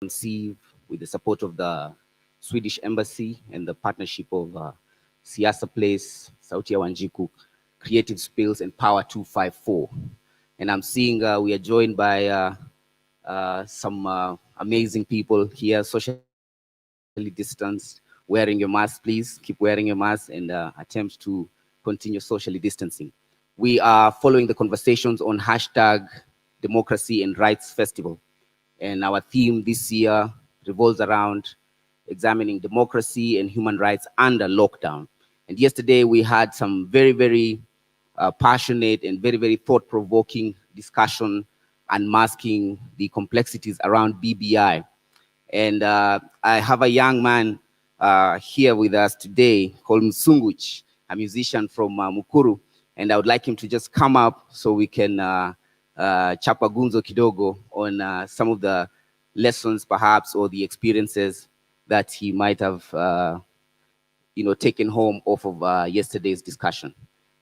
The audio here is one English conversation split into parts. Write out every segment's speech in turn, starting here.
conceived with the support of the Swedish Embassy and the partnership of Siasa Place, Sauti Wanjiku, Creative Spills, and Power 254. And I'm seeing we are joined by some amazing people here, socially distanced, wearing your mask, please. Keep wearing your mask and attempt to continue socially distancing. We are following the conversations on hashtag Democracy and Rights Festival. And our theme this year revolves around examining democracy and human rights under lockdown. And yesterday we had some very passionate and very thought-provoking discussion unmasking the complexities around BBI. And I have a young man here with us today called Msunguch, a musician from Mukuru. And I would like him to just come up so we can chapa gunzo kidogo on some of the lessons perhaps or the experiences that he might have taken home off of yesterday's discussion.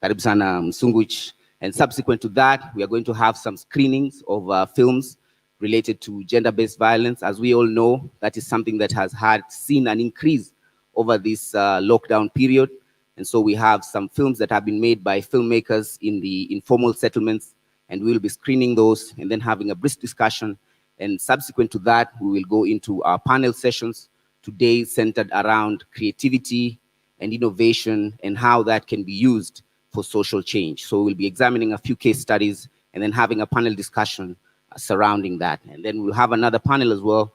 Karibu sana Msunguch. And subsequent to that, we are going to have some screenings of films related to gender-based violence. As we all know, that is something that has seen an increase over this lockdown period. And so we have some films that have been made by filmmakers in the informal settlements, and we will be screening those and then having a brief discussion. And subsequent to that, we will go into our panel sessions, today centered around creativity and innovation and how that can be used for social change. So we'll be examining a few case studies and then having a panel discussion surrounding that. And then we'll have another panel as well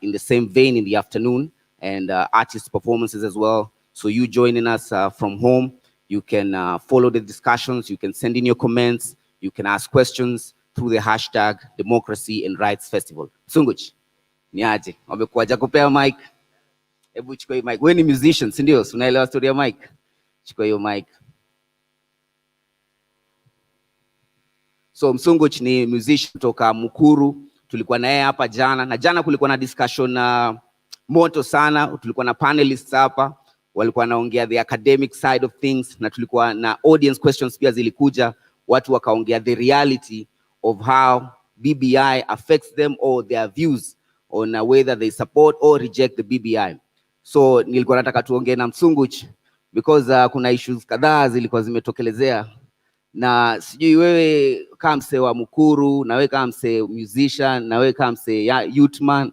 in the same vein in the afternoon, and artist performances as well. So you joining us from home, you can follow the discussions, you can send in your comments, you can ask questions through the hashtag Democracy and Rights Festival. Sunguch, niaje, wamekuja kupea mic. Hebu chukua hiyo mic. Wewe ni musician, si ndio? Unaelewa story ya mic? Chukua hiyo mic. So Msunguch ni musician kutoka Mukuru. Tulikuwa na yeye hapa jana, na jana kulikuwa na discussion moto sana. Tulikuwa na panelists hapa, walikuwa naongea the academic side of things, na tulikuwa na audience questions pia zilikuja, watu wakaongea the reality of how BBI affects them or their views on whether they support or reject the BBI. So nilikuwa nataka tuongee na Msunguch because kuna issues kadhaa zilikuwa zimetokelezea, na sijui wewe kama msee wa Mukuru, na wewe kama msee musician, na wewe kama msee youth man,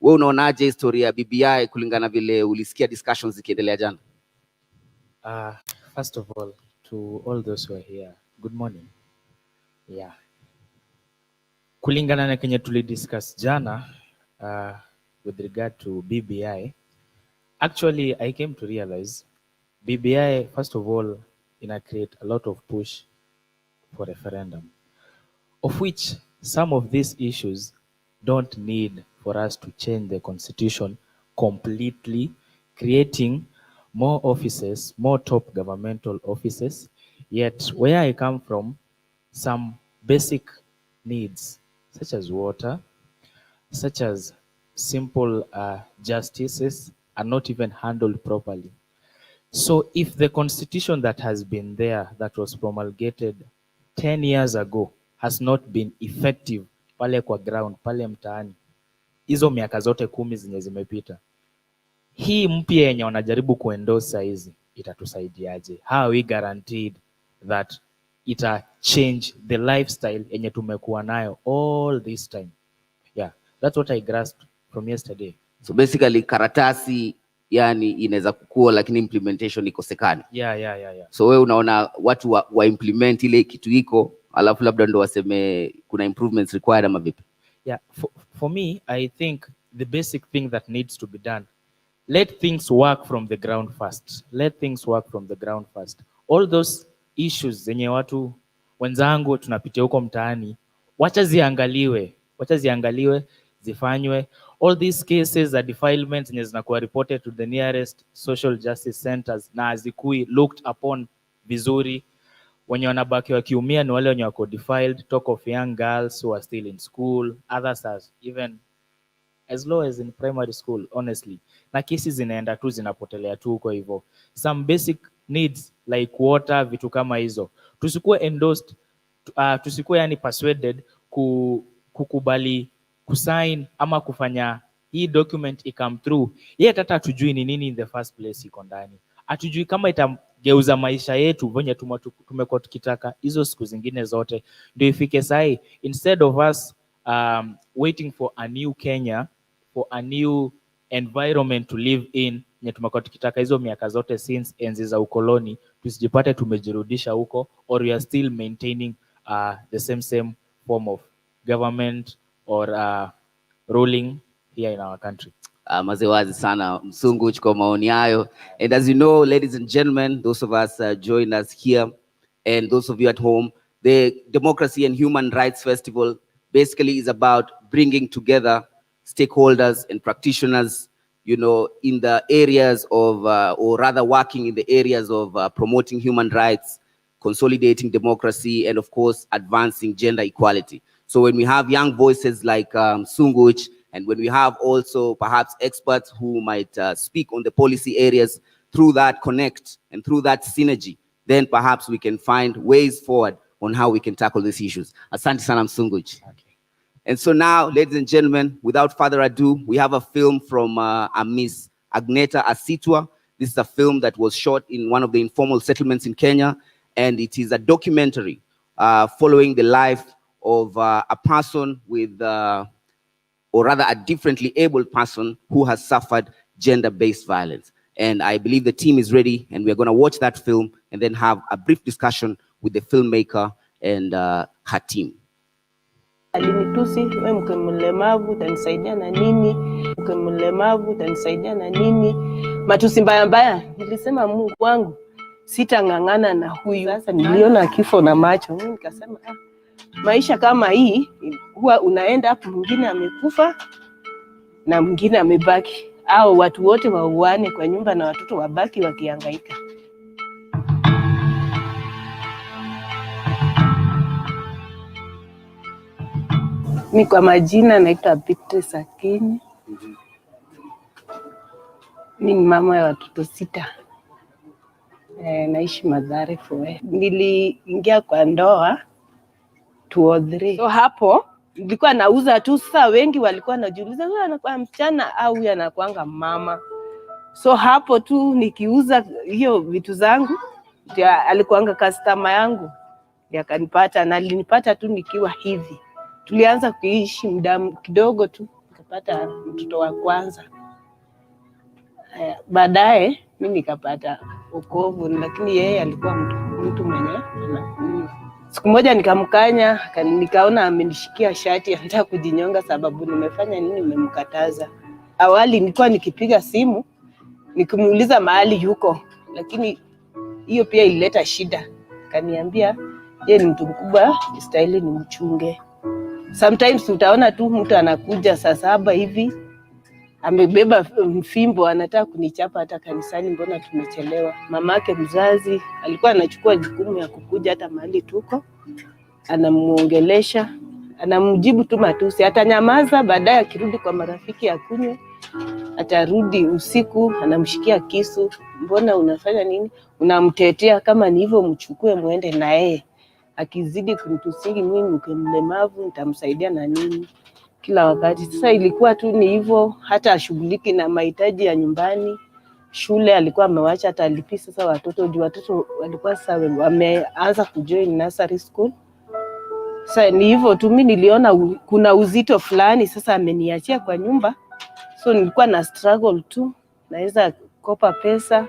wewe unaonaje historia ya BBI kulingana vile ulisikia discussions zikiendelea jana? First of all, to all those who are here, good morning. Yeah. Kulingana na kenye tulidiscuss jana with regard to BBI, actually I came to realize BBI, first of all, create a lot of push for referendum, of which some of these issues don't need for us to change the constitution completely, creating more offices, more top governmental offices. Yet where I come from, some basic needs such as water, such as simple justices are not even handled properly. So if the constitution that has been there, that was promulgated 10 years ago, has not been effective pale kwa ground, pale mtaani, hizo miaka zote 10 zenye zimepita, hii mpya yenye wanajaribu kuendorse hizi itatusaidiaje? How are we guaranteed that ita change the lifestyle yenye tumekuwa nayo all this time? Yeah, that's what I grasped from yesterday. So basically karatasi yani inaweza kukua lakini implementation ikosekana. Yeah. So wewe unaona watu wa implement ile kitu iko, alafu labda ndo waseme kuna improvements required ama vipi? Yeah, for me, I think the basic thing that needs to be done, let things work from the ground first. Let things work from the ground first. All those issues zenye watu wenzangu tunapitia huko mtaani, wacha ziangaliwe, zifanywe. All these cases are defilements zenye zinakuwa reported to the nearest social justice centers na hazikui looked upon vizuri. Wenye wanabaki wakiumia ni wale wenye wako defiled. Talk of young girls who are still in school, others are even as low as in primary school, honestly. Na kesi zinaenda tu zinapotelea tu huko hivyo. Some basic needs like water, vitu kama hizo, tusikuwe endorsed, tusikuwe yani persuaded kukubali kusign ama kufanya hii document ikam through, yeye hata hatujui ni nini in the first place iko ndani. Hatujui kama itageuza maisha yetu venye tumekuwa tukitaka hizo siku zingine zote ndio ifike sahi, instead of us waiting for a new Kenya, for a new environment to live in, nye tumekuwa tukitaka hizo miaka zote since enzi za ukoloni, tusijipate tumejirudisha huko, or we are still maintaining the same form of government or ruling here in our country. Mazewazi sana Msunguch kwa maoni hayo. And as you know, ladies and gentlemen, those of us join us here and those of you at home, the Democracy and Human Rights Festival basically is about bringing together stakeholders and practitioners, you know, in the areas of, or rather working in the areas of promoting human rights, consolidating democracy, and of course, advancing gender equality. So when we have young voices like Sunguch, and when we have also perhaps experts who might speak on the policy areas, through that connect and through that synergy, then perhaps we can find ways forward on how we can tackle these issues. Asante sana Msunguch. Okay. And so now, ladies and gentlemen, without further ado, we have a film from Miss Agneta Asitwa. This is a film that was shot in one of the informal settlements in Kenya, and it is a documentary following the life of a person with or rather a differently abled person who has suffered gender-based violence. And I believe the team is ready, and we're going to watch that film and then have a brief discussion with the filmmaker and her team. Alinitusi, wewe mke mlemavu utanisaidia na nini? Mke mlemavu utanisaidia na nini? Matusi mbaya mbaya. Nilisema Mungu wangu, sitang'ang'ana na huyu. Sasa niliona kifo na macho. Mimi nikasema maisha kama hii huwa unaenda hapo, mwingine amekufa na mwingine amebaki, au watu wote wauane kwa nyumba na watoto wabaki wakihangaika. Mimi kwa majina naitwa Beatrice Akinyi. Mimi ni mama ya watoto 6. Naishi Mathare Foe. Niliingia kwa ndoa 2003. So hapo nilikuwa nauza tu, sasa wengi walikuwa wanajiuliza huyu anakuwa msichana au huyu anakuanga mama. So hapo tu nikiuza hiyo vitu zangu, alikuanga customer yangu, akanipata, na alinipata tu nikiwa hivi. Tulianza kuishi muda kidogo tu, nikapata mtoto wa kwanza. Baadaye mimi nikapata wokovu, lakini yeye alikuwa mtu mwenye. Siku moja nikamkanya, nikaona amenishikia shati anataka kujinyonga sababu nimefanya nini, nimemkataza. Awali nilikuwa nikipiga simu nikimuuliza mahali yuko, lakini hiyo pia ilileta shida. Kaniambia yeye ni mtu mkubwa, stahili ni mchunge. Sometimes utaona tu mtu anakuja saa 7 hivi amebeba mfimbo anataka kunichapa hata kanisani, mbona tumechelewa. Mamake mzazi alikuwa anachukua jukumu ya kukuja hata mahali tuko, anamuongelesha, anamjibu tu matusi, atanyamaza. Baadaye akirudi kwa marafiki akunywe, atarudi usiku anamshikia kisu, mbona unafanya nini, unamtetea. Kama ni hivyo mchukue muende na yeye. Akizidi kunitusingi mimi mke mlemavu nitamsaidia na nini kila wakati. Sasa ilikuwa tu ni hivyo, hata ashughuliki na mahitaji ya nyumbani. Shule alikuwa amewacha, hata alipi sasa watoto walikuwa sasa wameanza kujoin nursery school. Sasa ni hivyo tu, mimi niliona kuna uzito fulani sasa ameniachia kwa nyumba. So nilikuwa na struggle tu, naweza kopa pesa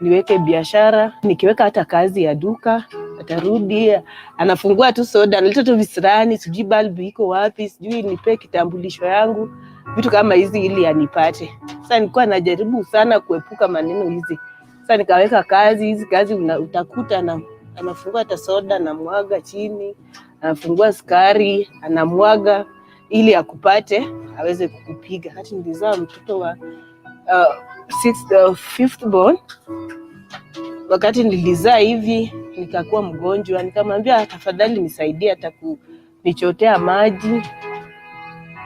niweke biashara, nikiweka hata kazi ya duka, atarudi anafungua tu soda, analeta tu visirani, sijui bulb iko wapi, sijui nipe kitambulisho yangu, vitu kama hizi ili anipate. Sasa nilikuwa najaribu sana kuepuka maneno hizi. Sasa nikaweka hizi kazi utakuta na anafungua hata soda na mwaga chini, anafungua sukari anamwaga ili akupate aweze kukupiga. Hata nilizaa mtoto wa 5th born. Wakati nilizaa hivi nikakuwa mgonjwa, nikamwambia tafadhali nisaidie hata kunichotea maji,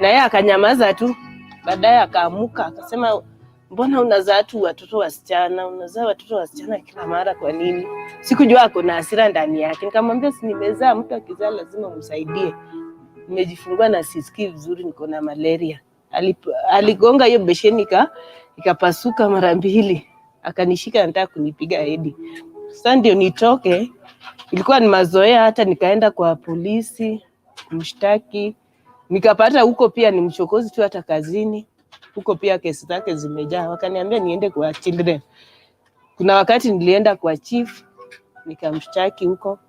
na yeye akanyamaza tu. Baadaye akaamuka akasema mbona unazaa tu watoto wasichana, unazaa watoto wasichana kila mara, kwa nini? Sikujua ako na hasira ndani yake. Nikamwambia si nimezaa, mtu akizaa lazima umsaidie. nimejifungua na sisikii vizuri, niko na malaria. Aligonga hiyo besheni ikapasuka mara mbili, akanishika anataka kunipiga hedi. Sasa ndio nitoke, ilikuwa ni mazoea, hata nikaenda kwa polisi kumshtaki, nikapata huko pia ni mchokozi tu, hata kazini huko pia kesi zake zimejaa. Wakaniambia niende kwa children. Kuna wakati nilienda kwa chief nikamshtaki huko.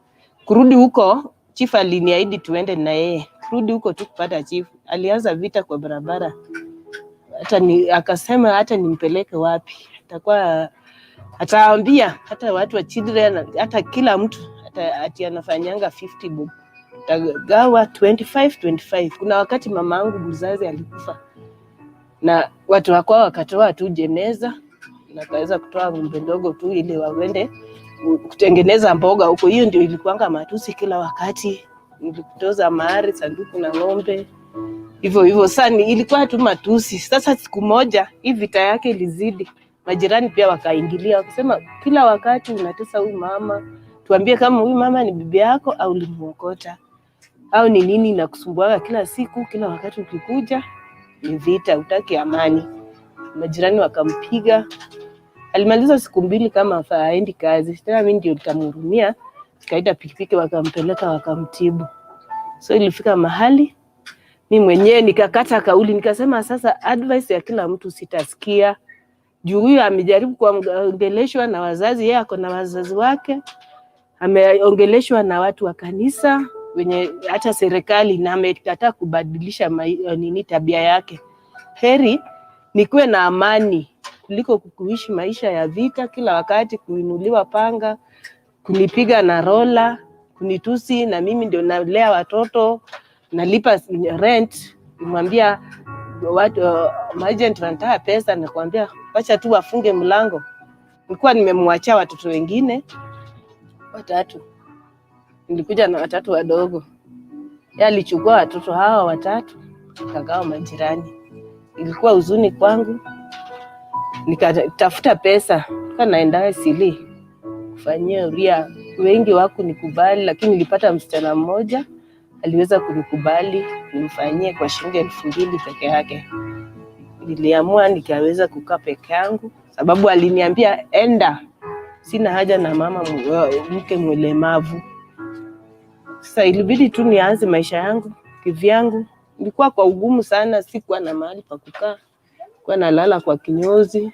Kurudi huko chief aliniahidi tuende na yeye. Kurudi huko tu kupata chief, alianza vita kwa barabara. Akasema hata nimpeleke wapi, ataambia hata watu wa children, hata kila mtu ati anafanyanga 50 bob, tagawa 25. Kuna wakati mama yangu mzazi alikufa na watu wako wakatoa tu jeneza na kaweza kutoa ng'ombe ndogo tu ili waende kutengeneza mboga huko. Hiyo ndio ilikuanga matusi kila wakati, nilikutoza mahari sanduku na ng'ombe hivyo. Sasa ilikuwa tu matusi. Sasa siku moja hii vita yake ilizidi, majirani pia wakaingilia, wakasema kila wakati unatesa huyu mama, tuambie kama huyu mama ni bibi yako au ulimuokota au ni nini na kusumbuaga kila siku, kila wakati ukikuja ni vita, utaki amani. Majirani wakampiga. Alimaliza siku 2 kama haendi kazi. Tena mimi ndio nikamhurumia, nikaita pikipiki wakampeleka wakamtibu. So ilifika mahali mimi mwenyewe nikakata kauli, nikasema sasa advice ya kila mtu sitasikia. Juu huyu amejaribu kuongeleshwa na wazazi, yeye ako na wazazi wake, ameongeleshwa na watu wa kanisa, wenye hata serikali, na amekataa kubadilisha tabia yake. Heri nikuwe na amani kuliko kuishi maisha ya vita kila wakati, kuinuliwa panga, kunipiga na rola, kunitusi, na mimi ndio nalea watoto, nalipa rent. Nimwambia watu agent wanataka pesa, na kuambia acha tu wafunge mlango. Nilikuwa nimemwachia watoto wengine 3. Nilikuja na 3 wadogo. Yeye alichukua watoto hawa 3 akagawa majirani. Ilikuwa huzuni kwangu. Nikatafuta pesa, naenda Sili kufanyia uria. Wengi wako nikubali, lakini nilipata msichana mmoja aliweza kunikubali nimfanyie kwa shilingi 2000 peke yake. Niliamua nikaweza kukaa peke yangu, sababu aliniambia enda, sina haja na mama mke mlemavu. Sasa ilibidi tu nianze maisha yangu kivyangu. Nilikuwa kwa ugumu sana, sikuwa na mahali pa kukaa, kwa nalala kwa kinyozi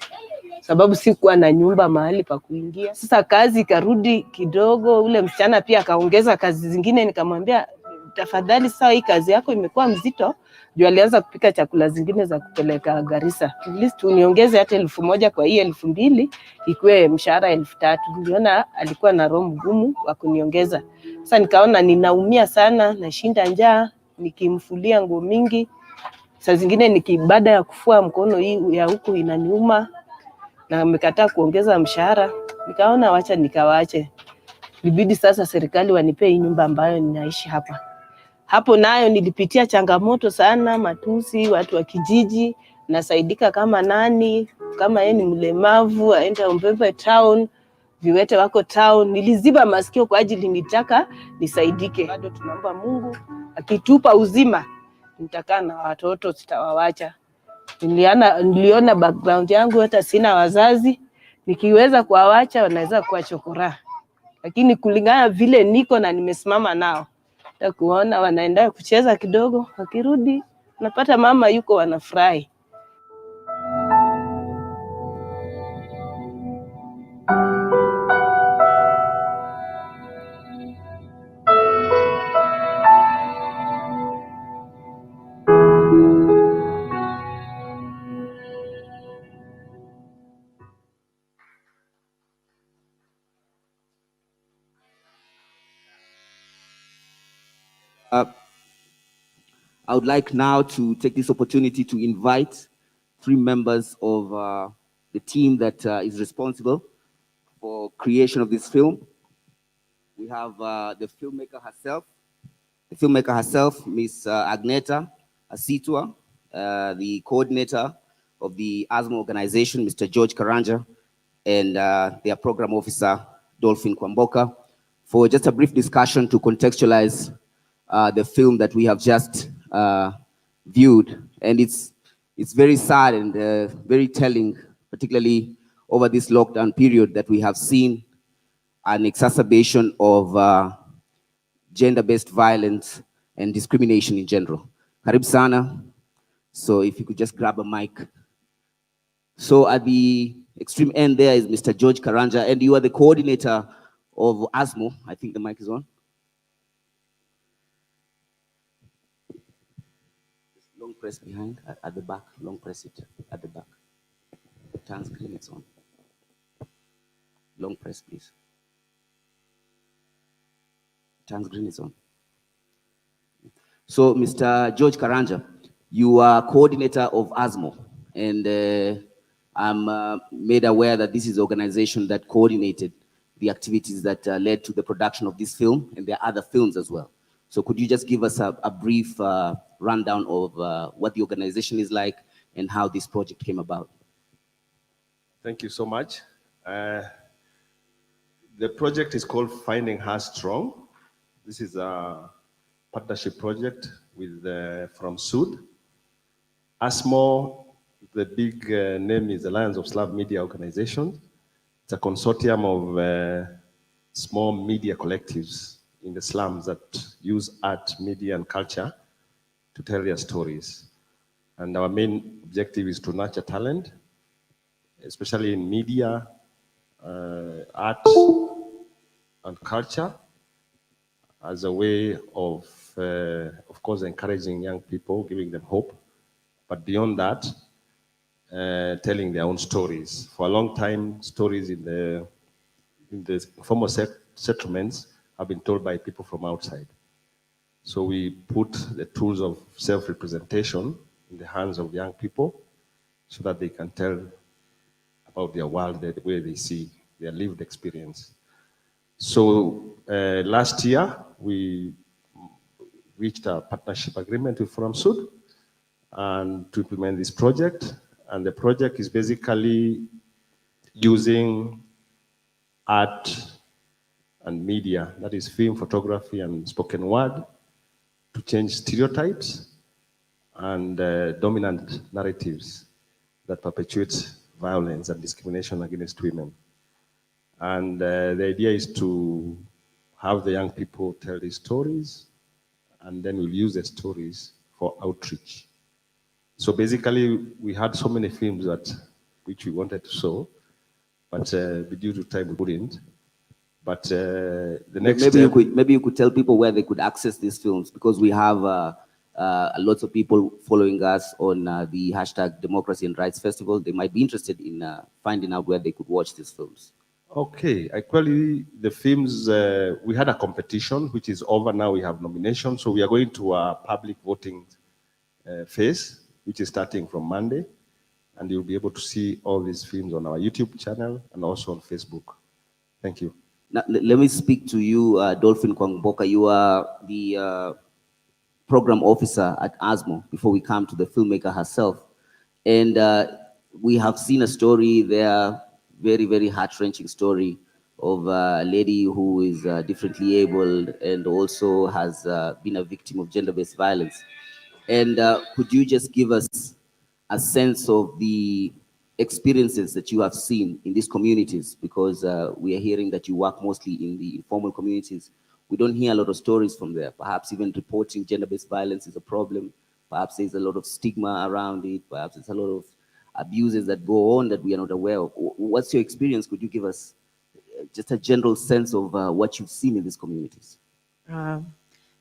sababu sikuwa na nyumba mahali pa kuingia. Sasa kazi karudi kidogo, ule msichana pia akaongeza kazi zingine, nikamwambia tafadhali sasa hii kazi yako imekuwa mzito. Juu alianza kupika chakula zingine za kupeleka Garissa. At least uniongeze hata 1000 kwa hii 2000 ikuwe mshahara 3000. Niliona alikuwa na roho mgumu wa kuniongeza. Sasa nikaona ninaumia sana, nashinda njaa, nikimfulia nguo mingi. Saa zingine nikibada ya kufua mkono hii ya huku inaniuma, na amekataa kuongeza mshahara. Nikaona wacha nikawaache. Libidi sasa serikali wanipe hii nyumba ambayo ninaishi hapa. Hapo nayo nilipitia changamoto sana, matusi, watu wa kijiji, nasaidika kama nani, kama yeye ni mlemavu, aenda Umbebe town, viwete wako town. Niliziba masikio kwa ajili nitaka nisaidike. Bado tunaomba Mungu akitupa uzima, nitakaa na watoto, sitawawacha. Niliona background yangu hata sina wazazi, nikiweza kuwawacha wanaweza kuwa chokora. Lakini kulingana vile niko na nimesimama nao, kuona wanaenda kucheza kidogo, wakirudi napata mama yuko, wanafurahi. I would like now to take this opportunity to invite 3 members of the team that is responsible for creation of this film. We have the filmmaker herself, Miss Agneta Asitwa, the coordinator of the ASMA organization, Mr. George Karanja, and their program officer, Dolphin Kwamboka, for just a brief discussion to contextualize the film that we have just viewed, and it's very sad and very telling, particularly over this lockdown period, that we have seen an exacerbation of gender-based violence and discrimination in general. Karibu sana. So if you could just grab a mic. So at the extreme end there is Mr. George Karanja, and you are the coordinator of ASMO. I think the mic is on. Long press behind, at the back, long press it, at the back. Turn screen, it's on. Long press, please. Turn screen is on. So, Mr. George Karanja, you are coordinator of ASMO, and I'm made aware that this is the organization that coordinated the activities that led to the production of this film, and there are other films as well. So could you just give us a brief rundown of what the organization is like and how this project came about? Thank you so much. The project is called Finding Her Strong. This is a partnership project with from Sud. ASMO, the big name is Alliance of Slav Media Organizations. It's a consortium of small media collectives in the slums that use art, media, and culture to tell their stories. And our main objective is to nurture talent, especially in media, art, and culture, as a way of course, encouraging young people, giving them hope. But beyond that, telling their own stories. For a long time, stories in the former settlements have been told by people from outside. So we put the tools of self-representation in the hands of young people so that they can tell about their world, the way they see their lived experience. So last year, we reached a partnership agreement with Forum Sud and to implement this project. And the project is basically using art and media, that is film, photography, and spoken word, to change stereotypes and dominant narratives that perpetuate violence and discrimination against women. And the idea is to have the young people tell these stories, and then we'll use the stories for outreach. So basically, we had so many films which we wanted to show, but due to time we couldn't. But the next maybe you could tell people where they could access these films, because we have lots of people following us on the hashtag Democracy and Rights Festival. They might be interested in finding out where they could watch these films. Okay, actually the films, we had a competition which is over now. We have nominations, so we are going to a public voting phase, which is starting from Monday, and you'll be able to see all these films on our YouTube channel and also on Facebook. Thank you. Now, let me speak to you, Dolphin Kwangboka. You are the program officer at ASMO, before we come to the filmmaker herself. And we have seen a story there, very, very heart-wrenching story of a lady who is differently abled and also has been a victim of gender-based violence. And could you just give us a sense of the experiences that you have seen in these communities? Because we are hearing that you work mostly in the informal communities. We don't hear a lot of stories from there. Perhaps even reporting gender-based violence is a problem. Perhaps there's a lot of stigma around it. Perhaps there's a lot of abuses that go on that we are not aware of. What's your experience? Could you give us just a general sense of what you've seen in these communities?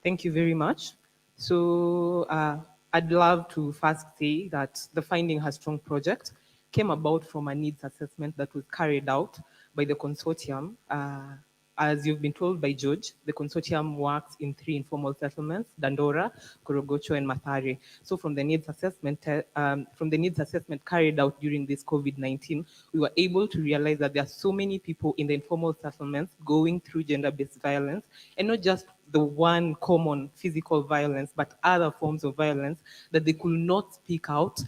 Thank you very much. So I'd love to first say that the Finding Her Strong project came about from a needs assessment that was carried out by the consortium. As you've been told by George, the consortium works in 3 informal settlements: Dandora, Korogocho, and Mathare. So from the needs assessment carried out during this COVID-19, we were able to realize that there are so many people in the informal settlements going through gender-based violence, and not just the one common physical violence, but other forms of violence that they could not speak out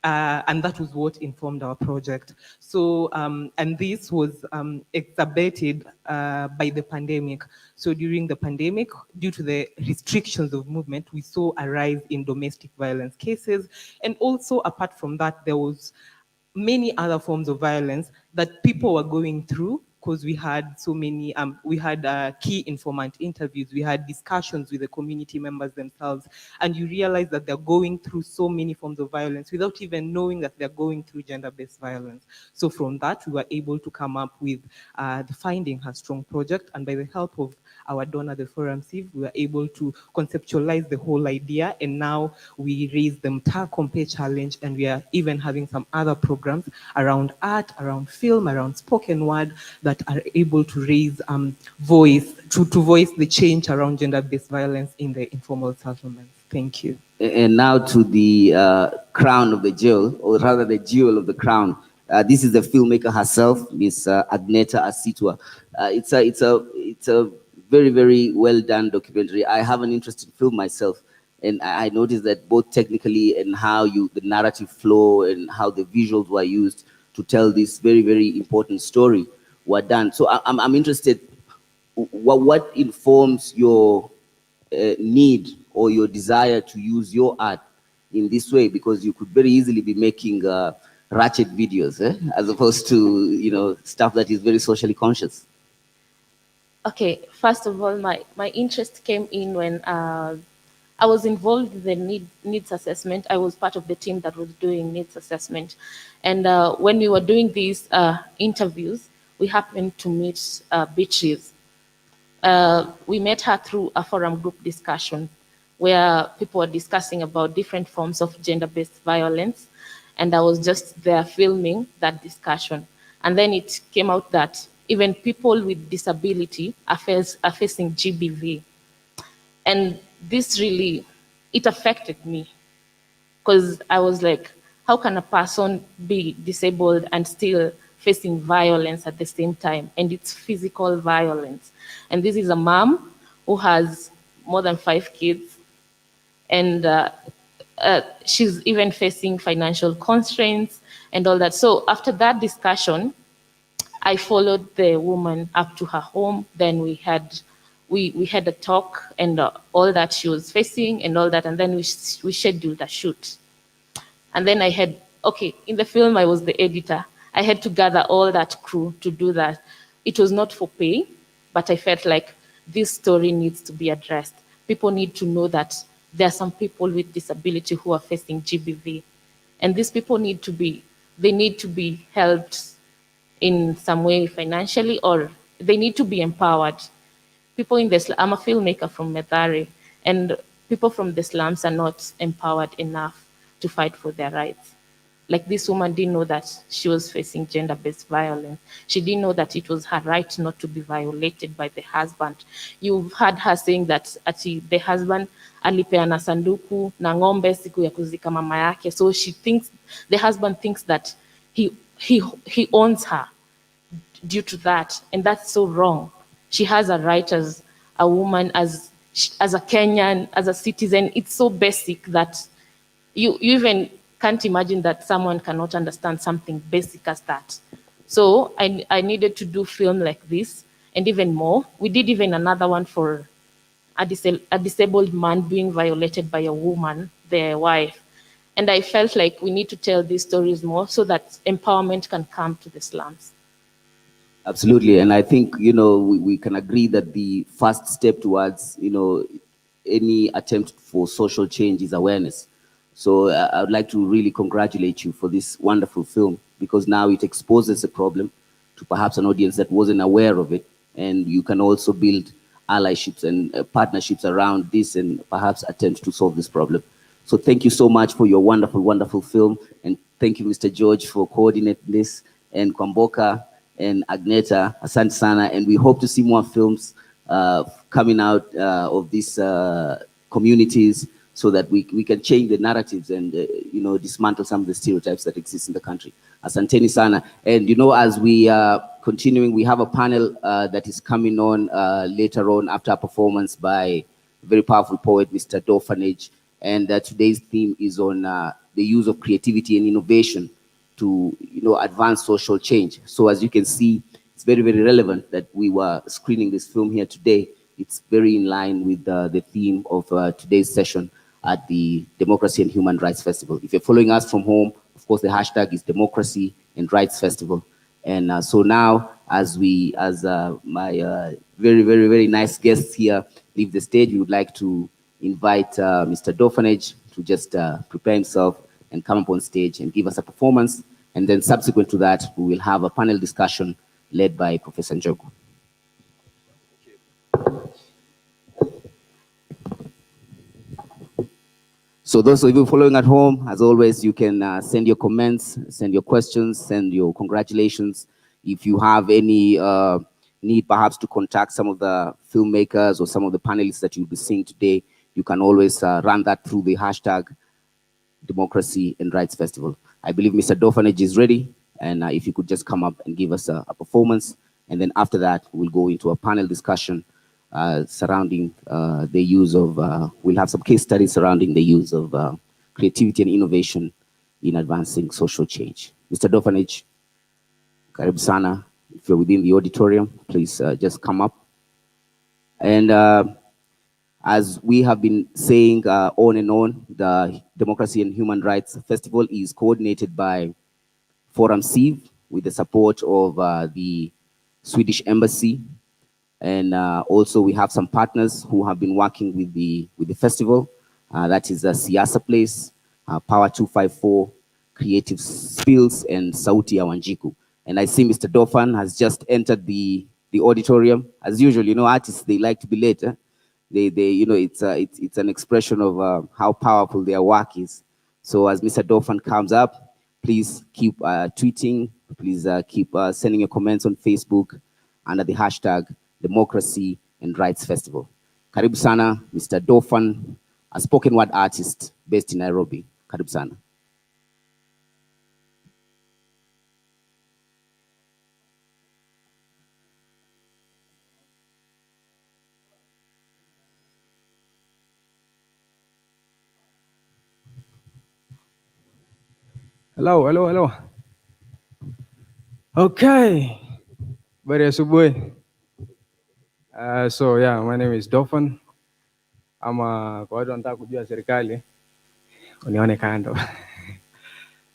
And that was what informed our project. So, and this was exacerbated by the pandemic. So during the pandemic, due to the restrictions of movement, we saw a rise in domestic violence cases. And also, apart from that, there was many other forms of violence that people were going through, because we had so many, we had key informant interviews, we had discussions with the community members themselves, and you realize that they're going through so many forms of violence without even knowing that they're going through gender-based violence. So from that, we were able to come up with the Finding Her Strong project, and by the help of our donor, the Forum Civ, we were able to conceptualize the whole idea, and now we raise the Mtaa Compare Challenge, and we are even having some other programs around art, around film, around spoken word that are able to raise voice, to voice the change around gender-based violence in the informal settlements. Thank you. And now to the crown of the jewel, or rather the jewel of the crown. This is the filmmaker herself, Miss Agneta Asitwa. It's a very, very well done documentary. I have an interest in film myself, and I noticed that both technically and how the narrative flow and how the visuals were used to tell this very, very important story were done. So I'm interested, what informs your need or your desire to use your art in this way? Because you could very easily be making ratchet videos, as opposed to stuff that is very socially conscious. Okay, first of all, my interest came in when I was involved in the needs assessment. I was part of the team that was doing needs assessment. And when we were doing these interviews, we happened to meet Beatrice. We met her through a forum group discussion where people were discussing about different forms of gender-based violence. And I was just there filming that discussion. And then it came out that even people with disability are facing GBV. And this really, it affected me, because I was like, how can a person be disabled and still facing violence at the same time? And it's physical violence. And this is a mom who has more than 5 kids, and she's even facing financial constraints and all that. So after that discussion, I followed the woman up to her home. Then we had a talk and all that she was facing and all that, and then we scheduled a shoot. And then in the film I was the editor. I had to gather all that crew to do that. It was not for pay, but I felt like this story needs to be addressed. People need to know that there are some people with disability who are facing GBV, and these people need to be helped in some way financially, or they need to be empowered. People in the I'm a filmmaker from Mathare, and people from the slums are not empowered enough to fight for their rights. Like, this woman didn't know that she was facing gender-based violence. She didn't know that it was her right not to be violated by the husband. You've heard her saying that the husband alipeana sanduku na ng'ombe siku ya kuzika mama yake. So the husband thinks that he owns her due to that, and that's so wrong. She has a right as a woman, as a Kenyan, as a citizen. It's so basic that you even can't imagine that someone cannot understand something basic as that. So I needed to do film like this, and even more. We did even another one for a disabled man being violated by a woman, their wife. And I felt like we need to tell these stories more so that empowerment can come to the slums. Absolutely, and I think we can agree that the first step towards any attempt for social change is awareness. So I would like to really congratulate you for this wonderful film, because now it exposes a problem to perhaps an audience that wasn't aware of it, and you can also build allyships and partnerships around this and perhaps attempt to solve this problem. So thank you so much for your wonderful, wonderful film, and thank you, Mr. George, for coordinating this, and Kwamboka and Agneta, asante sana, and we hope to see more films coming out of these communities, so that we can change the narratives and dismantle some of the stereotypes that exist in the country. Asanteni sana. And as we are continuing, we have a panel that is coming on later on after a performance by a very powerful poet, Mr. Dorfanage. And today's theme is on the use of creativity and innovation to, advance social change. So as you can see, it's very, very relevant that we were screening this film here today. It's very in line with the theme of today's session at the Democracy and Human Rights Festival. If you're following us from home, of course, the hashtag is Democracy and Rights Festival. And so now, as my very, very, very nice guests here leave the stage, we would like to invite Mr. Dorfanage to just prepare himself and come up on stage and give us a performance. And then subsequent to that, we will have a panel discussion led by Professor Njogu. So those of you following at home, as always, you can send your comments, send your questions, send your congratulations. If you have any need perhaps to contact some of the filmmakers or some of the panelists that you'll be seeing today, you can always run that through the hashtag Democracy and Rights Festival. I believe Mr. Dorfanage is ready, and if you could just come up and give us a performance, and then after that, we'll go into a panel discussion surrounding the use of, we'll have some case studies surrounding the use of creativity and innovation in advancing social change. Mr. Dorfanage, karibu sana. If you're within the auditorium, please just come up. And as we have been saying on and on, the Democracy and Human Rights Festival is coordinated by Forum Civ with the support of the Swedish Embassy. And also we have some partners who have been working with the festival. That is Siasa Place, Power 254, Creative Spills, and Sauti ya Wanjiku. And I see Mr. Dorfan has just entered the auditorium. As usual, artists, they like to be late. It's an expression of how powerful their work is. So as Mr. Dorfan comes up, please keep tweeting. Please keep sending your comments on Facebook under the hashtag Democracy and Rights Festival. Karibu sana, Mr. Dorfan, a spoken word artist based in Nairobi. Karibu sana. Hello. Okay. Very asubuhi. So yeah, my name is Dorfan. I'm a kwa watu wanataka kujua serikali unione kando.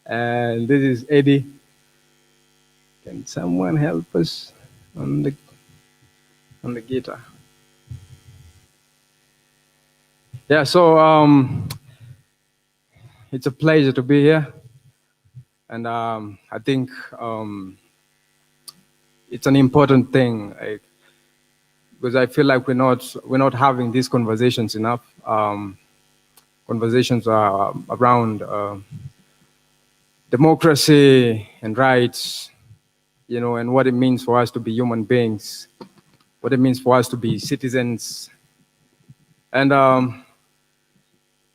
And this is Eddie. Can someone help us on the guitar? Yeah, so it's a pleasure to be here. And I think it's an important thing, because I feel like we're not having these conversations enough. Conversations are around democracy and rights, and what it means for us to be human beings, what it means for us to be citizens. And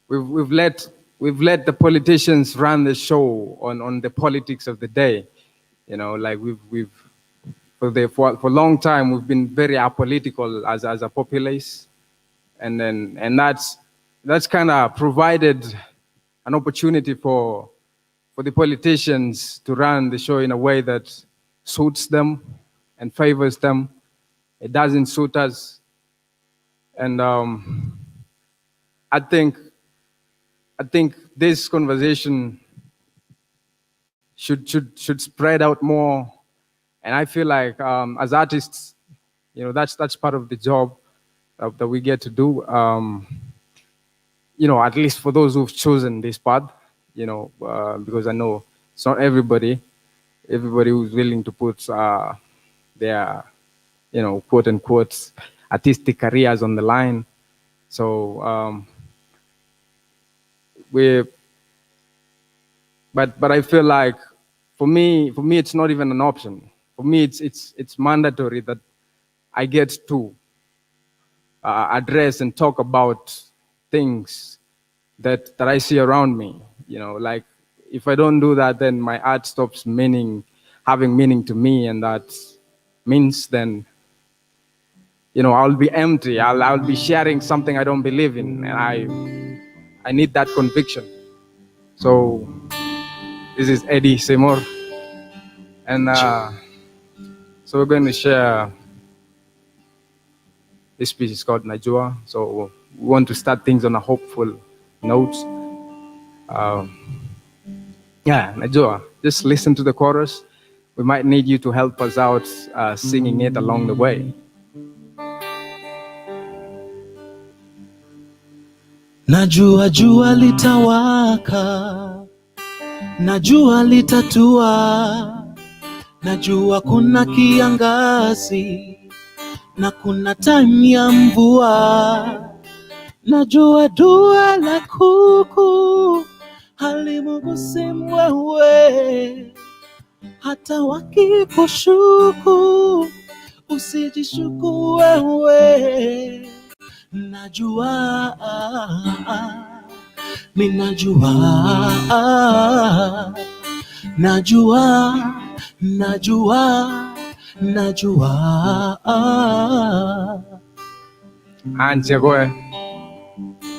we've let the politicians run the show on the politics of the day. Like we've for a long time we've been very apolitical as a populace, and that's kind of provided an opportunity for the politicians to run the show in a way that suits them and favors them. It doesn't suit us, and I think this conversation should spread out more, and I feel like as artists, that's part of the job that we get to do. At least for those who've chosen this path, because I know it's not everybody who's willing to put their, quote unquote, artistic careers on the line. So but I feel like for me it's not even an option. For me it's mandatory that I get to address and talk about things that I see around me. Like if I don't do that, then my art stops having meaning to me, and that means then I'll be empty. I'll be sharing something I don't believe in, and I need that conviction. So this is Eddie Seymour, and so we're going to share this piece. Is called Najua. So we want to start things on a hopeful note. Yeah, Najua. Just listen to the chorus. We might need you to help us out singing it along the way. Najua jua litawaka, najua litatua, najua kuna kiangazi na kuna time ya mvua, najua dua la kuku halimugusi mwewe, hata wakikushuku usijishuku wewe. Najua, minajua, najua, najua, najua. Anje goe.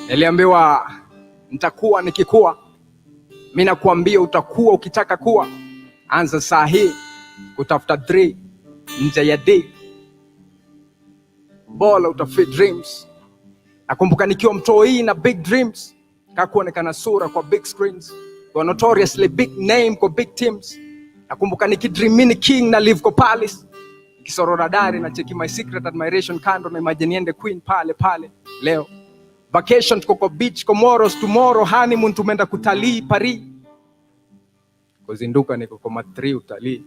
Niliambiwa nitakuwa nikikuwa. Mimi nakuambia utakuwa ukitaka kuwa. Anza saa hii kutafuta 3 nje ya D. Bola utafit dreams. Nakumbuka nikiwa mtoi na big dreams, kakuonekana sura kwa big screens, kwa notoriously big name kwa big teams. Nakumbuka nikidream mini king na live kwa palace, kisorora dari na cheki my secret admiration kando na imagine niende queen pale pale. Leo vacation tuko kwa beach Comoros, tomorrow honeymoon tumeenda kutalii Paris, kuzinduka niko kwa matri utalii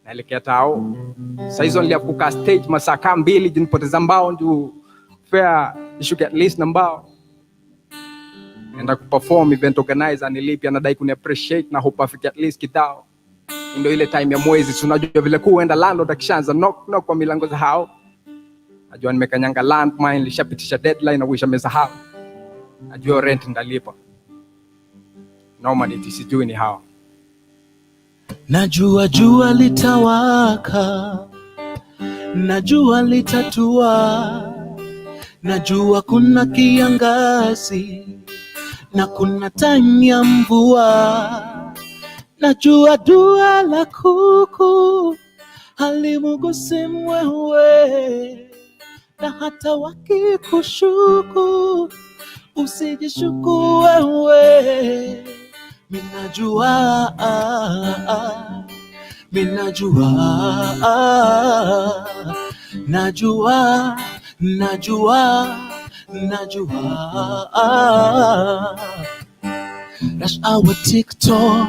naelekea tao. Saizo niliapuka stage masaa 2 jinipoteza mbao ndio fair ishuke at least nambao. Enda kuperform event organizer nilipia nadai kuni appreciate na hope afike at least kitao. Ndio ile time ya mwezi unajua vile kuenda landlord akishaanza knock kwa milango za hao. Najua nimekanyanga landmine lishapitisha deadline na wisha mesahau. Najua rent ndalipa. Normally sijui ni hao. Najua jua litawaka, najua litatua, najua kuna kiangazi na kuna time ya mvua, najua dua la kuku halimugusi mwewe, na hata wakikushuku usijishuku wewe. Minajua, minajua, najua, najua, najua. Rush hour TikTok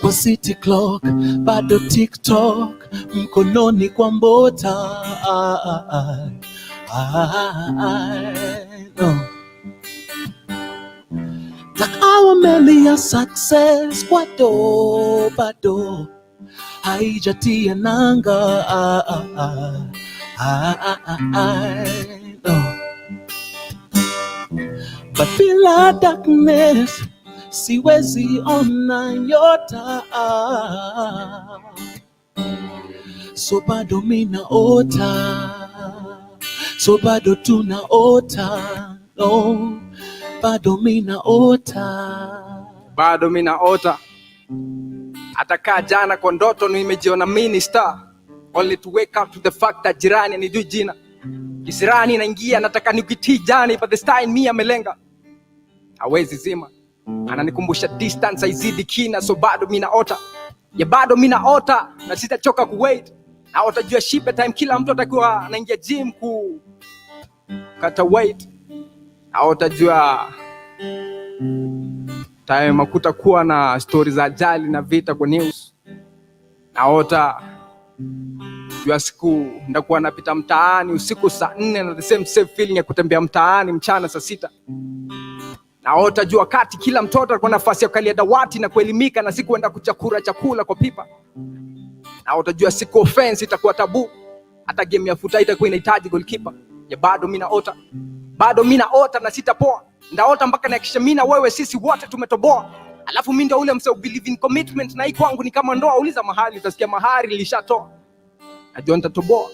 kwa city clock, bado TikTok mkononi kwa mbota. No. Takawa meli ya success kwa do bado haijatia nanga. No. But bila darkness siwezi ona nyota, so bado mina ota, so bado tunaota. No. Bado mina ota. Ataka jana kwa ndoto nimejiona minister, only to wake up to the fact that jirani anijui jina. Kisirani naingia nataka nikitii jani, but this time mimi amelenga hawezi zima. Ananikumbusha distance haizidi kina, so bado mina ota. Ya bado mina ota na sitachoka kuwait. Na utajua shipe time kila mtu atakuwa anaingia gym ku kata weight. Na utajua time makutakuwa na stories za ajali na vita kwa news. Na jua siku ndakuwa napita mtaani usiku saa 4 na the same feeling ya kutembea mtaani mchana saa 6. Na jua kati kila mtoto alikuwa na nafasi ya kukalia dawati na kuelimika, na siku enda kuchakura chakula kwa pipa. Na utajua siku offense itakuwa tabu, hata game ya futa itakuwa inahitaji goalkeeper. Ya bado mina ota. Bado mina ota na sitapoa. Ndaota mpaka nahakikisha mimi na wewe sisi wote tumetoboa. Alafu mimi ndio ule msao believe in commitment, na hii kwangu ni kama ndoa. Uliza mahali utasikia mahari lilishatoa. Najua nitatoboa.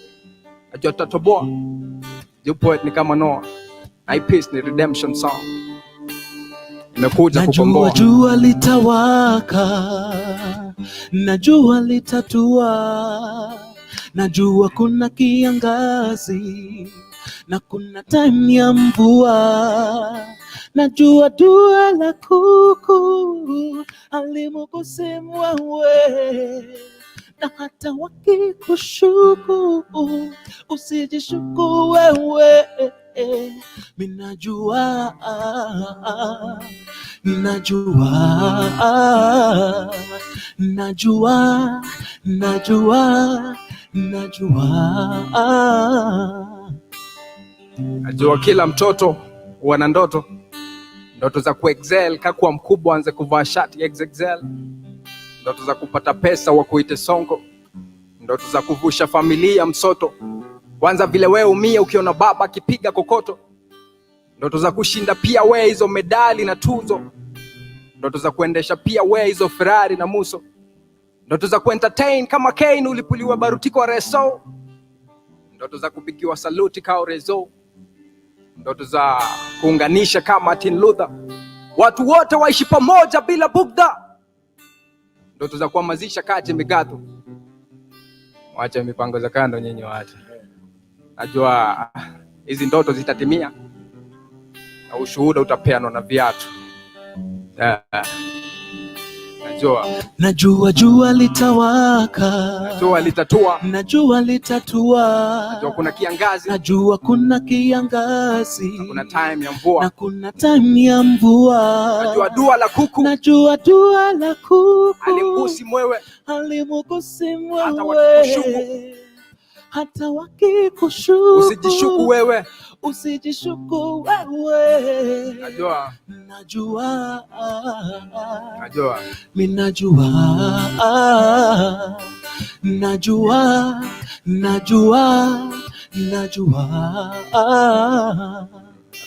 Najua tutatoboa. The poet ni kama Noah. I peace ni redemption song. imekuja Najua kukomboa. jua litawaka, najua litatua, najua kuna kiangazi na kuna time ya mvua. Najua dua la kuku alimukusimu wewe, na hata wakikushuku usijishuku wewe. Minajua, najua, najua, najua, najua. Najua kila mtoto wana ndoto za kuexcel, kakuwa mkubwa anze kuvaa shati XXL, ndoto za kupata pesa wakuite sonko, ndoto za kuvusha familia msoto, kwanza vile wewe umie ukiona baba akipiga kokoto, ndoto za kushinda pia wewe hizo medali na tuzo, ndoto za kuendesha pia wewe hizo Ferrari na Muso, ndoto za kuentertain kama Kane ulipuliwa baruti kwa Reso, ndoto za kupigiwa saluti kao Rezo, ndoto za kuunganisha kama Martin Luther, watu wote waishi pamoja bila bugdha, ndoto za kuhamasisha kati migato. Wacha mipango za kando nyinyi waache. Najua hizi ndoto zitatimia na ushuhuda utapeanwa na viatu. Najua jua litawaka, najua litatua, najua litatua, najua kuna kiangazi, najua kuna kiangazi, na kuna time ya mvua, na kuna time ya mvua. Najua dua la kuku, najua dua la kuku alimukusi mwewe, hata wakikushuku, hata wakikushuku usijishuku wewe, usijishuku wewe. Najua, najua, najua, minajua, najua, najua, najua.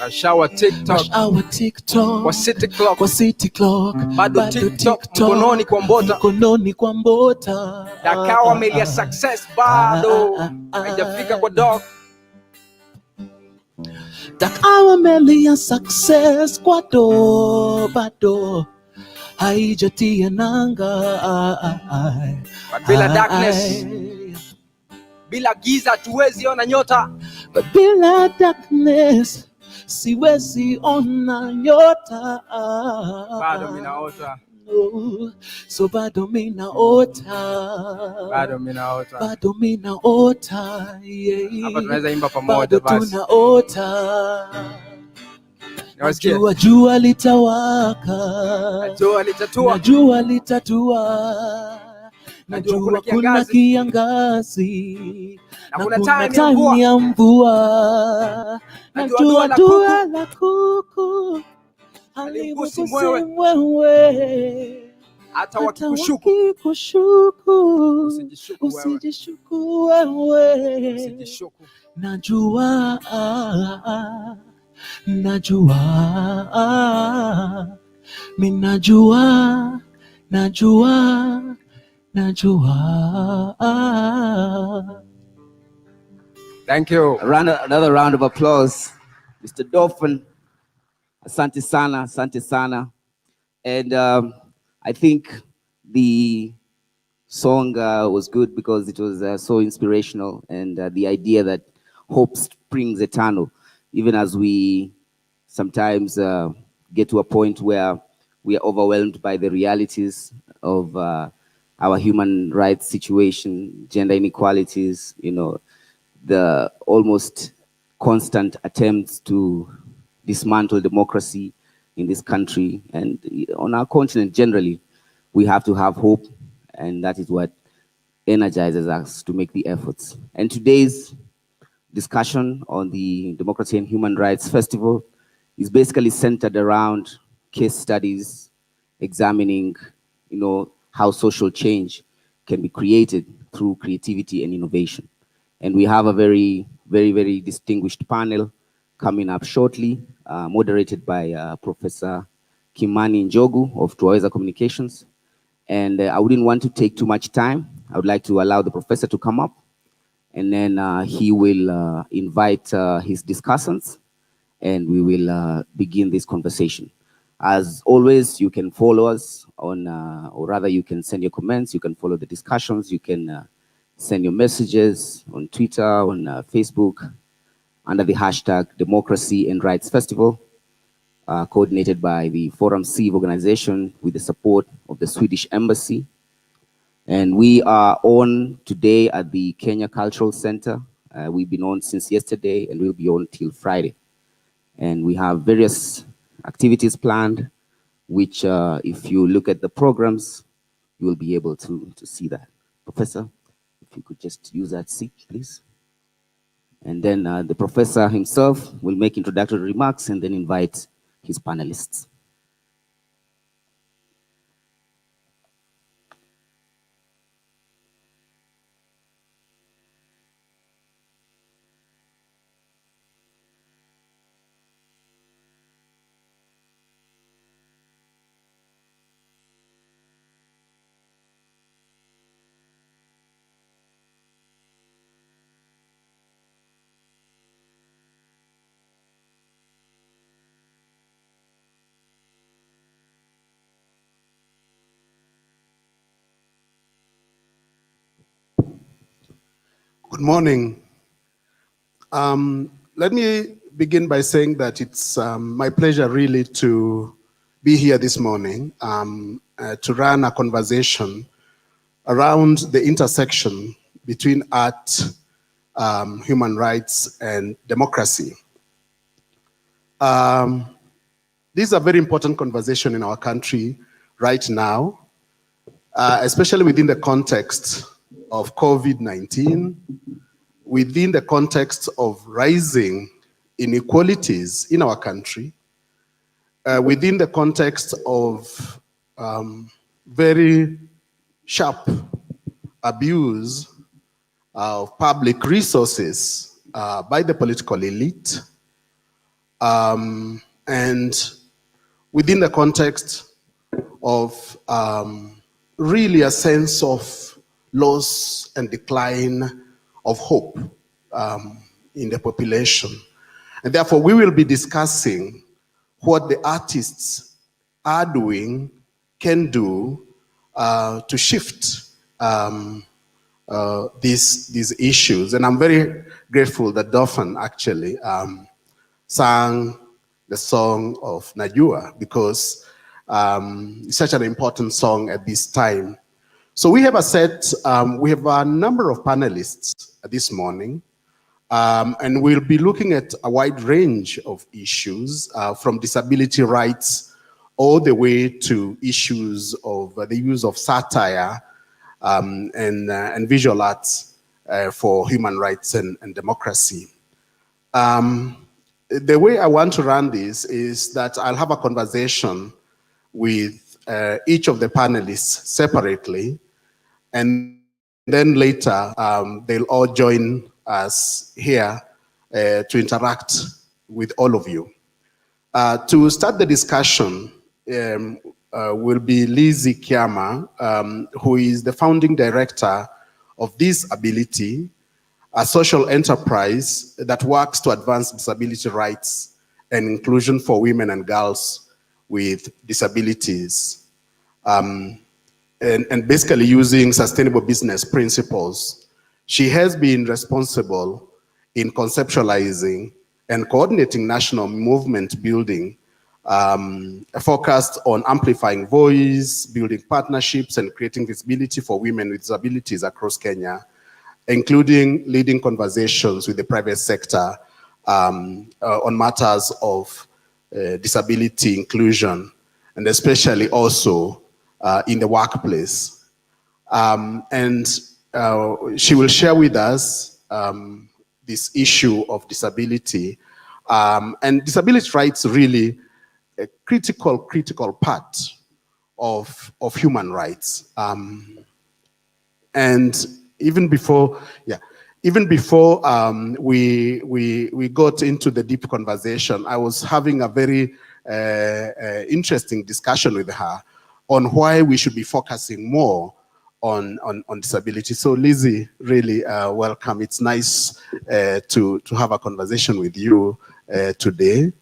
Rush hour TikTok, rush hour TikTok, kwa city clock, kwa city clock, bado TikTok, mkononi kwa mbota, mkononi kwa mbota. Dakawa melia success bado haijafika kwa dog. Dakawa melia success kwa do bado haijatia nanga. Bila darkness, bila giza tuwezi ona nyota. But bila darkness siwezi ona nyota. Bado minaota, so bado minaota, bado minaota, bado minaota, yeah. Hapa tunaweza imba pamoja basi. Bado tunaota. Najua jua litawaka, najua litatua, najua litatua, najua kuna kiangazi, na kuna time ya mvua. Najua dua la kuku alimukusi mwewe, hata wakikushuku usijishuku wewe. Najua, najua, minajua, najua, najua. Thank you. Another round of applause, Mr. Dolphin. Asante sana, asante sana. And I think the song was good because it was so inspirational, and the idea that hope springs eternal, even as we sometimes get to a point where we are overwhelmed by the realities of our human rights situation, gender inequalities, you know, the almost constant attempts to dismantle democracy in this country and on our continent generally. We have to have hope, and that is what energizes us to make the efforts. And today's discussion on the Democracy and Human Rights Festival is basically centered around case studies examining, you know, how social change can be created through creativity and innovation. And we have a very, very, very distinguished panel coming up shortly, moderated by Professor Kimani Njogu of Twaweza Communications. And I wouldn't want to take too much time. I would like to allow the professor to come up, and then he will invite his discussants, and we will begin this conversation. As always, you can follow us on, or rather you can send your comments, you can follow the discussions, you can send your messages on Twitter, on Facebook, under the hashtag Democracy and Rights Festival, coordinated by the Forum Civ organization with the support of the Swedish Embassy. And we are on today at the Kenya Cultural Center. We've been on since yesterday and we'll be on till Friday. And we have various activities planned, which if you look at the programs, you will be able to see that. Professor, if you could just use that seat, please. And then the professor himself will make introductory remarks and then invite his panelists. Good morning. Let me begin by saying that it's my pleasure really to be here this morning to run a conversation around the intersection between art, human rights, and democracy. This is a very important conversation in our country right now, especially within the context of COVID-19, within the context of rising inequalities in our country, within the context of very sharp abuse of public resources by the political elite, and within the context of really a sense of loss and decline of hope in the population. And therefore, we will be discussing what the artists are doing, can do to shift these issues. And I'm very grateful that Dauphin actually sang the song of Najua, because it's such an important song at this time. So we have a number of panelists this morning, and we'll be looking at a wide range of issues, from disability rights all the way to issues of the use of satire and visual arts for human rights and democracy. The way I want to run this is that I'll have a conversation with each of the panelists separately, and then later they'll all join us here to interact with all of you. To start the discussion will be Lizzie Kiama, who is the founding director of Disability, a social enterprise that works to advance disability rights and inclusion for women and girls with disabilities. And basically using sustainable business principles. She has been responsible in conceptualizing and coordinating national movement building, focused on amplifying voice, building partnerships, and creating visibility for women with disabilities across Kenya, including leading conversations with the private sector on matters of disability inclusion, and especially also in the workplace. And she will share with us this issue of disability. And disability rights really a critical part of human rights. And even before we got into the deep conversation, I was having a very interesting discussion with her on why we should be focusing more on disability. So Lizzie, really welcome. It's nice to have a conversation with you today.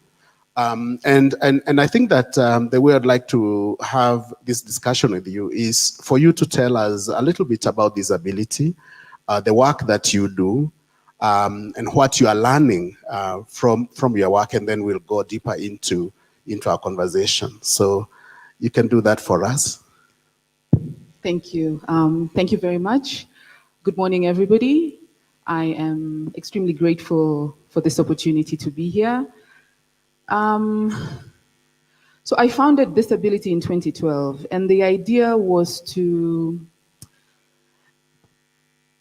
And I think that the way I'd like to have this discussion with you is for you to tell us a little bit about disability, the work that you do, and what you are learning from your work, and then we'll go deeper into our conversation. So you can do that for us. Thank you. Thank you very much. Good morning, everybody. I am extremely grateful for this opportunity to be here. So I founded Disability in 2012, and the idea was to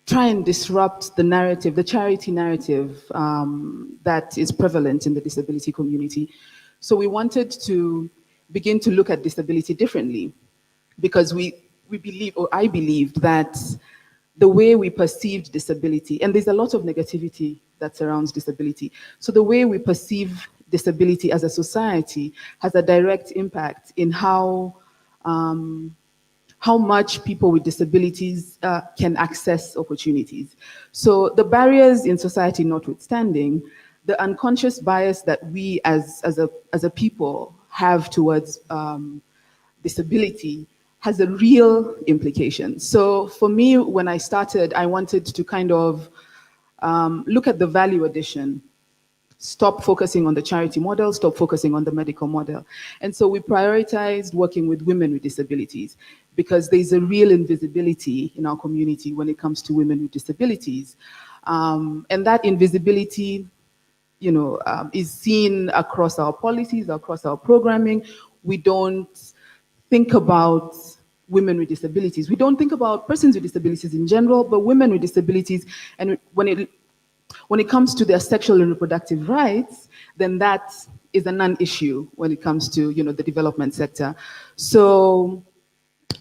try and disrupt the narrative, the charity narrative that is prevalent in the disability community. So we wanted to begin to look at disability differently, because we believe, or I believed, that the way we perceived disability, and there's a lot of negativity that surrounds disability. So the way we perceive disability as a society has a direct impact in how much people with disabilities can access opportunities. So the barriers in society notwithstanding, the unconscious bias that we as a people have towards disability has a real implication. So for me, when I started, I wanted to kind of look at the value addition, stop focusing on the charity model, stop focusing on the medical model. And so we prioritized working with women with disabilities, because there's a real invisibility in our community when it comes to women with disabilities. And that invisibility, is seen across our policies, across our programming. We don't think about women with disabilities. We don't think about persons with disabilities in general, but women with disabilities. And when it comes to their sexual and reproductive rights, then that is a non-issue when it comes to the development sector. So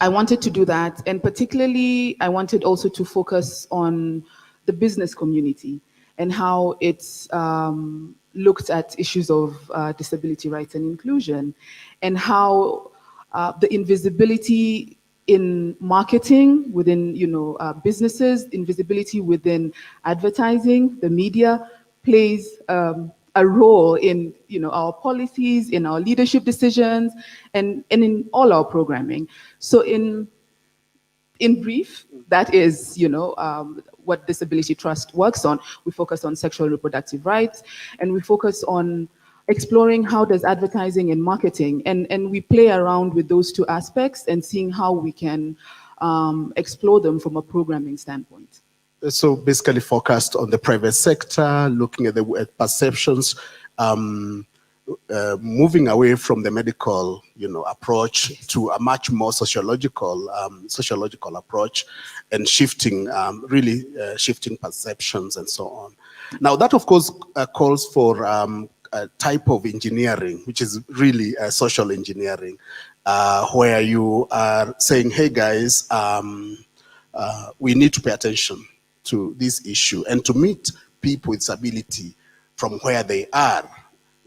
I wanted to do that, and particularly I wanted also to focus on the business community and how it's looked at issues of disability rights and inclusion, and how the invisibility in marketing within businesses, invisibility within advertising, the media plays a role in our policies, in our leadership decisions, and in all our programming. So in brief, that is what Disability Trust works on. We focus on sexual and reproductive rights, and we focus on exploring how does advertising and marketing, and we play around with those two aspects and seeing how we can explore them from a programming standpoint. So basically focused on the private sector, looking at the perceptions, moving away from the medical, approach to a much more sociological approach, and shifting, really shifting perceptions and so on. Now that of course calls for a type of engineering, which is really social engineering, where you are saying, hey guys, we need to pay attention to this issue and to meet people with disability from where they are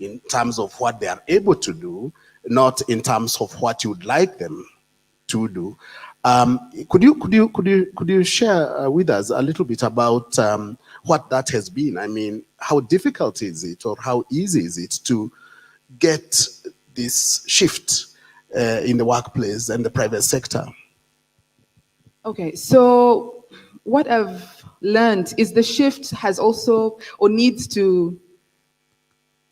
in terms of what they are able to do, not in terms of what you would like them to do. Could you share with us a little bit about what that has been? I mean, how difficult is it, or how easy is it to get this shift in the workplace and the private sector? Okay, so what I've learned is the shift has also, or needs to,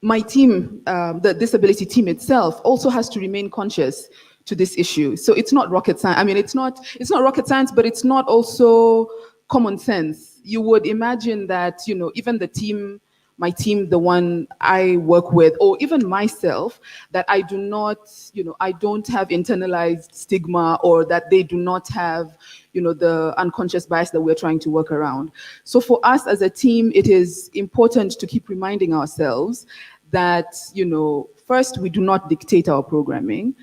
my team, the disability team itself, also has to remain conscious to this issue. So it's not rocket science. I mean, it's not rocket science, but it's not also common sense. You would imagine that, even the team, my team, the one I work with, or even myself, that I do not, I don't have internalized stigma, or that they do not have, the unconscious bias that we're trying to work around. So for us as a team, it is important to keep reminding ourselves that, first, we do not dictate our programming.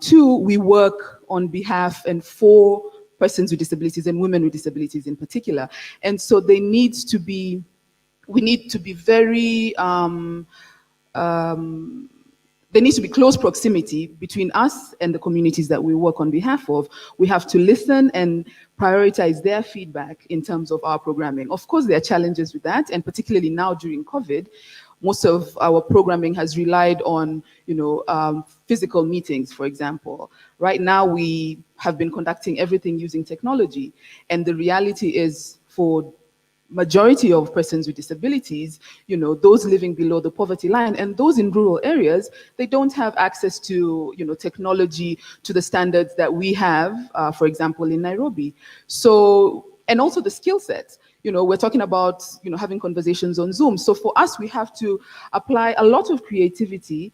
Two, we work on behalf and for persons with disabilities and women with disabilities in particular. And so we need to be very, there needs to be close proximity between us and the communities that we work on behalf of. We have to listen and prioritize their feedback in terms of our programming. Of course, there are challenges with that, and particularly now during COVID, most of our programming has relied on, physical meetings, for example. Right now, we have been conducting everything using technology. And the reality is, for majority of persons with disabilities, those living below the poverty line and those in rural areas, they don't have access to, technology to the standards that we have, for example, in Nairobi. So, and also the skill set. We're talking about, having conversations on Zoom. So for us, we have to apply a lot of creativity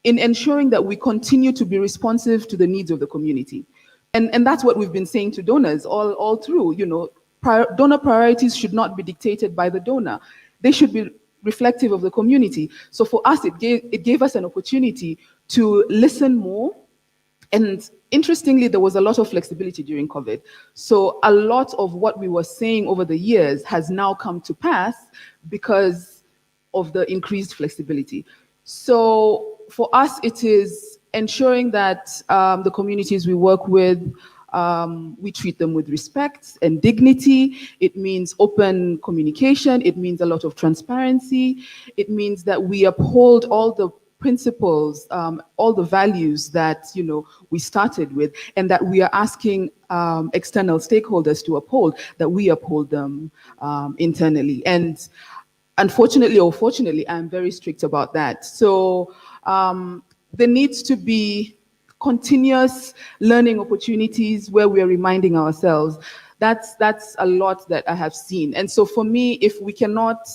in ensuring that we continue to be responsive to the needs of the community. And that's what we've been saying to donors all through, donor priorities should not be dictated by the donor. They should be reflective of the community. So for us, it gave us an opportunity to listen more. And interestingly, there was a lot of flexibility during COVID. So a lot of what we were saying over the years has now come to pass because of the increased flexibility. So for us, it is ensuring that the communities we work with, we treat them with respect and dignity. It means open communication. It means a lot of transparency. It means that we uphold all the principles, all the values that we started with, and that we are asking external stakeholders to uphold, that we uphold them internally. And unfortunately or fortunately, I'm very strict about that. So there needs to be continuous learning opportunities where we are reminding ourselves. That's a lot that I have seen. And so for me, if we cannot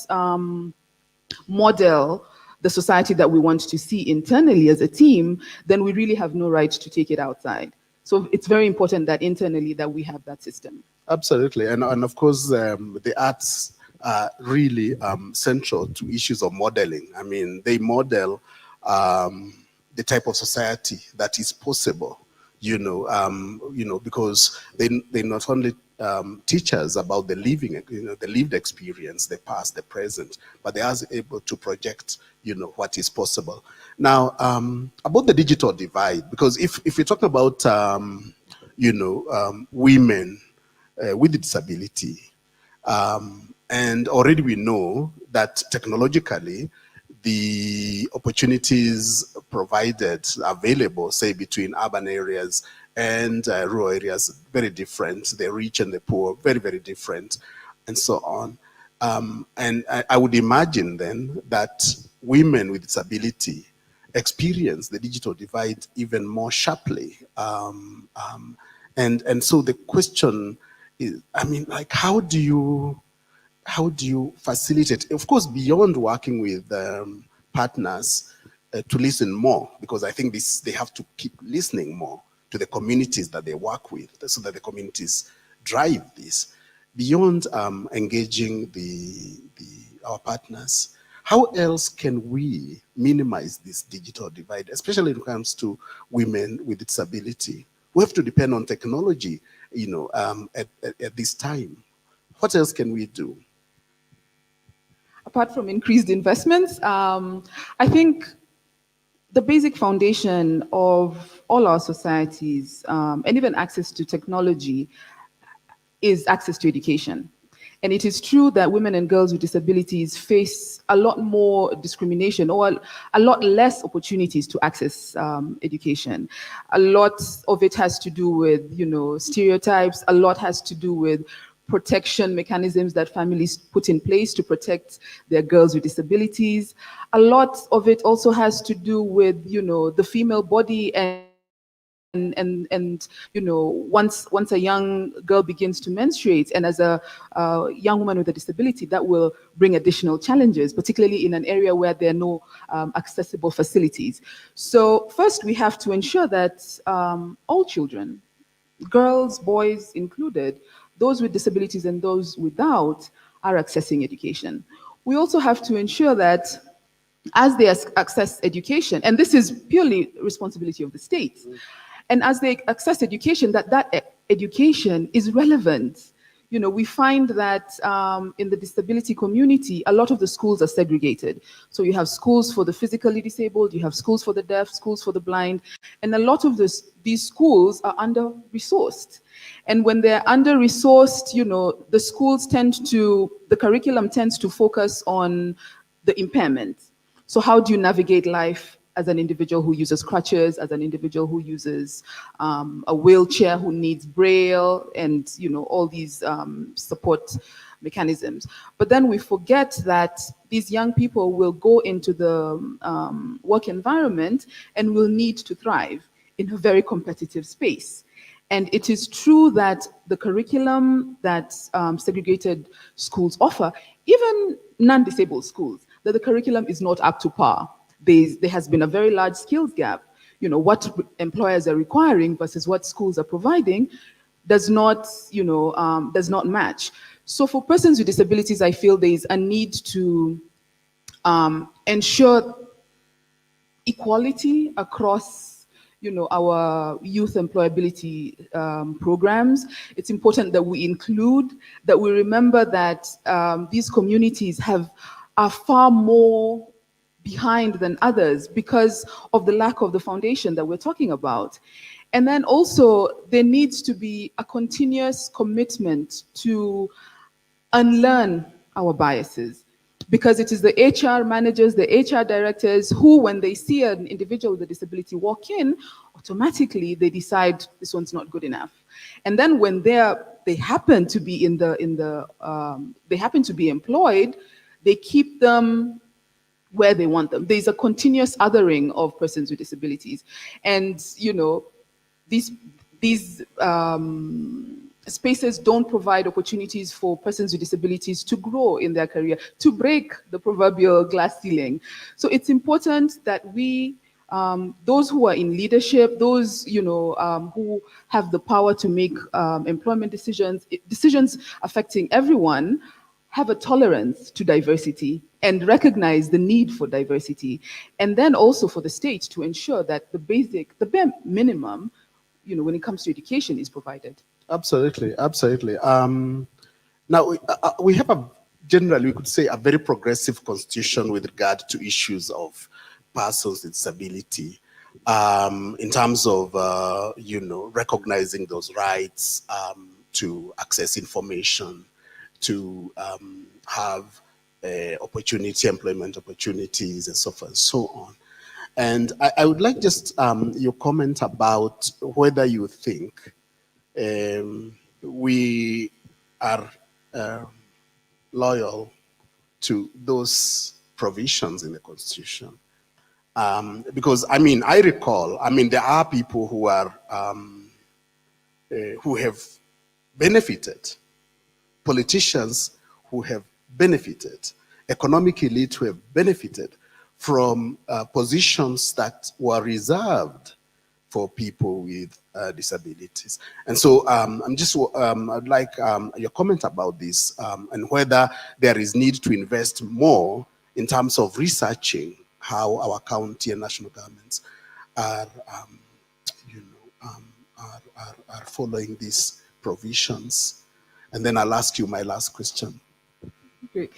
model the society that we want to see internally as a team, then we really have no right to take it outside. So it's very important that internally that we have that system. Absolutely, and of course the arts are really central to issues of modeling. I mean, they model the type of society that is possible, because they not only teach us about the lived experience, the past, the present, but they are able to project, what is possible. Now, about the digital divide, because if you're talking about, women with disability, and already we know that technologically, the opportunities provided, available, say, between urban areas and rural areas, very different. The rich and the poor, very, very different, and so on. And I would imagine then that women with disability experience the digital divide even more sharply. And so the question is, I mean, like, how do you facilitate, of course, beyond working with partners to listen more, because I think they have to keep listening more to the communities that they work with, so that the communities drive this. Beyond engaging our partners, how else can we minimize this digital divide, especially when it comes to women with disability? We have to depend on technology, at this time. What else can we do? Apart from increased investments, I think the basic foundation of all our societies, and even access to technology, is access to education. And it is true that women and girls with disabilities face a lot more discrimination, or a lot less opportunities to access education. A lot of it has to do with, stereotypes. A lot has to do with protection mechanisms that families put in place to protect their girls with disabilities. A lot of it also has to do with, the female body and once a young girl begins to menstruate, and as a young woman with a disability, that will bring additional challenges, particularly in an area where there are no accessible facilities. So first, we have to ensure that all children, girls, boys included, those with disabilities and those without, are accessing education. We also have to ensure that as they access education, and this is purely responsibility of the state, and as they access education, that education is relevant. We find that in the disability community, a lot of the schools are segregated. So you have schools for the physically disabled, you have schools for the deaf, schools for the blind, and a lot of these schools are under-resourced. And when they're under-resourced, the curriculum tends to focus on the impairment. So how do you navigate life as an individual who uses crutches, as an individual who uses a wheelchair, who needs braille, and all these support mechanisms. But then we forget that these young people will go into the work environment and will need to thrive in a very competitive space. And it is true that the curriculum that segregated schools offer, even non-disabled schools, that the curriculum is not up to par. There has been a very large skills gap. What employers are requiring versus what schools are providing does not match. So for persons with disabilities, I feel there is a need to ensure equality across our youth employability programs. It's important that we include, that we remember that these communities are far more behind than others because of the lack of the foundation that we're talking about. And then also there needs to be a continuous commitment to unlearn our biases, because it is the HR managers, the HR directors who, when they see an individual with a disability walk in, automatically they decide this one's not good enough. And then when they happen to be they happen to be employed, they keep them where they want them. There's a continuous othering of persons with disabilities, and these spaces don't provide opportunities for persons with disabilities to grow in their career, to break the proverbial glass ceiling. So it's important that we, those who are in leadership, those who have the power to make employment decisions affecting everyone, have a tolerance to diversity and recognize the need for diversity. And then also for the state to ensure that the bare minimum, when it comes to education, is provided. Absolutely, absolutely. Now, we have generally, we could say, a very progressive constitution with regard to issues of persons with disability, in terms of, recognizing those rights to access information, to have employment opportunities, and so forth and so on. And I would like just your comment about whether you think we are loyal to those provisions in the Constitution. Because, I recall, there are people who are, who have benefited, politicians who have benefited, economic elite who have benefited from positions that were reserved for people with disabilities. And so I'd like your comment about this, and whether there is need to invest more in terms of researching how our county and national governments are following these provisions. And then I'll ask you my last question. Great.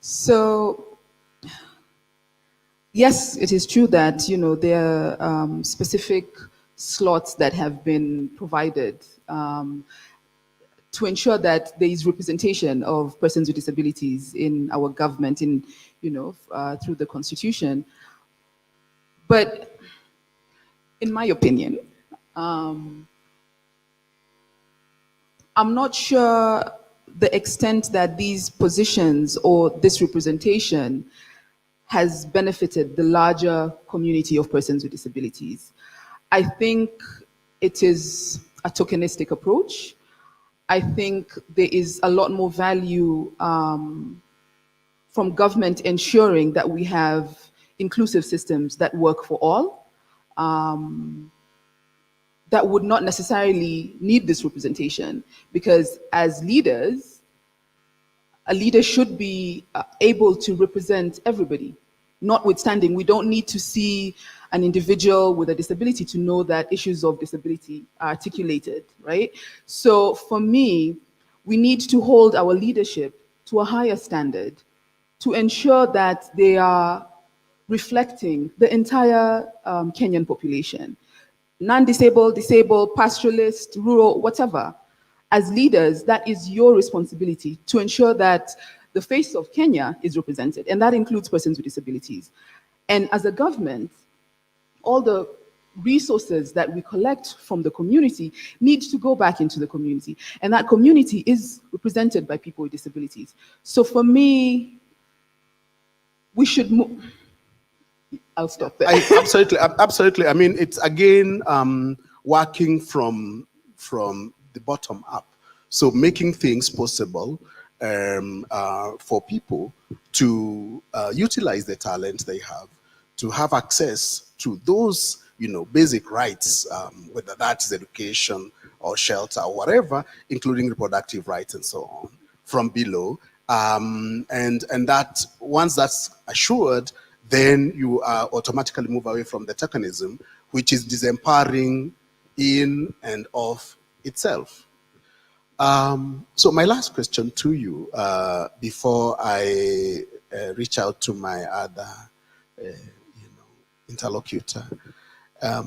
So, yes, it is true that, there are specific slots that have been provided to ensure that there is representation of persons with disabilities in our government, through the Constitution. But in my opinion, I'm not sure the extent that these positions or this representation has benefited the larger community of persons with disabilities. I think it is a tokenistic approach. I think there is a lot more value from government ensuring that we have inclusive systems that work for all, that would not necessarily need this representation, because as leaders, a leader should be able to represent everybody. Notwithstanding, we don't need to see an individual with a disability to know that issues of disability are articulated, right? So for me, we need to hold our leadership to a higher standard to ensure that they are reflecting the entire Kenyan population. Non-disabled, disabled, pastoralist, rural, whatever. As leaders, that is your responsibility to ensure that the face of Kenya is represented, and that includes persons with disabilities. And as a government, all the resources that we collect from the community need to go back into the community. And that community is represented by people with disabilities. So for me, we should move. I'll stop there. Absolutely. I mean, it's again working from the bottom up. So making things possible for people to utilize the talent they have access to those, basic rights, whether that is education or shelter or whatever, including reproductive rights and so on, from below. And that once that's assured, then you automatically move away from the tokenism, which is disempowering in and of itself. So my last question to you, before I reach out to my other interlocutor,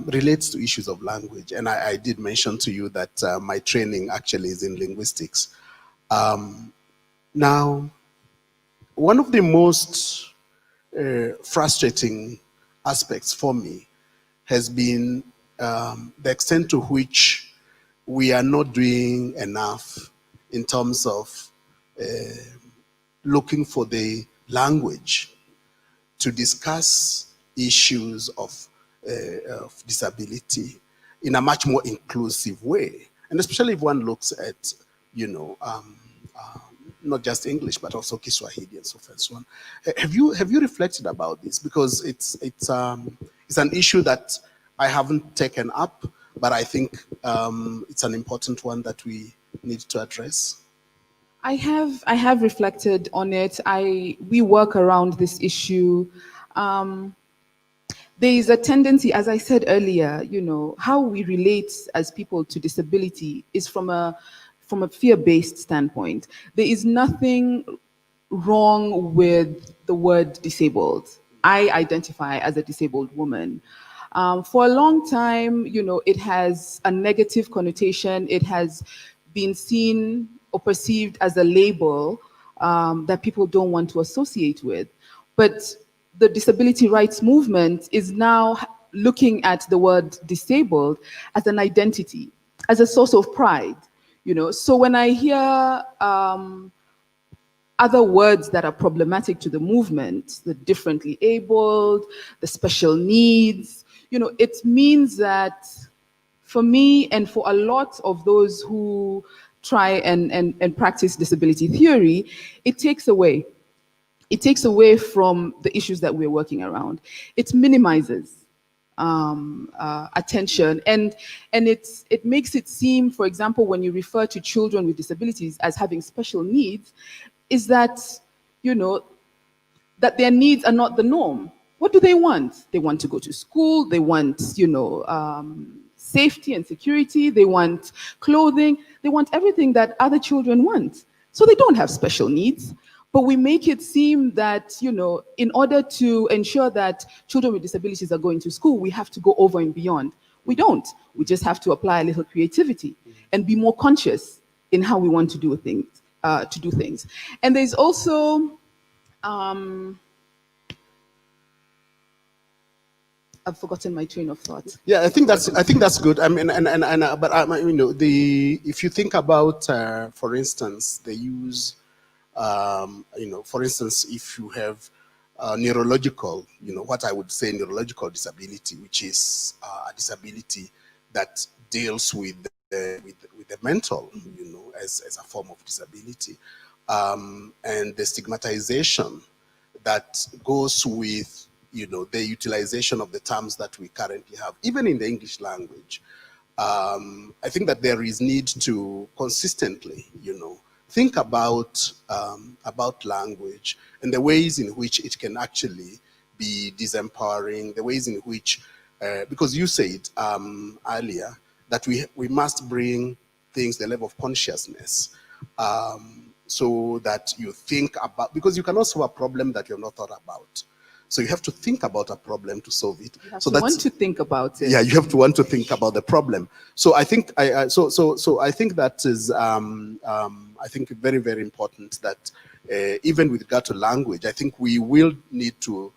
relates to issues of language. And I did mention to you that my training actually is in linguistics. Now, one of the most frustrating aspects for me has been the extent to which we are not doing enough in terms of looking for the language to discuss issues of disability in a much more inclusive way. And especially if one looks at, not just English, but also Kiswahili and so forth and so on. Have you reflected about this? Because it's an issue that I haven't taken up, but I think it's an important one that we need to address. I have reflected on it. We work around this issue. There is a tendency, as I said earlier, how we relate as people to disability is from a fear-based standpoint. There is nothing wrong with the word disabled. I identify as a disabled woman. For a long time, it has a negative connotation. It has been seen or perceived as a label that people don't want to associate with. But the disability rights movement is now looking at the word disabled as an identity, as a source of pride. So when I hear other words that are problematic to the movement, the differently abled, the special needs, it means that for me and for a lot of those who try and practice disability theory, it takes away from the issues that we're working around. It minimizes attention, and it makes it seem, for example, when you refer to children with disabilities as having special needs, is that that their needs are not the norm. What do they want? They want to go to school. They want safety and security. They want clothing. They want everything that other children want. So they don't have special needs. But we make it seem that, in order to ensure that children with disabilities are going to school, we have to go over and beyond. We don't. We just have to apply a little creativity and be more conscious in how we want to do things. And there's also, I've forgotten my train of thought. Yeah, I think that's good. I mean, if you think about, for instance, the use. For instance, if you have neurological, what I would say neurological disability, which is a disability that deals with the mental, as a form of disability, and the stigmatization that goes with, the utilization of the terms that we currently have, even in the English language. I think that there is need to consistently, think about language and the ways in which it can actually be disempowering, the ways in which, because you said earlier that we must bring things the level of consciousness, so that you think about, because you cannot solve a problem that you have not thought about. So you have to think about a problem to solve it. You have to want to think about it. Yeah, you have to want to think about the problem. So I think so I think that is I think very, very important that even with regard to language, I think we will need to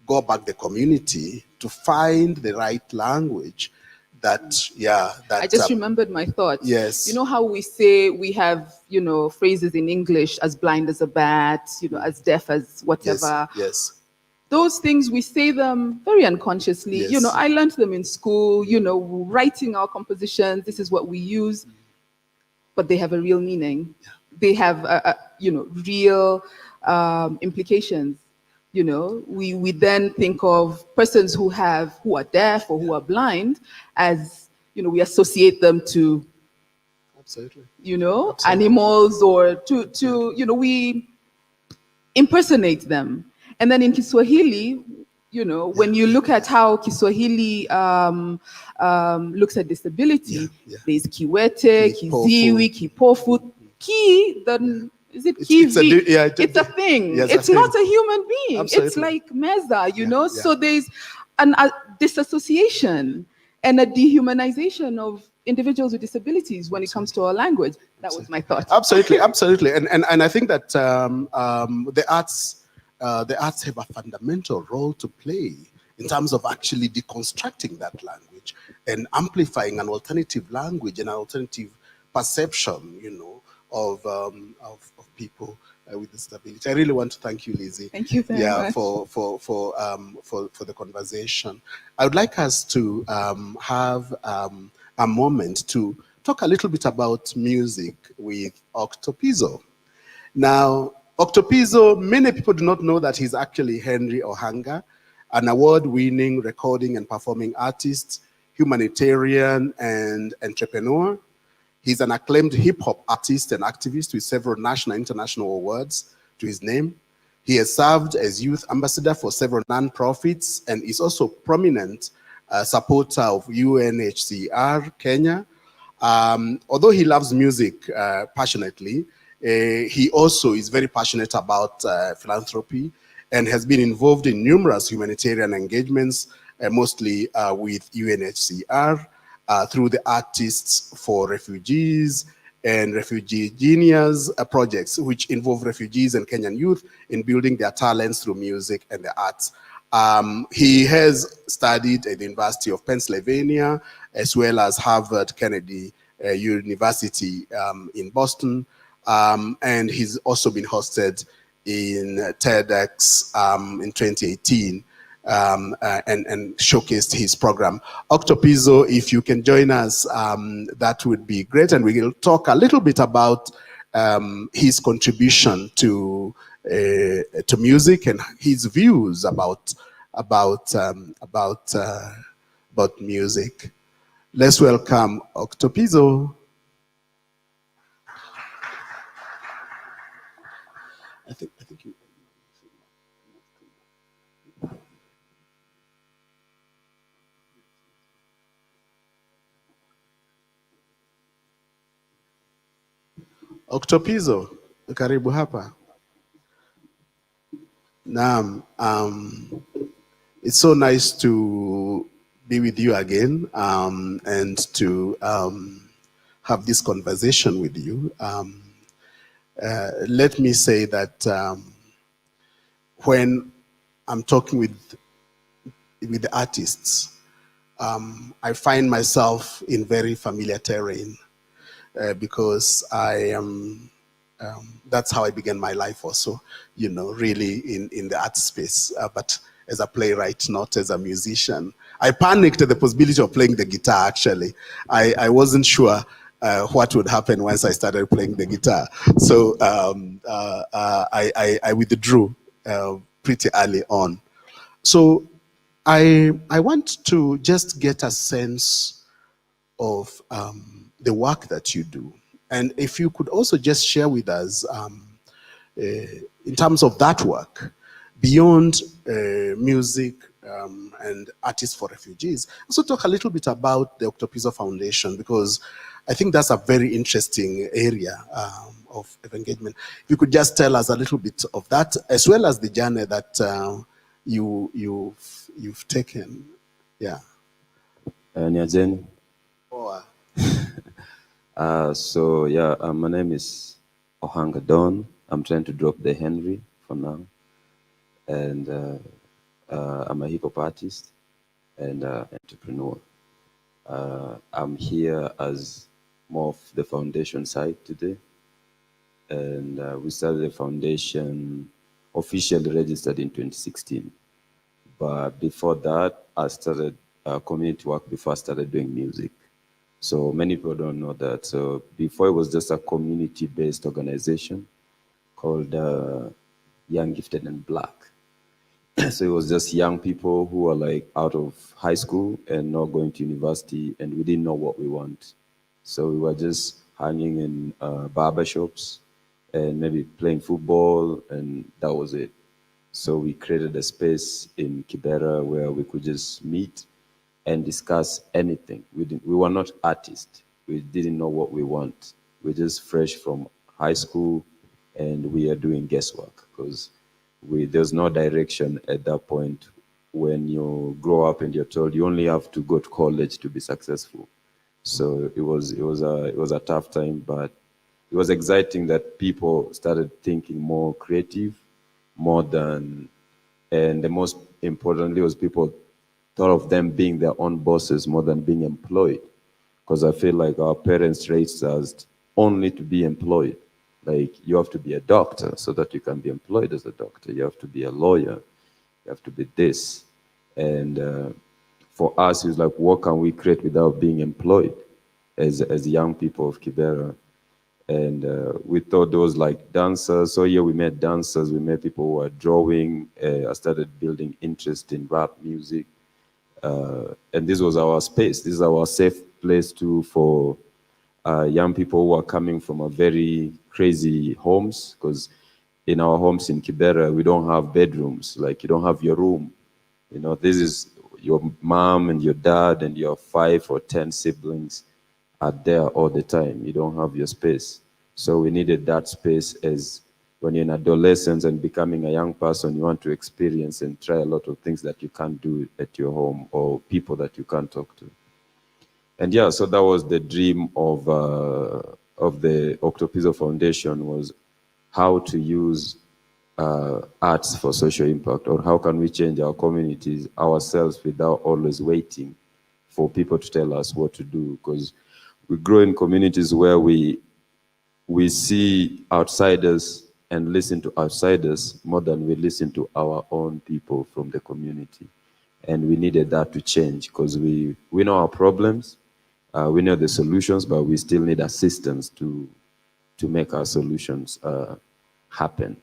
go back the community to find the right language that, I just remembered my thoughts. Yes. You know how we say we have, phrases in English, as blind as a bat, as deaf as whatever. Yes. Those things, we say them very unconsciously. Yes. I learned them in school, writing our compositions, this is what we use, but they have a real meaning. Yeah. They have, real implications. We then think of persons who are deaf or who are blind as, we associate them to, Absolutely. animals, or to we impersonate them. And then in Kiswahili, when you look at how Kiswahili looks at disability, there's kiwete, kiziwi, kipofu, then is it kiwi? It's a thing. Yes, it's not a human being. Absolutely. It's like meza, So there's a disassociation and a dehumanization of individuals with disabilities when it comes to our language. That was my thought. Absolutely. And I think that the arts have a fundamental role to play in terms of actually deconstructing that language and amplifying an alternative language and an alternative perception, of people with disability. I really want to thank you, Lizzie. Thank you very much. For the conversation. I would like us to have a moment to talk a little bit about music with Octopizzo. Now, Octopizzo, many people do not know that he's actually Henry Ohanga, an award-winning recording and performing artist, humanitarian, and entrepreneur. He's an acclaimed hip-hop artist and activist with several national and international awards to his name. He has served as youth ambassador for several non-profits and is also prominent supporter of UNHCR Kenya. Although he loves music passionately, he also is very passionate about philanthropy and has been involved in numerous humanitarian engagements, mostly with UNHCR, through the Artists for Refugees and Refugee Genius projects, which involve refugees and Kenyan youth in building their talents through music and the arts. He has studied at the University of Pennsylvania, as well as Harvard Kennedy University in Boston. And he's also been hosted in TEDx in 2018 and showcased his program. Octopizzo, if you can join us, that would be great. And we will talk a little bit about his contribution to music and his views about music. Let's welcome Octopizzo. I think you. Octopizzo, karibu hapa. Naam, it's so nice to be with you again and to have this conversation with you. Let me say that when I'm talking with the artists, I find myself in very familiar terrain because I am, that's how I began my life also, really in the art space, but as a playwright, not as a musician. I panicked at the possibility of playing the guitar, actually. I wasn't sure what would happen once I started playing the guitar. So I withdrew pretty early on. So I want to just get a sense of the work that you do. And if you could also just share with us, in terms of that work, beyond music and Artists for Refugees, also talk a little bit about the Octopizzo Foundation, because I think that's a very interesting area of engagement. If you could just tell us a little bit of that, as well as the journey that you've taken. Yeah. Niazen. So yeah, my name is Ohanga Don. I'm trying to drop the Henry for now. And I'm a hip hop artist and entrepreneur. I'm here as more of the foundation side today. And we started the foundation officially registered in 2016. But before that, I started community work before I started doing music. So many people don't know that. So before it was just a community-based organization called Young, Gifted, and Black. So it was just young people who were like out of high school and not going to university, and we didn't know what we want. So we were just hanging in barber shops and maybe playing football, and that was it. So we created a space in Kibera where we could just meet and discuss anything. We were not artists. We didn't know what we want. We're just fresh from high school, and we are doing guesswork because there's no direction at that point. When you grow up and you're told you only have to go to college to be successful. So it was a tough time, but it was exciting that people started thinking more creative, more than, and the most importantly was people thought of them being their own bosses more than being employed. Because I feel like our parents raised us only to be employed. Like you have to be a doctor so that you can be employed as a doctor. You have to be a lawyer. You have to be this. And for us, it's like, what can we create without being employed as young people of Kibera? And we thought those like dancers. So yeah, we met dancers, we met people who were drawing. I started building interest in rap music. And this was our space. This is our safe place too for young people who are coming from a very crazy homes. Because in our homes in Kibera, we don't have bedrooms. Like you don't have your room. You know, this is your mom and your dad and your 5 or 10 siblings are there all the time. You don't have your space. So we needed that space as when you're in adolescence and becoming a young person, you want to experience and try a lot of things that you can't do at your home or people that you can't talk to. And yeah, so that was the dream of the Octopizzo Foundation, was how to use arts for social impact, or how can we change our communities ourselves without always waiting for people to tell us what to do. Because we grow in communities where we see outsiders and listen to outsiders more than we listen to our own people from the community. And we needed that to change because we know our problems, we know the solutions, but we still need assistance to make our solutions happen.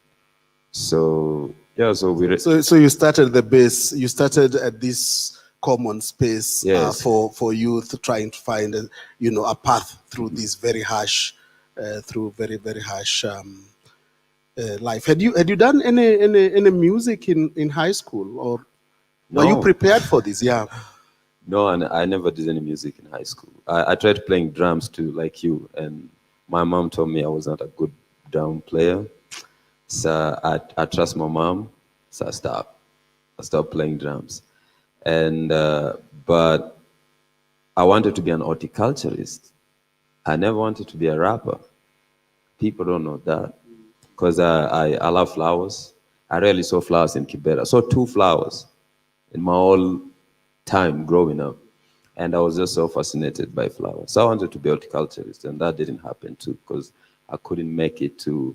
So yeah, so you started the base. You started at this common space, yes, for youth trying to find a path through this very harsh, very harsh life. Had you done any music in high school, or were you prepared for this? Yeah. No, and I never did any music in high school. I tried playing drums too, like you, and my mom told me I was not a good drum player. So I trust my mom, so I stopped playing drums. And but I wanted to be an horticulturist. I never wanted to be a rapper. People don't know that because I love flowers. I rarely saw flowers in Kibera. I saw 2 flowers in my whole time growing up. And I was just so fascinated by flowers. So I wanted to be a horticulturist, and that didn't happen too because I couldn't make it to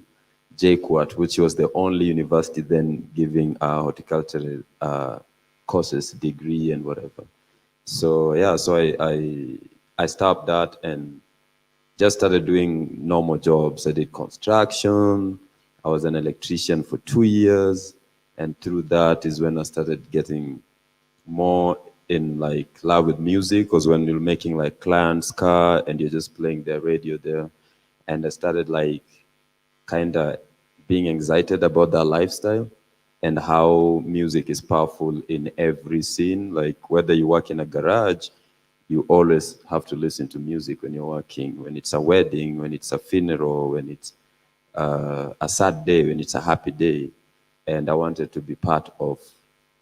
JKUAT, which was the only university then giving horticultural courses, degree and whatever. So yeah, so I stopped that and just started doing normal jobs. I did construction. I was an electrician for 2 years. And through that is when I started getting more in like love with music, because when you're making like clients' car and you're just playing their radio there. And I started like kind of being excited about that lifestyle and how music is powerful in every scene. Like whether you work in a garage, you always have to listen to music when you're working, when it's a wedding, when it's a funeral, when it's a sad day, when it's a happy day. And I wanted to be part of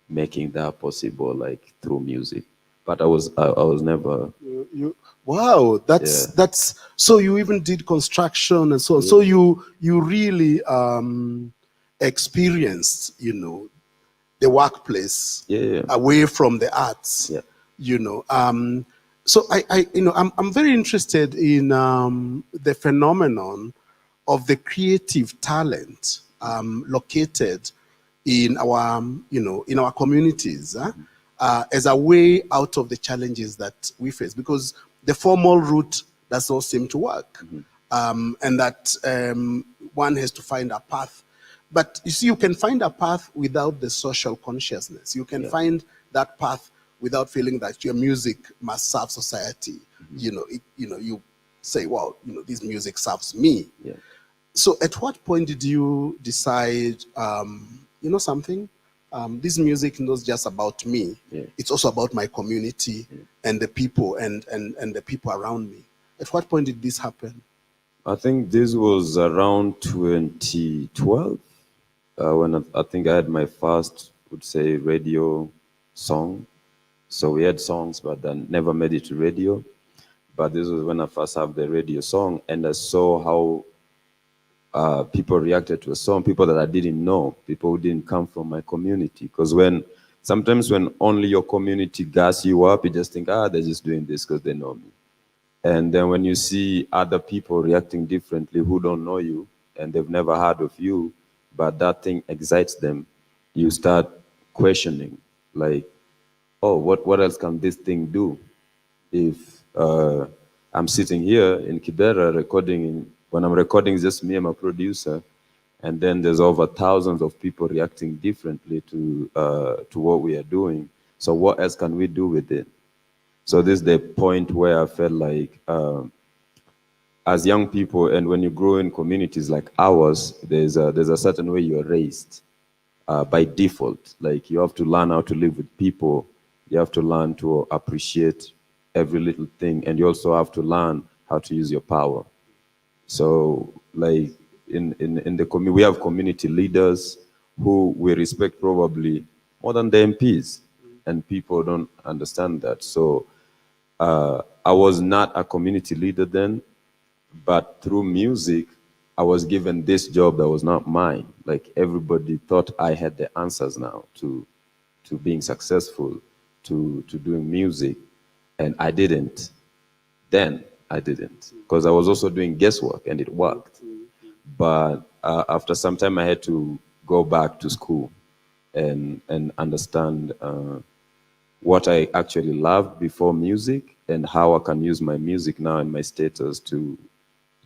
making that possible, like through music. but I was never. Wow, that's so you even did construction and so on. So you really experienced, you know, the workplace away from the arts. You know, so I you know, I'm very interested in the phenomenon of the creative talent located in our, you know, in our communities as a way out of the challenges that we face, because the formal route does not seem to work, and that one has to find a path. But you see, you can find a path without the social consciousness. You can find that path without feeling that your music must serve society. You know, you say, well, you know, this music serves me. So at what point did you decide, you know something, this music is not just about me, it's also about my community and the people and the people around me? At what point did this happen? I think this was around 2012, when I think I had my first, would say, radio song. So we had songs, but then never made it to radio. But this was when I first had the radio song, and I saw how people reacted to a song, people that I didn't know, people who didn't come from my community. Because sometimes when only your community gas you up, you just think, they're just doing this because they know me. And then when you see other people reacting differently who don't know you and they've never heard of you, but that thing excites them, you start questioning, like, oh, what else can this thing do? If I'm sitting here in Kibera recording, when I'm recording, it's just me and my producer, and then there's over thousands of people reacting differently to what we are doing. So what else can we do with it? So this is the point where I felt like, as young people, and when you grow in communities like ours, there's a certain way you're raised by default. Like, you have to learn how to live with people. You have to learn to appreciate every little thing, and you also have to learn how to use your power. So, like, in the community, we have community leaders who we respect probably more than the MPs, and people don't understand that. So I was not a community leader then, but through music, I was given this job that was not mine. Like, everybody thought I had the answers now to being successful, to doing music, and I didn't. Then I didn't, because I was also doing guesswork, and it worked. But after some time, I had to go back to school and understand what I actually loved before music, and how I can use my music now and my status to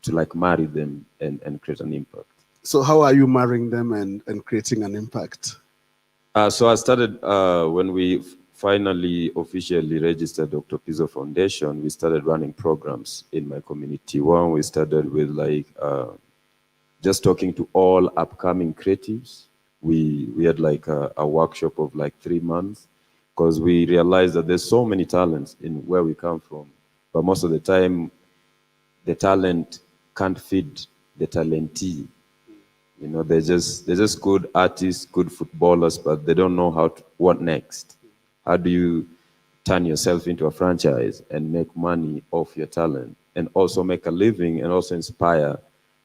like marry them and create an impact. So how are you marrying them and creating an impact? So I started when we finally officially registered Dr. Pizzo Foundation. We started running programs in my community. One, we started with like just talking to all upcoming creatives. We had like a workshop of like 3 months, because we realized that there's so many talents in where we come from, but most of the time the talent can't feed the talentee. You know, they're just good artists, good footballers, but they don't know what next. How do you turn yourself into a franchise and make money off your talent, and also make a living, and also inspire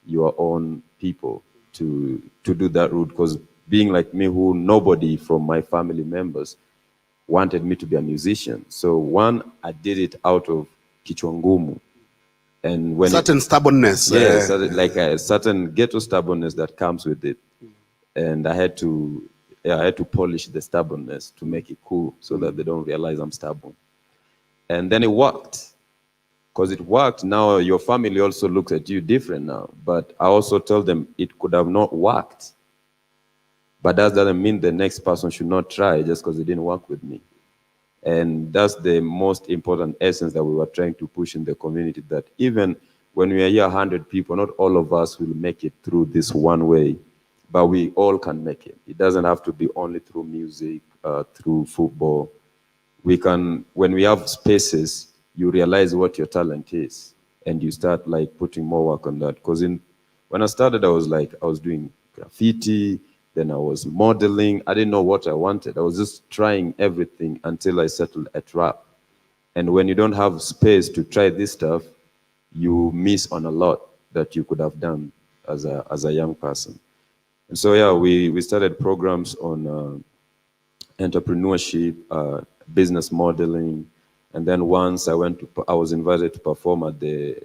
your own people to do that route? Because being like me, who nobody from my family members wanted me to be a musician. So one, I did it out of kichwa ngumu. And when certain stubbornness. Yes, like a certain ghetto stubbornness that comes with it. And I had to polish the stubbornness to make it cool, so that they don't realize I'm stubborn. And then it worked. Because it worked, now your family also looks at you different now. But I also tell them it could have not worked. But that doesn't mean the next person should not try just because it didn't work with me. And that's the most important essence that we were trying to push in the community, that even when we are here 100 people, not all of us will make it through this one way, but we all can make it. It doesn't have to be only through music, through football. We can, when we have spaces, you realize what your talent is, and you start like putting more work on that. Because when I started, I was doing graffiti, then I was modeling. I didn't know what I wanted. I was just trying everything until I settled at rap. And when you don't have space to try this stuff, you miss on a lot that you could have done as a young person. And so, yeah, we started programs on entrepreneurship, business modeling. And then once I was invited to perform at the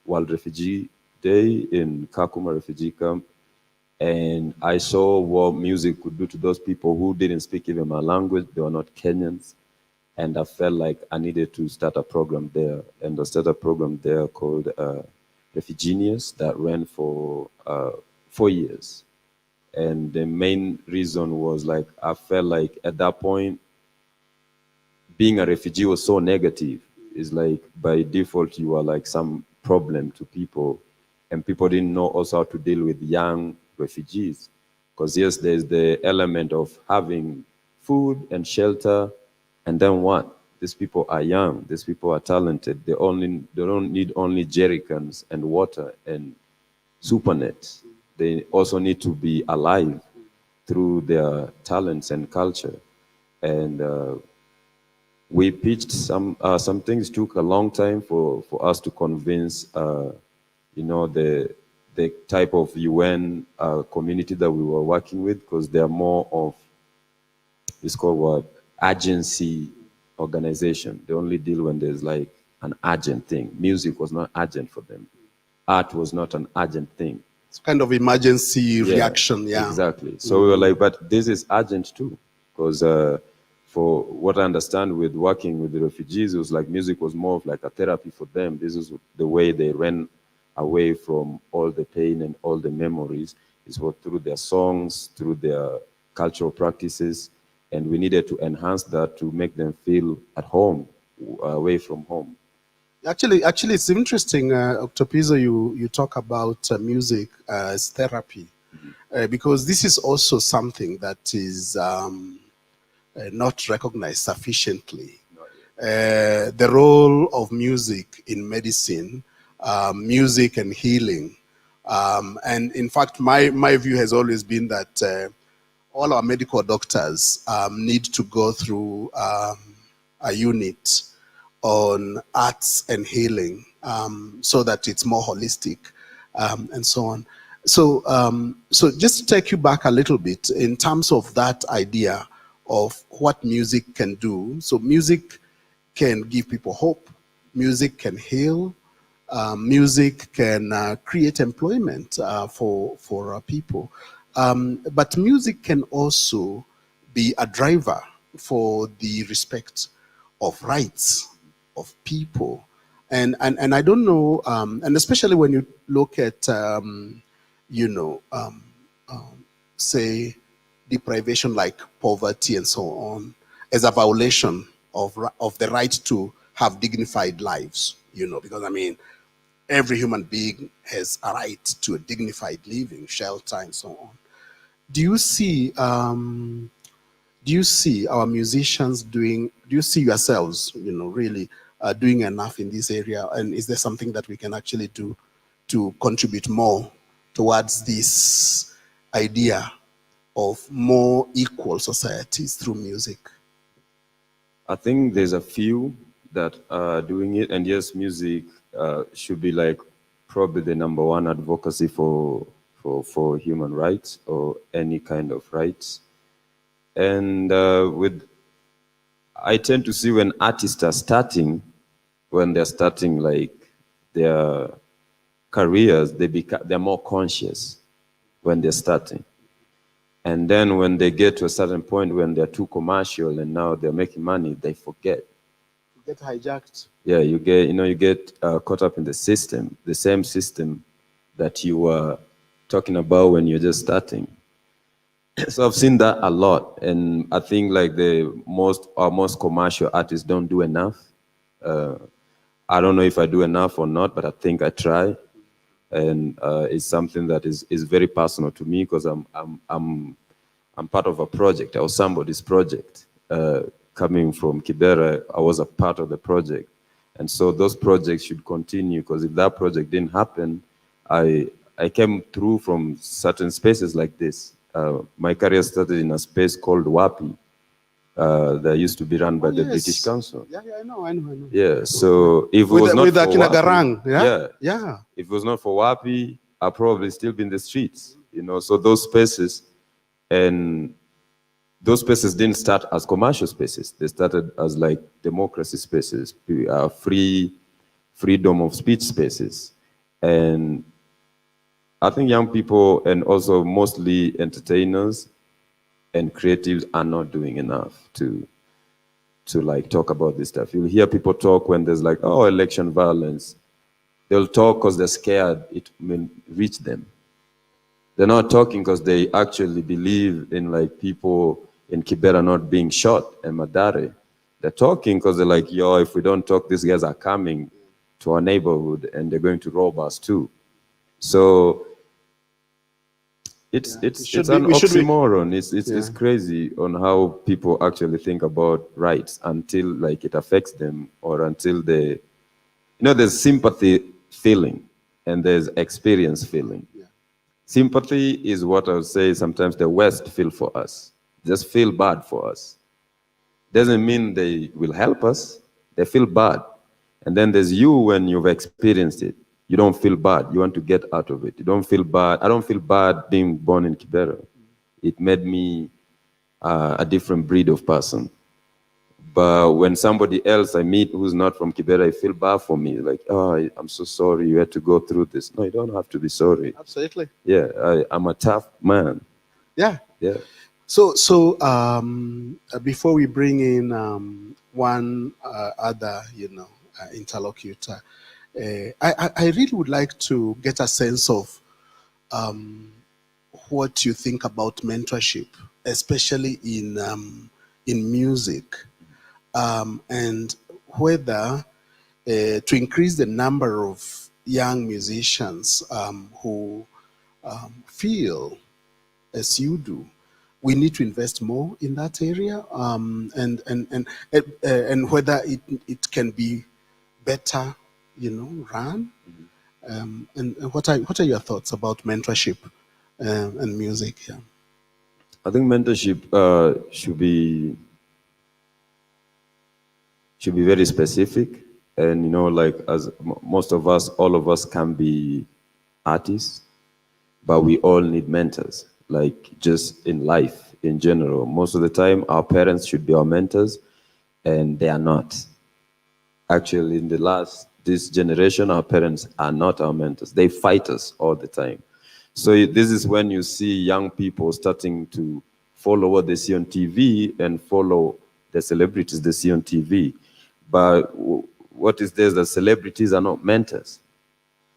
World Refugee Day in Kakuma refugee camp. And I saw what music could do to those people who didn't speak even my language. They were not Kenyans. And I felt like I needed to start a program there. And I started a program there called Refugenius that ran for 4 years. And the main reason was like, I felt like at that point, being a refugee was so negative. It's like by default, you are like some problem to people. And people didn't know also how to deal with young refugees. Because yes, there's the element of having food and shelter, and then what? These people are young, these people are talented. They don't need only jerry cans and water and super nets. They also need to be alive through their talents and culture. And we pitched some things. Took a long time for us to convince, the type of UN community that we were working with, because they are more of, it's called what? Agency organization. They only deal when there's like an urgent thing. Music was not urgent for them. Art was not an urgent thing. It's kind of emergency reaction, yeah. Exactly. So we were like, but this is urgent too. Because for what I understand with working with the refugees, it was like music was more of like a therapy for them. This is the way they ran away from all the pain and all the memories, is what through their songs, through their cultural practices. And we needed to enhance that to make them feel at home, away from home. Actually, it's interesting, Dr. Pizzo, you talk about music as therapy, because this is also something that is not recognized sufficiently. The role of music in medicine, music and healing. And in fact, my view has always been that all our medical doctors need to go through a unit on arts and healing, so that it's more holistic, and so on. So just to take you back a little bit in terms of that idea of what music can do. So music can give people hope. Music can heal. Music can create employment for people. But music can also be a driver for the respect of rights of people. And I don't know, and especially when you look at, say, deprivation like poverty and so on, as a violation of the right to have dignified lives, because I mean, every human being has a right to a dignified living, shelter, and so on. Do you see our musicians do you see yourselves, really doing enough in this area? And is there something that we can actually do to contribute more towards this idea of more equal societies through music? I think there's a few that are doing it. And yes, music should be like probably the number one advocacy for human rights or any kind of rights. And I tend to see when artists are starting, when they're starting like their careers, they're more conscious when they're starting. And then when they get to a certain point when they're too commercial and now they're making money, they forget. You get hijacked. Yeah, you get caught up in the system, the same system that you were talking about when you're just starting. So I've seen that a lot, and I think like our most commercial artists don't do enough. I don't know if I do enough or not, but I think I try, and it's something that is very personal to me because I'm part of a project. I was somebody's project. Coming from Kibera, I was a part of the project, and so those projects should continue because if that project didn't happen, I came through from certain spaces like this. My career started in a space called WAPI, that used to be run by the yes. British Council. Yeah, I know. Yeah, so if it With was not with for Akina Wapi, Garang, yeah? yeah, if it was not for Wapi, I'd probably still be in the streets, you know. So those spaces, and those spaces didn't start as commercial spaces. They started as like democracy spaces, freedom of speech spaces. And I think young people, and also mostly entertainers and creatives, are not doing enough to like talk about this stuff. You'll hear people talk when there's like, oh, election violence. They'll talk because they're scared it will reach them. They're not talking because they actually believe in like people in Kibera not being shot and Madare. They're talking because they're like, yo, if we don't talk, these guys are coming to our neighborhood and they're going to rob us too. So it's an oxymoron. It's crazy on how people actually think about rights until like it affects them, or until they, you know, there's sympathy feeling and there's experience feeling. Sympathy is what I would say sometimes the West feel for us. Just feel bad for us. Doesn't mean they will help us. They feel bad. And then there's you when you've experienced it. You don't feel bad. You want to get out of it. You don't feel bad. I don't feel bad being born in Kibera. It made me a different breed of person. But when somebody else I meet who's not from Kibera, I feel bad for me. Like, oh, I'm so sorry you had to go through this. No, you don't have to be sorry. Absolutely. Yeah, I'm a tough man. Yeah. Yeah. So before we bring in one other, interlocutor, I really would like to get a sense of what you think about mentorship, especially in music, and whether to increase the number of young musicians who feel as you do, we need to invest more in that area, and whether it can be better, run. And what are your thoughts about mentorship and music? Yeah, I think mentorship should be very specific, and like as most of us, all of us can be artists, but we all need mentors. Like just in life in general, most of the time our parents should be our mentors, and they are not. Actually, in this generation, our parents are not our mentors. They fight us all the time. So this is when you see young people starting to follow what they see on TV and follow the celebrities they see on TV. But what is there is that celebrities are not mentors.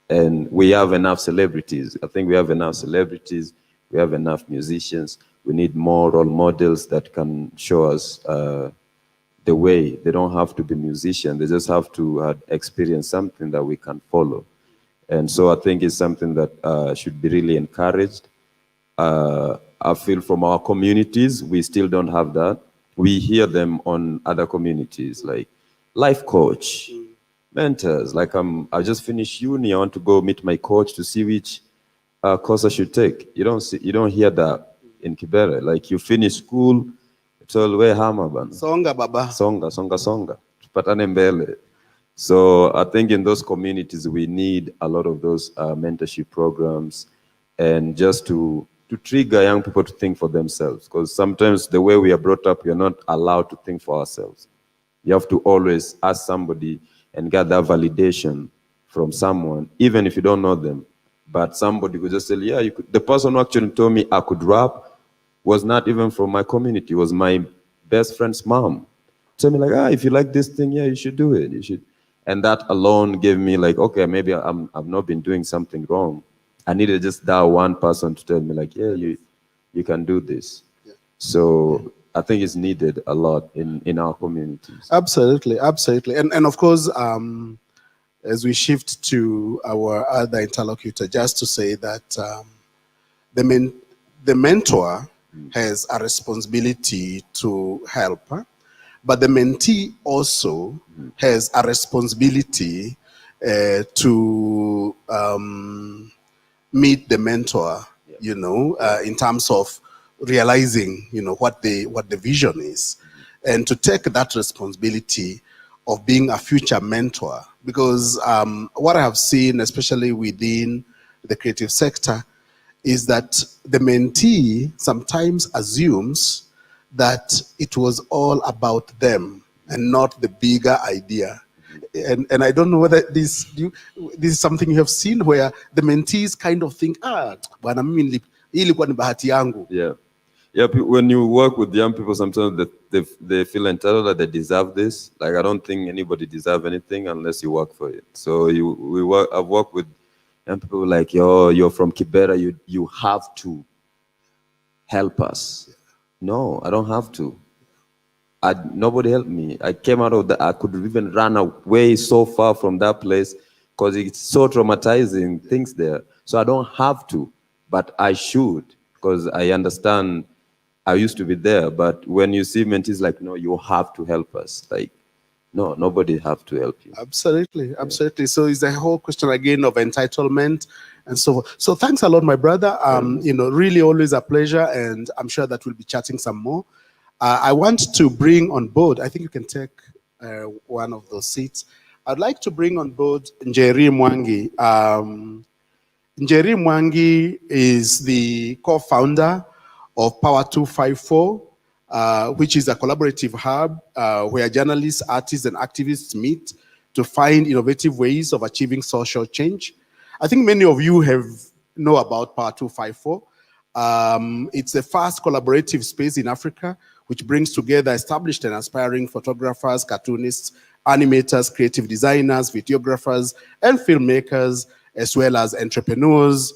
And we have enough celebrities. I think we have enough celebrities. We have enough musicians. We need more role models that can show us the way. They don't have to be musicians. They just have to experience something that we can follow. And so I think it's something that should be really encouraged. I feel from our communities, we still don't have that. We hear them on other communities, like life coach, mentors. Like I just finished uni, I want to go meet my coach to see which course I should take. You don't hear that in Kibera. Like you finish school, it's all way hamaban. Songa baba. Songa. Tupatane mbele. So I think in those communities we need a lot of those mentorship programs, and just to trigger young people to think for themselves. Because sometimes the way we are brought up, we are not allowed to think for ourselves. You have to always ask somebody and get that validation from someone, even if you don't know them. But somebody could just say, yeah, you could. The person who actually told me I could rap was not even from my community. It was my best friend's mom. Tell me like, if you like this thing, yeah, you should do it. You should. And that alone gave me like, okay, maybe I've not been doing something wrong. I needed just that one person to tell me like, yeah, you can do this. Yeah. So I think it's needed a lot in our communities. Absolutely. And of course, as we shift to our other interlocutor, just to say that the mentor has a responsibility to help, but the mentee also has a responsibility to meet the mentor, in terms of realizing, what the vision is. and to take that responsibility of being a future mentor. Because what I have seen, especially within the creative sector, is that the mentee sometimes assumes that it was all about them and not the bigger idea. And I don't know whether this is something you have seen, where the mentees kind of think, bwana mimi hii ilikuwa ni bahati yangu. Yeah. Yeah, when you work with young people, sometimes they feel entitled that they deserve this. Like, I don't think anybody deserves anything unless you work for it. So I've worked with young people like, you're from Kibera, you have to help us. No, I don't have to. Nobody helped me. I came out of that. I could even run away so far from that place because it's so traumatizing things there. So I don't have to, but I should, because I understand I used to be there. But when you see mentees like, no, you have to help us. Like, no, nobody have to help you. Absolutely, absolutely. So it's the whole question again of entitlement and so forth. So thanks a lot, my brother. Really always a pleasure, and I'm sure that we'll be chatting some more. I want to bring on board, I think you can take one of those seats. I'd like to bring on board Njeri Mwangi. Njeri Mwangi is the co-founder of Power 254, which is a collaborative hub where journalists, artists, and activists meet to find innovative ways of achieving social change. I think many of you know about Power 254. It's the first collaborative space in Africa which brings together established and aspiring photographers, cartoonists, animators, creative designers, videographers, and filmmakers, as well as entrepreneurs,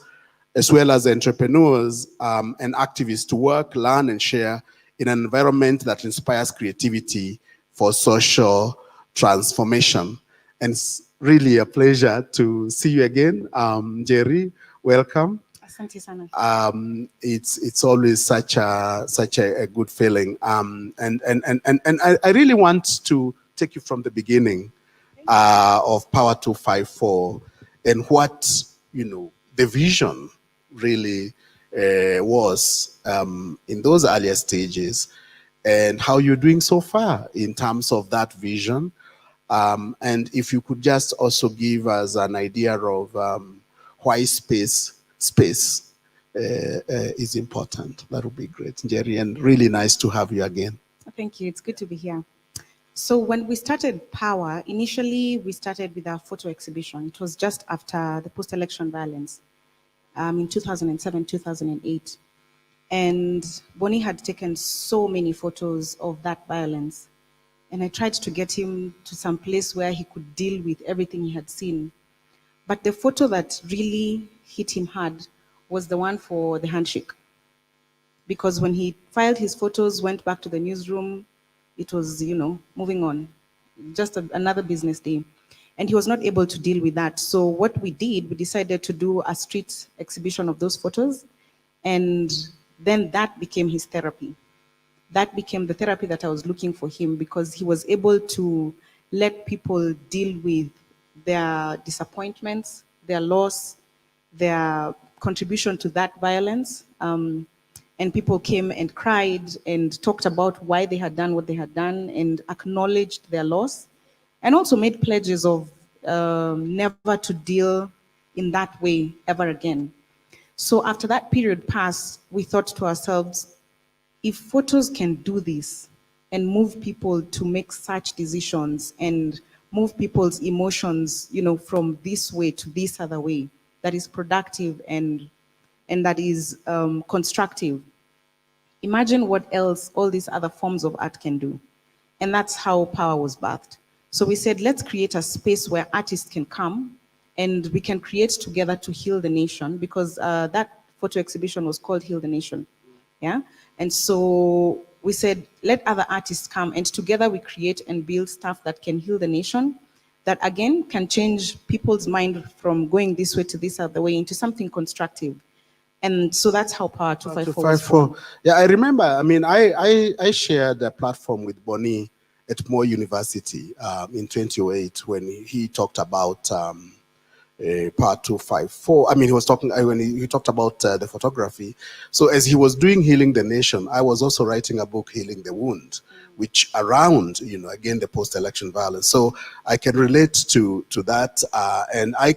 and activists to work, learn, and share in an environment that inspires creativity for social transformation. And it's really a pleasure to see you again. Njeri, welcome. Asante sana. It's always such a good feeling. And I really want to take you from the beginning of Power 254 and what the vision really was in those earlier stages, and how you're doing so far in terms of that vision. And if you could just also give us an idea of why space is important, that would be great, Njeri, and really nice to have you again. Thank you. It's good to be here. So when we started Power, initially we started with a photo exhibition. It was just after the post-election violence in 2007, 2008. And Bonnie had taken so many photos of that violence. And I tried to get him to some place where he could deal with everything he had seen. But the photo that really hit him hard was the one for the handshake. Because when he filed his photos, went back to the newsroom, it was, moving on. Just another business day. And he was not able to deal with that. So what we did, we decided to do a street exhibition of those photos. And then that became his therapy. That became the therapy that I was looking for him, because he was able to let people deal with their disappointments, their loss, their contribution to that violence. And people came and cried and talked about why they had done what they had done and acknowledged their loss, and also made pledges of never to deal in that way ever again. So after that period passed, we thought to ourselves, if photos can do this and move people to make such decisions and move people's emotions, from this way to this other way, that is productive and that is constructive. Imagine what else all these other forms of art can do. And that's how Power was birthed. So we said, let's create a space where artists can come and we can create together to heal the nation, because that photo exhibition was called Heal the Nation. Yeah. And so we said, let other artists come, and together we create and build stuff that can heal the nation, that again can change people's mind from going this way to this other way into something constructive. And so that's how Power 254 was formed. Yeah, I remember. I mean, I shared a platform with Bonnie at Moore University in 2008 when he talked about Power 254. I mean, he was talking when he talked about the photography. So as he was doing Healing the Nation, I was also writing a book, Healing the Wound, which around, again, the post-election violence. So I can relate to that, and I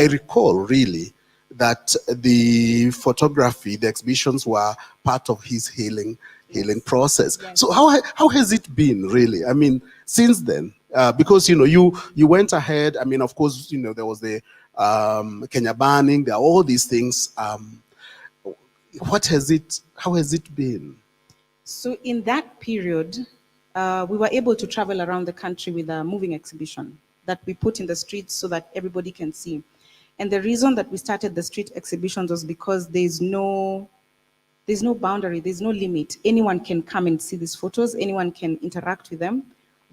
recall really that the photography, the exhibitions were part of his healing process. Yes. So how has it been really? I mean, since then, because you went ahead. I mean, of course, there was the Kenya banning. There are all these things. How has it been? So in that period, we were able to travel around the country with a moving exhibition that we put in the streets so that everybody can see. And the reason that we started the street exhibitions was because there's no boundary, there's no limit. Anyone can come and see these photos, anyone can interact with them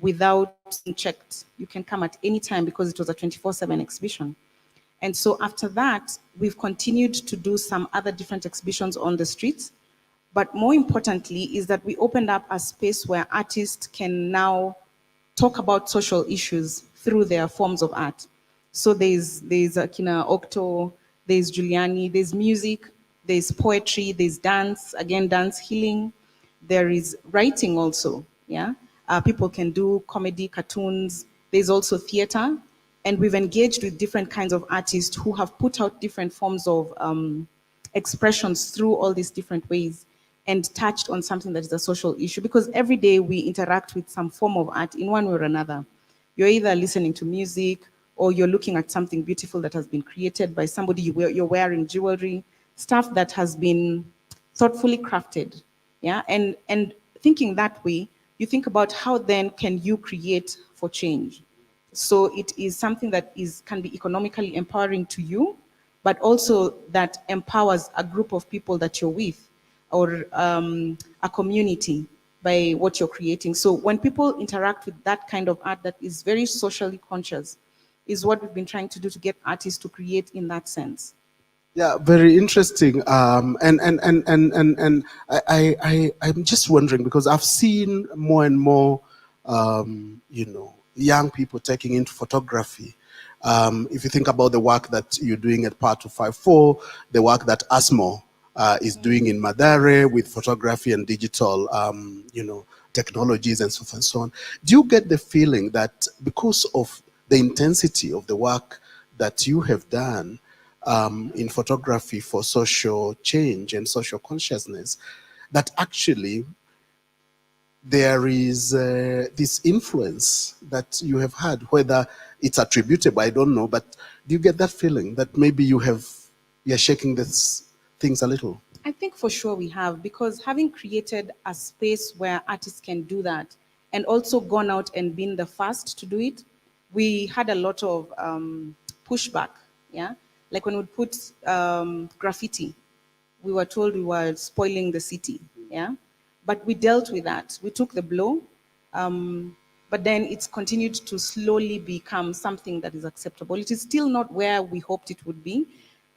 without being checked. You can come at any time because it was a 24/7 exhibition. And so after that, we've continued to do some other different exhibitions on the streets. But more importantly is that we opened up a space where artists can now talk about social issues through their forms of art. So there's Akina Octo, there's Giuliani, there's music, there's poetry, there's dance, again, dance healing. There is writing also, yeah? People can do comedy, cartoons. There's also theater. And we've engaged with different kinds of artists who have put out different forms of expressions through all these different ways and touched on something that is a social issue. Because every day we interact with some form of art in one way or another. You're either listening to music or you're looking at something beautiful that has been created by somebody, you're wearing jewelry, stuff that has been thoughtfully crafted, yeah? And thinking that way, you think about how then can you create for change? So it is something that can be economically empowering to you, but also that empowers a group of people that you're with or a community by what you're creating. So when people interact with that kind of art that is very socially conscious, is what we've been trying to do to get artists to create in that sense. Yeah, very interesting. And I'm just wondering, because I've seen more and more, young people taking into photography. If you think about the work that you're doing at Part 254, the work that ASMO is doing in Mathare with photography and digital, technologies and so forth and so on. Do you get the feeling that because of the intensity of the work that you have done in photography for social change and social consciousness, that actually there is this influence that you have had, whether it's attributable, I don't know, but do you get that feeling that maybe you're shaking these things a little? I think for sure we have, because having created a space where artists can do that and also gone out and been the first to do it, we had a lot of pushback, yeah? Like when we put graffiti, we were told we were spoiling the city, yeah? But we dealt with that. We took the blow, but then it's continued to slowly become something that is acceptable. It is still not where we hoped it would be,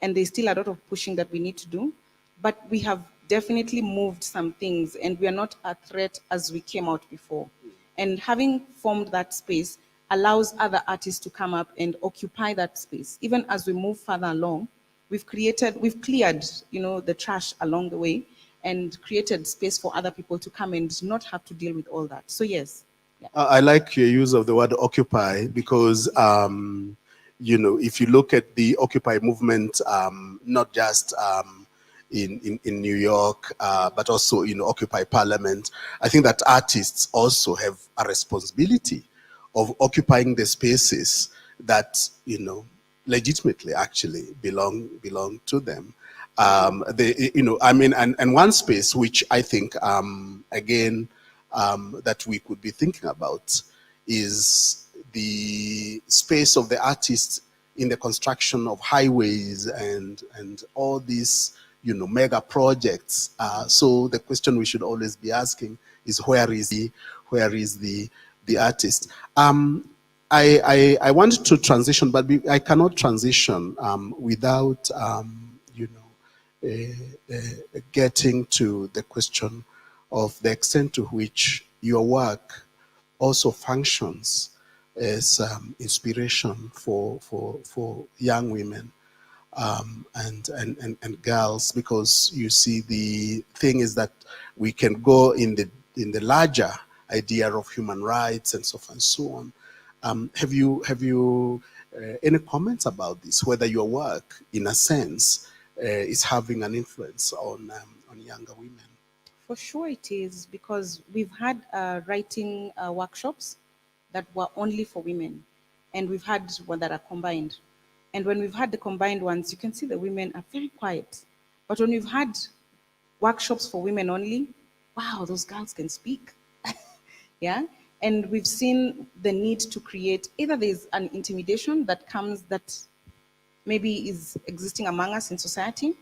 and there's still a lot of pushing that we need to do, but we have definitely moved some things, and we are not a threat as we came out before. And having formed that space allows other artists to come up and occupy that space. Even as we move further along, we've cleared, the trash along the way and created space for other people to come and not have to deal with all that. So yes. Yeah. I like your use of the word occupy because, if you look at the Occupy movement, not just in New York, but also Occupy Parliament, I think that artists also have a responsibility of occupying the spaces that, legitimately actually belong to them. And one space which I think, that we could be thinking about is the space of the artists in the construction of highways and all these, mega projects. So the question we should always be asking is where is the artist? I want to transition, but I cannot transition without getting to the question of the extent to which your work also functions as inspiration for young women and girls, because you see the thing is that we can go in the larger idea of human rights and so forth and so on. Have you any comments about this? Whether your work, in a sense, is having an influence on younger women? For sure it is, because we've had writing workshops that were only for women, and we've had one that are combined. And when we've had the combined ones, you can see the women are very quiet. But when we've had workshops for women only, wow, those girls can speak. Yeah? And we've seen the need to create, either there's an intimidation that comes that maybe is existing among us in society,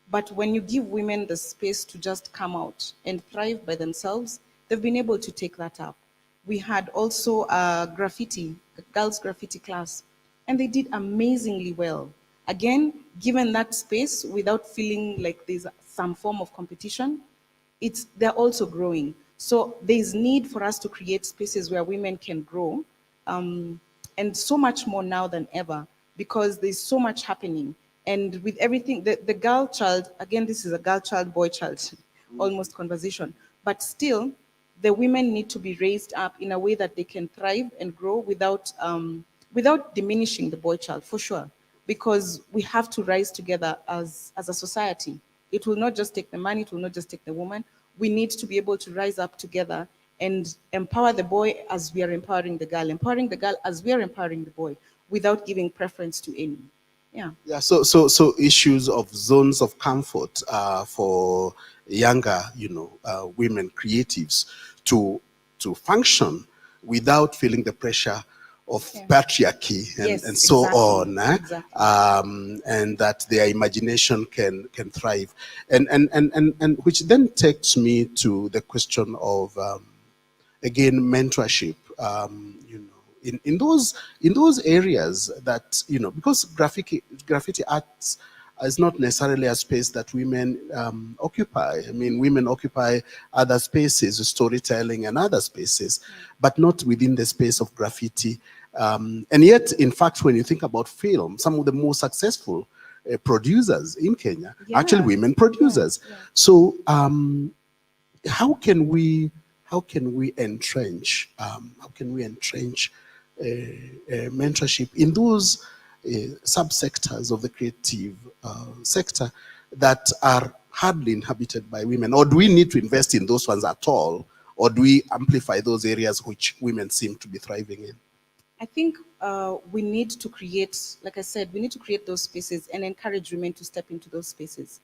but when you give women the space to just come out and thrive by themselves, they've been able to take that up. We had also a girls' graffiti class, and they did amazingly well. Again, given that space without feeling like there's some form of competition, they're also growing. So there's need for us to create spaces where women can grow, and so much more now than ever, because there's so much happening. And with everything, the girl child, again, this is a girl child, boy child, almost conversation. But still, the women need to be raised up in a way that they can thrive and grow without diminishing the boy child, for sure. Because we have to rise together as a society. It will not just take the man, it will not just take the woman. We need to be able to rise up together and empower the boy as we are empowering the girl as we are empowering the boy, without giving preference to any. Yeah. Yeah. So issues of zones of comfort for younger, women creatives to function without feeling the pressure of patriarchy and so on, and that their imagination can thrive, and which then takes me to the question of again mentorship. In those areas that, because graffiti arts is not necessarily a space that women occupy. I mean, women occupy other spaces, storytelling and other spaces, but not within the space of graffiti. And yet, in fact, when you think about film, some of the most successful producers in Kenya, actually women producers. So how can we entrench mentorship in those subsectors of the creative sector that are hardly inhabited by women? Or do we need to invest in those ones at all? Or do we amplify those areas which women seem to be thriving in? I think we need to create, like I said, we need to create those spaces and encourage women to step into those spaces.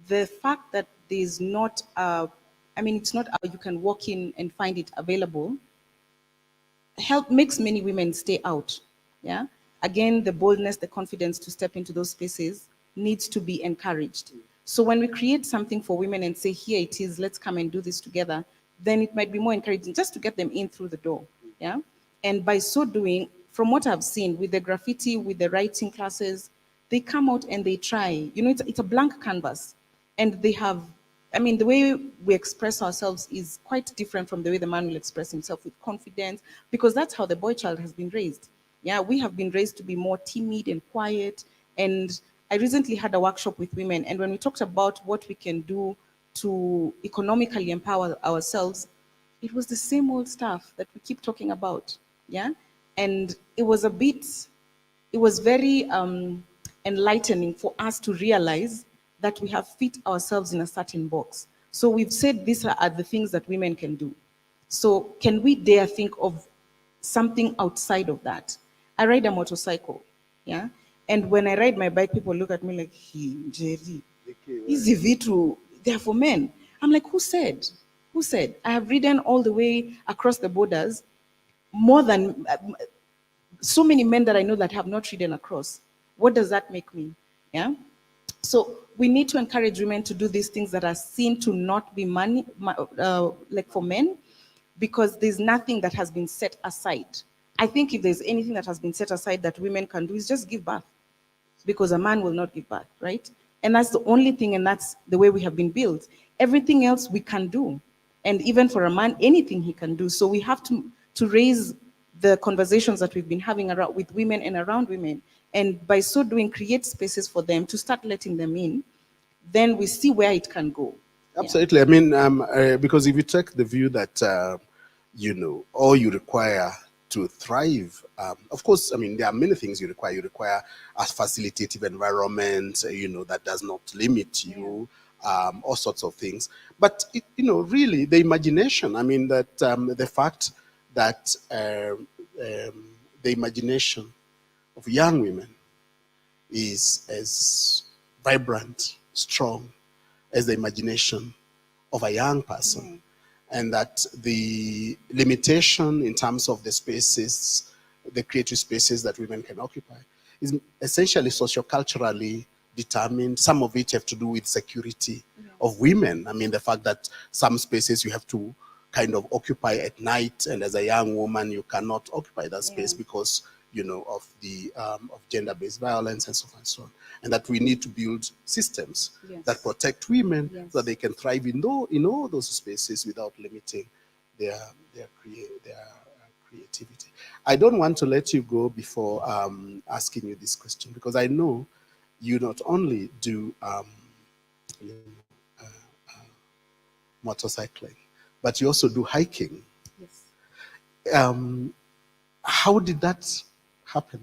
The fact that there's not, it's not you can walk in and find it available, makes many women stay out. Yeah. Again, the boldness, the confidence to step into those spaces needs to be encouraged. So when we create something for women and say, here it is, let's come and do this together, then it might be more encouraging just to get them in through the door. Yeah. And by so doing, from what I've seen with the graffiti, with the writing classes, they come out and they try. It's a blank canvas, and they have. The way we express ourselves is quite different from the way the man will express himself, with confidence, because that's how the boy child has been raised. Yeah, we have been raised to be more timid and quiet. And I recently had a workshop with women, and when we talked about what we can do to economically empower ourselves, it was the same old stuff that we keep talking about. Yeah, and it was very enlightening for us to realize that we have fit ourselves in a certain box. So we've said these are the things that women can do. So can we dare think of something outside of that? I ride a motorcycle, yeah? And when I ride my bike, people look at me like, Jerry, easy vitu, they're for men. I'm like, who said? Who said? I have ridden all the way across the borders, more than so many men that I know that have not ridden across. What does that make me? Yeah? So we need to encourage women to do these things that are seen to not be like for men, because there's nothing that has been set aside. I think if there's anything that has been set aside that women can do is just give birth, because a man will not give birth, right? And that's the only thing, and that's the way we have been built. Everything else we can do. And even for a man, anything he can do. So we have to raise the conversations that we've been having around with women and around women. And by so doing, create spaces for them to start letting them in. Then we see where it can go. Absolutely. Yeah. Because if you take the view that all you require to thrive. Of course, I mean, there are many things you require. You require a facilitative environment, that does not limit you, all sorts of things. But, really, the imagination, I mean, that the fact that the imagination of young women is as vibrant, strong as the imagination of a young person. And that the limitation in terms of the spaces, the creative spaces that women can occupy, is essentially socioculturally determined. Some of it have to do with security of women. I mean, the fact that some spaces you have to kind of occupy at night, and as a young woman, you cannot occupy that space because, of the of gender-based violence and so on and so on. And that we need to build systems that protect women so that they can thrive in all those spaces without limiting their creativity. I don't want to let you go before asking you this question, because I know you not only do motorcycling, but you also do hiking. Yes. How did that happen?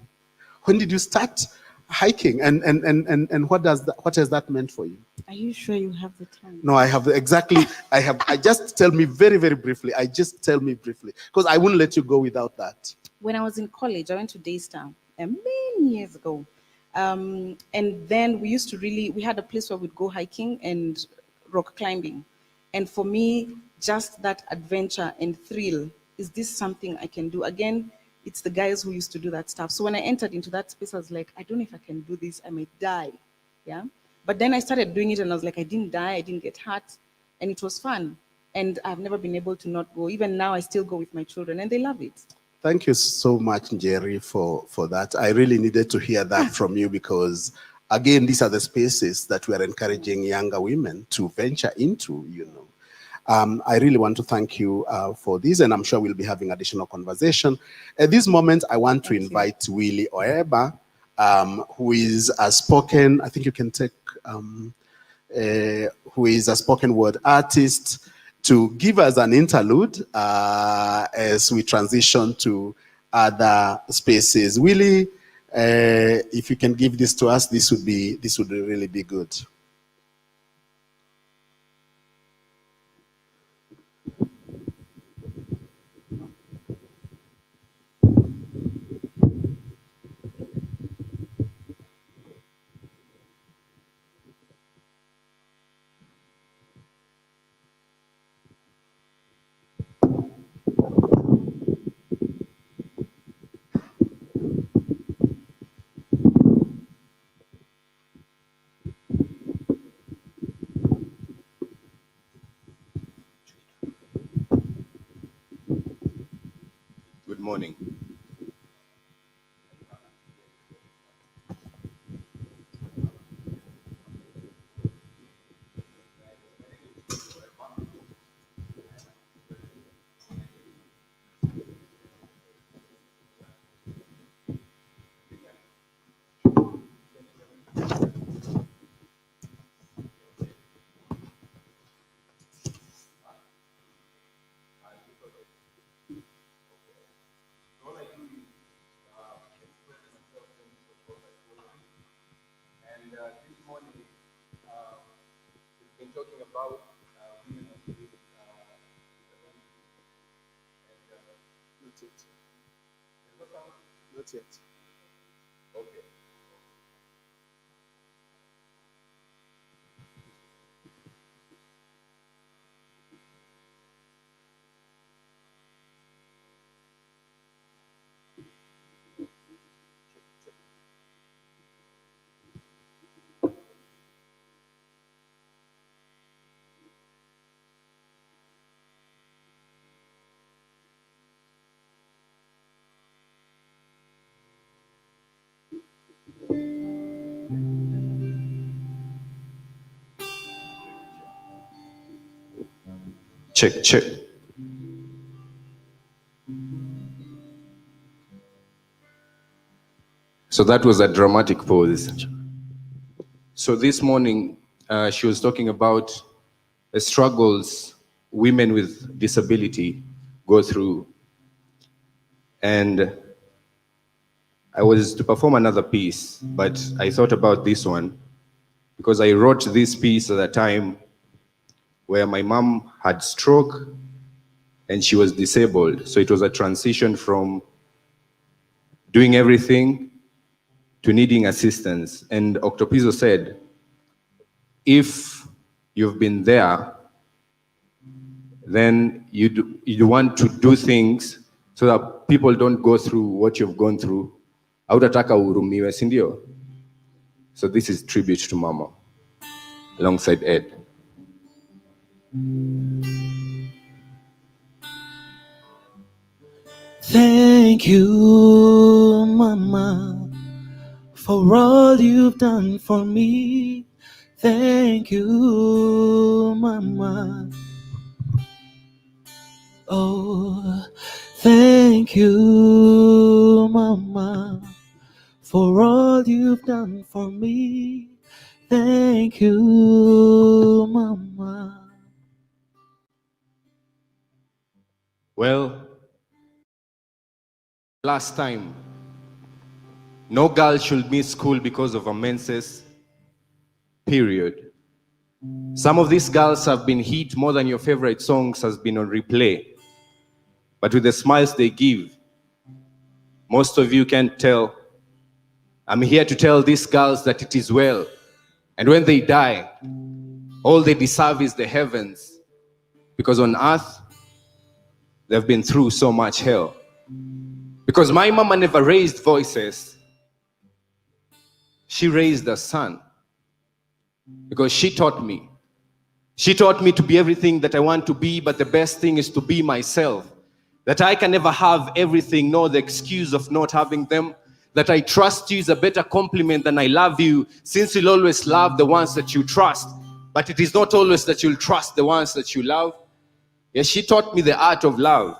When did you start hiking, and what has that meant for you? Are you sure you have the time? No, I have exactly. I just tell me very, very briefly. Because I wouldn't let you go without that. When I was in college, I went to Daystar many years ago. And then we had a place where we'd go hiking and rock climbing. And for me, just that adventure and thrill, is this something I can do? Again, it's the guys who used to do that stuff. So when I entered into that space, I was like, I don't know if I can do this. I may die. Yeah. But then I started doing it and I was like, I didn't die. I didn't get hurt. And it was fun. And I've never been able to not go. Even now, I still go with my children and they love it. Thank you so much, Jerry, for that. I really needed to hear that from you, because, again, these are the spaces that we are encouraging younger women to venture into, I really want to thank you for this, and I'm sure we'll be having additional conversation. At this moment, I want to invite Willie Oeba, who is a spoken, I think you can take, who is a spoken word artist, to give us an interlude as we transition to other spaces. Willie, if you can give this to us, this would really be good. Good morning. This morning, we've been talking about women with disabilities. Not yet. Not yet. Okay. Check, check. So that was a dramatic pause. So this morning, she was talking about the struggles women with disability go through. And I was to perform another piece, but I thought about this one because I wrote this piece at a time where my mom had stroke and she was disabled. So it was a transition from doing everything to needing assistance. And Octopizzo said, if you've been there, then you want to do things so that people don't go through what you've gone through. Hautataka uhurumiwe, si ndio? So this is tribute to Mama, alongside Ed. Thank you, Mama, for all you've done for me. Thank you, Mama. Oh, thank you, Mama, for all you've done for me. Thank you, Mama. Well, last time, no girl should miss school because of a menses, period. Some of these girls have been hit more than your favorite songs has been on replay. But with the smiles they give, most of you can't tell. I'm here to tell these girls that it is well. And when they die, all they deserve is the heavens. Because on earth, they've been through so much hell. Because my mama never raised voices. She raised a son. Because she taught me. She taught me to be everything that I want to be, but the best thing is to be myself. That I can never have everything, nor the excuse of not having them. That I trust you is a better compliment than I love you, since you'll always love the ones that you trust. But it is not always that you'll trust the ones that you love. Yes, she taught me the art of love.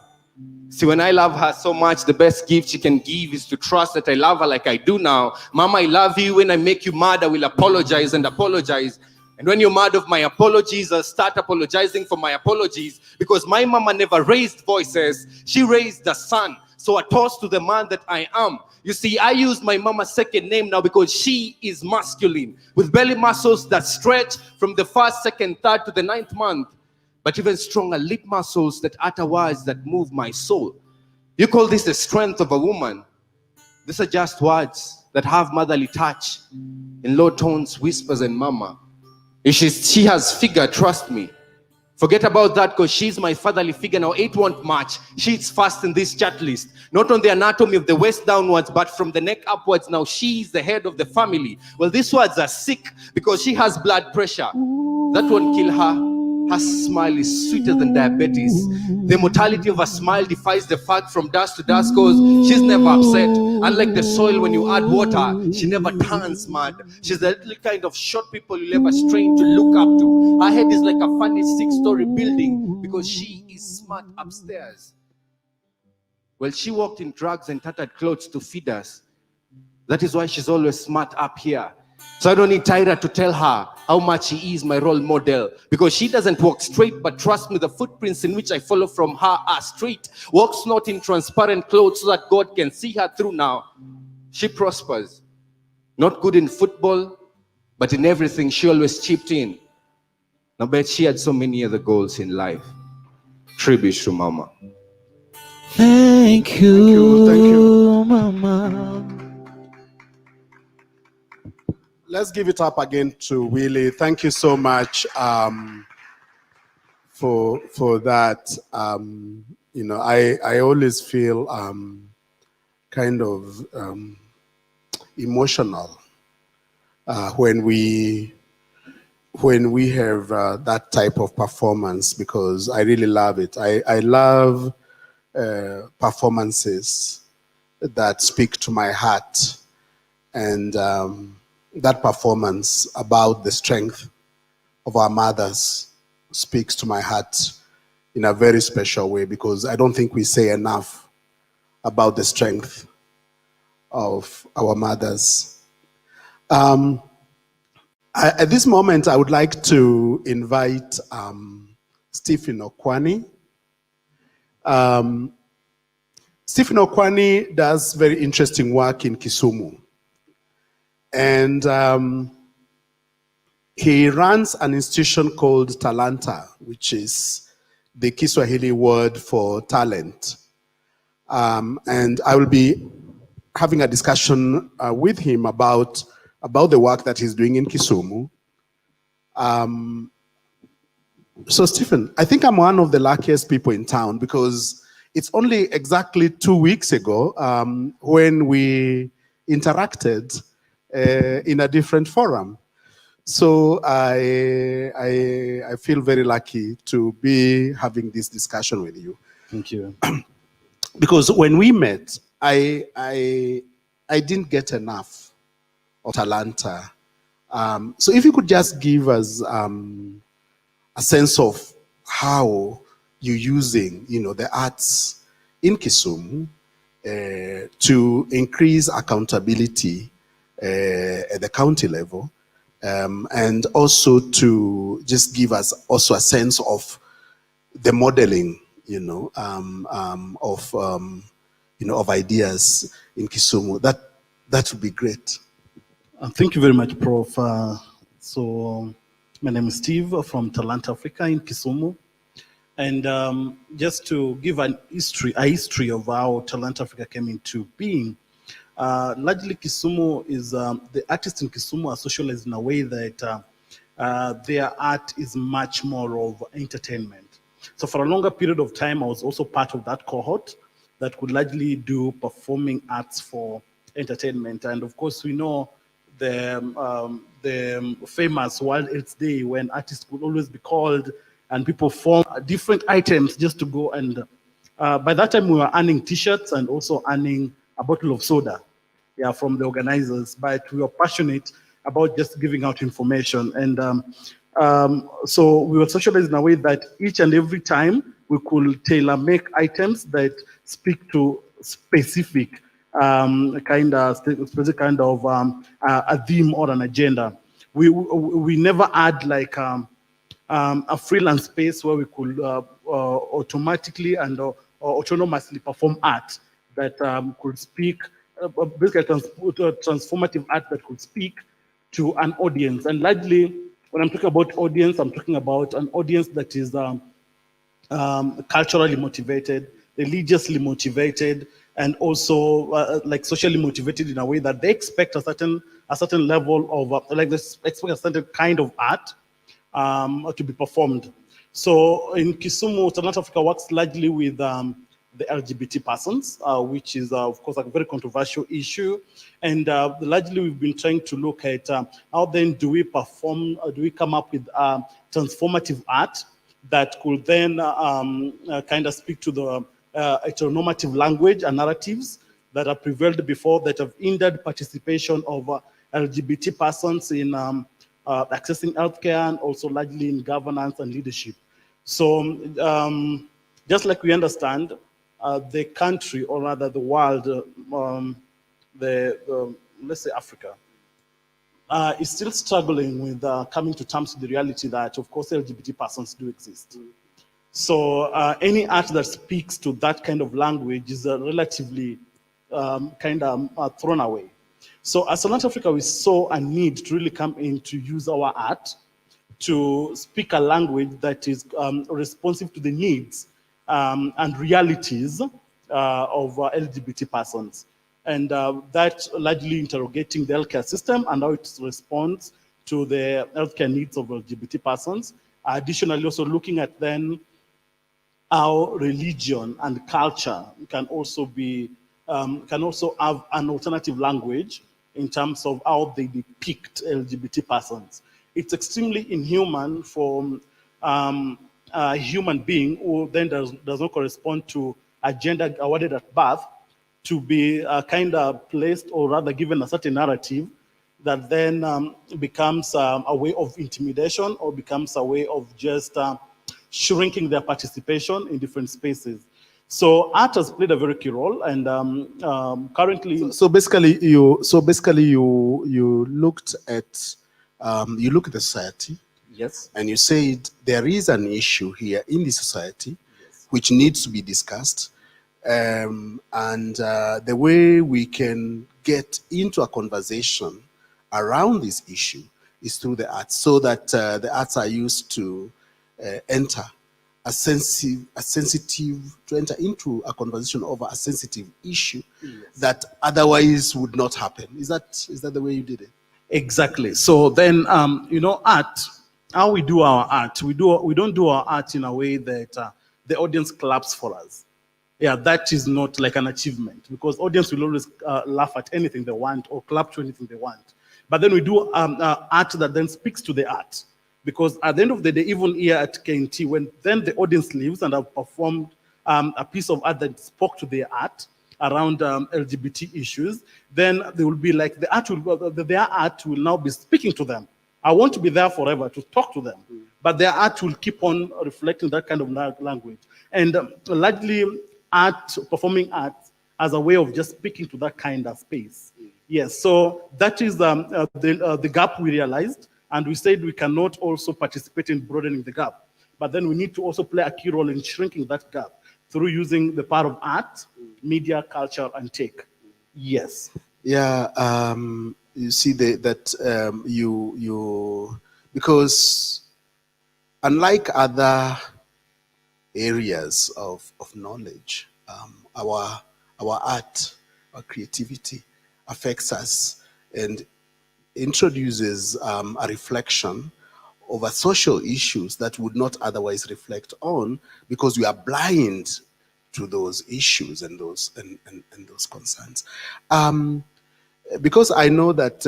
See, when I love her so much, the best gift she can give is to trust that I love her like I do now. Mama, I love you. When I make you mad, I will apologize and apologize. And when you're mad of my apologies, I'll start apologizing for my apologies. Because my mama never raised voices. She raised a son. So a toast to the man that I am. You see, I use my mama's second name now because she is masculine. With belly muscles that stretch from the first, second, third to the 9th month. But even stronger lip muscles that utter words that move my soul. You call this the strength of a woman. These are just words that have motherly touch in low tones, whispers, and mama. If she has figure, trust me. Forget about that because she's my fatherly figure. Now, 8 won't match. She's first in this chat list. Not on the anatomy of the waist downwards, but from the neck upwards. Now, she's the head of the family. Well, these words are sick because she has blood pressure. That won't kill her. Her smile is sweeter than diabetes. The mortality of her smile defies the fact from dusk to dusk because she's never upset. Unlike the soil, when you add water, she never turns mad. She's the little kind of short people you'll ever strain to look up to. Her head is like a funny 6-story building because she is smart upstairs. Well, she walked in drugs and tattered clothes to feed us. That is why she's always smart up here. So I don't need Tyra to tell her how much she is my role model. Because she doesn't walk straight, but trust me, the footprints in which I follow from her are straight. Walks not in transparent clothes so that God can see her through now. She prospers. Not good in football, but in everything she always chipped in. Now bet she had so many other goals in life. Tribute to Mama. Thank you, Mama. Let's give it up again to Willie. Thank you so much for that. You know, I always feel kind of emotional when we have that type of performance because I really love it. I love performances that speak to my heart and that performance about the strength of our mothers speaks to my heart in a very special way because I don't think we say enough about the strength of our mothers. At this moment, I would like to invite Stephen Okwani. Stephen Okwani does very interesting work in Kisumu. And he runs an institution called Talanta, which is the Kiswahili word for talent. And I will be having a discussion with him about the work that he's doing in Kisumu. So Stephen, I think I'm one of the luckiest people in town because it's only exactly 2 weeks ago when we interacted in a different forum. So I feel very lucky to be having this discussion with you. Thank you. Because when we met, I didn't get enough of Talanta. So if you could just give us a sense of how you're using, the arts in Kisumu to increase accountability at the county level, and also to just give us also a sense of the modeling, of ideas in Kisumu. That would be great. Thank you very much, Prof. So my name is Steve from Talanta Africa in Kisumu. And just to give a history of how Talanta Africa came into being, largely Kisumu is, the artists in Kisumu are socialized in a way that their art is much more of entertainment. So for a longer period of time, I was also part of that cohort that could largely do performing arts for entertainment. And of course, we know the famous World AIDS Day when artists could always be called and people form different items just to go. And by that time, we were earning T-shirts and also earning a bottle of soda from the organizers. But we were passionate about just giving out information. And so we were socialized in a way that each and every time we could tailor-make items that speak to specific kind of a theme or an agenda. We never had like a freelance space where we could automatically and autonomously perform art that could speak, basically transformative art that could speak to an audience. And largely, when I'm talking about audience, I'm talking about an audience that is culturally motivated, religiously motivated, and also like socially motivated in a way that they expect a certain level of they expect a certain kind of art to be performed. So in Kisumu, Talanta Africa works largely with the LGBT persons, which is of course a very controversial issue. And largely we've been trying to look at how then do we perform, do we come up with transformative art that could then kind of speak to the heteronormative language and narratives that have prevailed before that have hindered participation of LGBT persons in accessing healthcare and also largely in governance and leadership. So just like we understand, the country, or rather the world, let's say Africa, is still struggling with coming to terms with the reality that, of course, LGBT persons do exist. So any art that speaks to that kind of language is relatively kind of thrown away. So as Talanta Africa, we saw a need to really come in to use our art to speak a language that is responsive to the needs and realities of LGBT persons. And that largely interrogating the healthcare system and how it responds to the healthcare needs of LGBT persons. Additionally, also looking at then how religion and culture can also be, can also have an alternative language in terms of how they depict LGBT persons. It's extremely inhuman for a human being who then does not correspond to a gender awarded at birth to be kind of placed, or rather given a certain narrative that then becomes a way of intimidation or becomes a way of just shrinking their participation in different spaces. So art has played a very key role, and currently. So basically, you looked at the society. Yes. And you said there is an issue here in the society which needs to be discussed. The way we can get into a conversation around this issue is through the arts, so that the arts are used to enter to enter into a conversation over a sensitive issue that otherwise would not happen. Is that the way you did it? Exactly. So then, art, how we do our art, we don't do our art in a way that the audience claps for us. Yeah, that is not like an achievement, because audience will always laugh at anything they want or clap to anything they want. But then we do art that then speaks to the art. Because at the end of the day, even here at KNT, when then the audience leaves and have performed a piece of art that spoke to their art around LGBT issues, then they will be like, their art will now be speaking to them. I want to be there forever to talk to them. But their art will keep on reflecting that kind of language. And largely art, performing art, as a way of just speaking to that kind of space. Yes, so that is the gap we realized. And we said we cannot also participate in broadening the gap. But then we need to also play a key role in shrinking that gap through using the power of art, media, culture, and tech. Yes. Yeah, you see because unlike other areas of knowledge, our art, our creativity affects us and introduces a reflection over social issues that would not otherwise reflect on, because we are blind to those issues and those concerns. Because I know that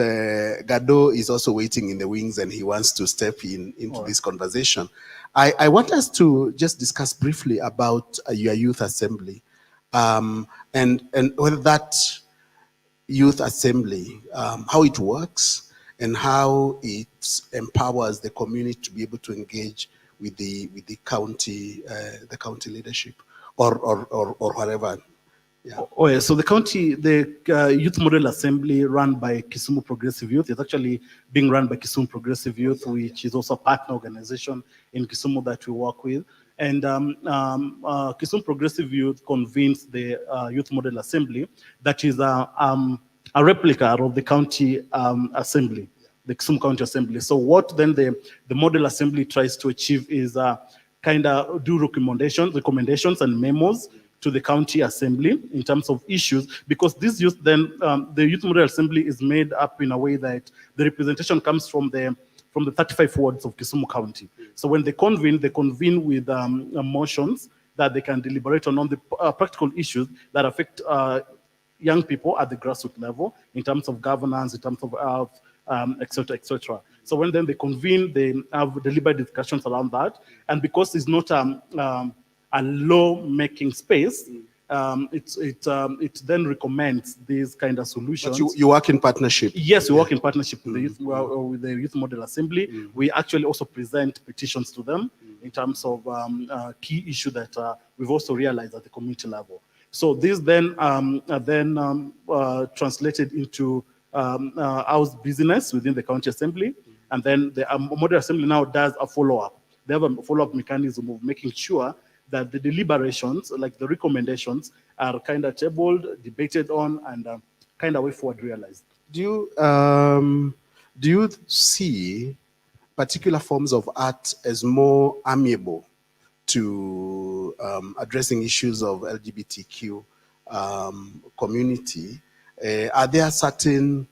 Gado is also waiting in the wings and he wants to step into this conversation, I want us to just discuss briefly about your youth assembly, and whether that youth assembly, how it works and how it empowers the community to be able to engage with the county leadership or whatever. Yeah. Oh, yeah. So the Youth Model Assembly run by Kisumu Progressive Youth is actually being run by Kisumu Progressive Youth, which is also a partner organization in Kisumu that we work with. And Kisumu Progressive Youth convenes the Youth Model Assembly, that is a replica of the county assembly, the Kisumu County Assembly. So what then the Model Assembly tries to achieve is kind of do recommendations and memos to the county assembly in terms of issues, because this youth then, the Youth Model Assembly is made up in a way that the representation comes from the 35 wards of Kisumu County. So when they convene with motions that they can deliberate on the practical issues that affect young people at the grassroots level in terms of governance, in terms of health, et cetera, et cetera. So when then they convene, they have deliberate discussions around that. And because it's not a law-making space, it then recommends these kind of solutions. But you work in partnership? Yes, we work in partnership with the Youth Model Assembly. We actually also present petitions to them in terms of key issue that we've also realized at the community level. So this then translated into house business within the county assembly, and then the Model Assembly now does a follow-up. They have a follow-up mechanism of making sure that the deliberations, like the recommendations, are kind of tabled, debated on, and kind of way forward realized. Do you see particular forms of art as more amiable to addressing issues of LGBTQ community? Are there certain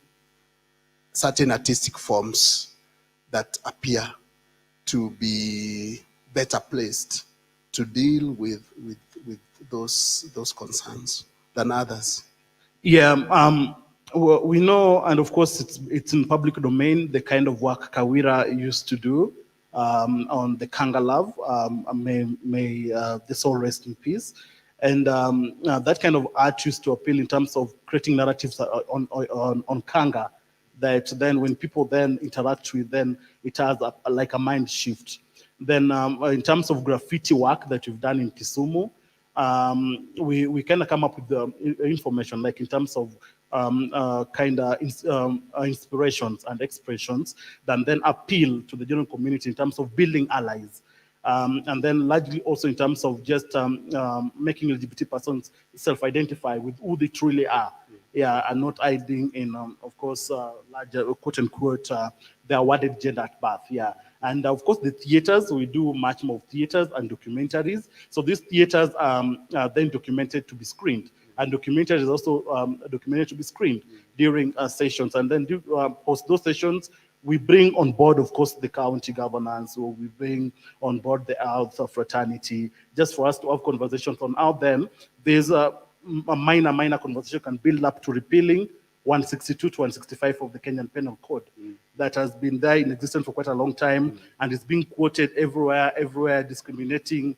artistic forms that appear to be better placed to deal with those concerns than others? Yeah, we know, and of course it's in public domain, the kind of work Kawira used to do on the Kanga Love, may the soul rest in peace. And that kind of art used to appeal in terms of creating narratives on Kanga, that then when people then interact with, then it has like a mind shift. Then in terms of graffiti work that we've done in Kisumu, we kind of come up with the information, like in terms of kind of inspirations and expressions that then appeal to the general community in terms of building allies. And then largely also in terms of just making LGBT persons self-identify with who they truly are. Yeah, and not hiding in, of course, larger quote unquote, their awarded gender at birth. Yeah, and of course the theaters, we do much more theaters and documentaries. So these theaters are then documented to be screened, and documentaries is also documented to be screened during sessions. And then post those sessions, we bring on board, of course, the county governance, or we bring on board the Health Fraternity, just for us to have conversations on how then there's a minor conversation can build up to repealing 162 to 165 of the Kenyan Penal Code that has been there in existence for quite a long time, and is being quoted everywhere, discriminating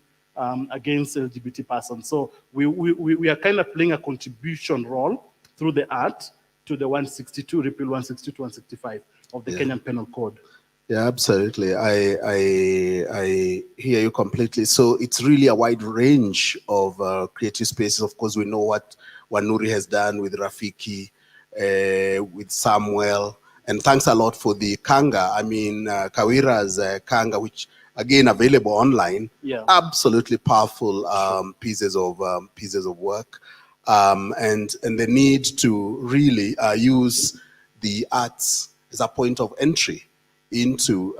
against LGBT persons. So we are kind of playing a contribution role through the art to the 162, repeal 162 to 165 of the Kenyan Penal Code. Yeah, absolutely. I hear you completely. So it's really a wide range of creative spaces. Of course, we know what Wanuri has done with Rafiki, with Samuel, and thanks a lot for the Kanga. I mean, Kawira's Kanga, which again available online. Yeah. Absolutely powerful pieces of work, and the need to really use the arts as a point of entry into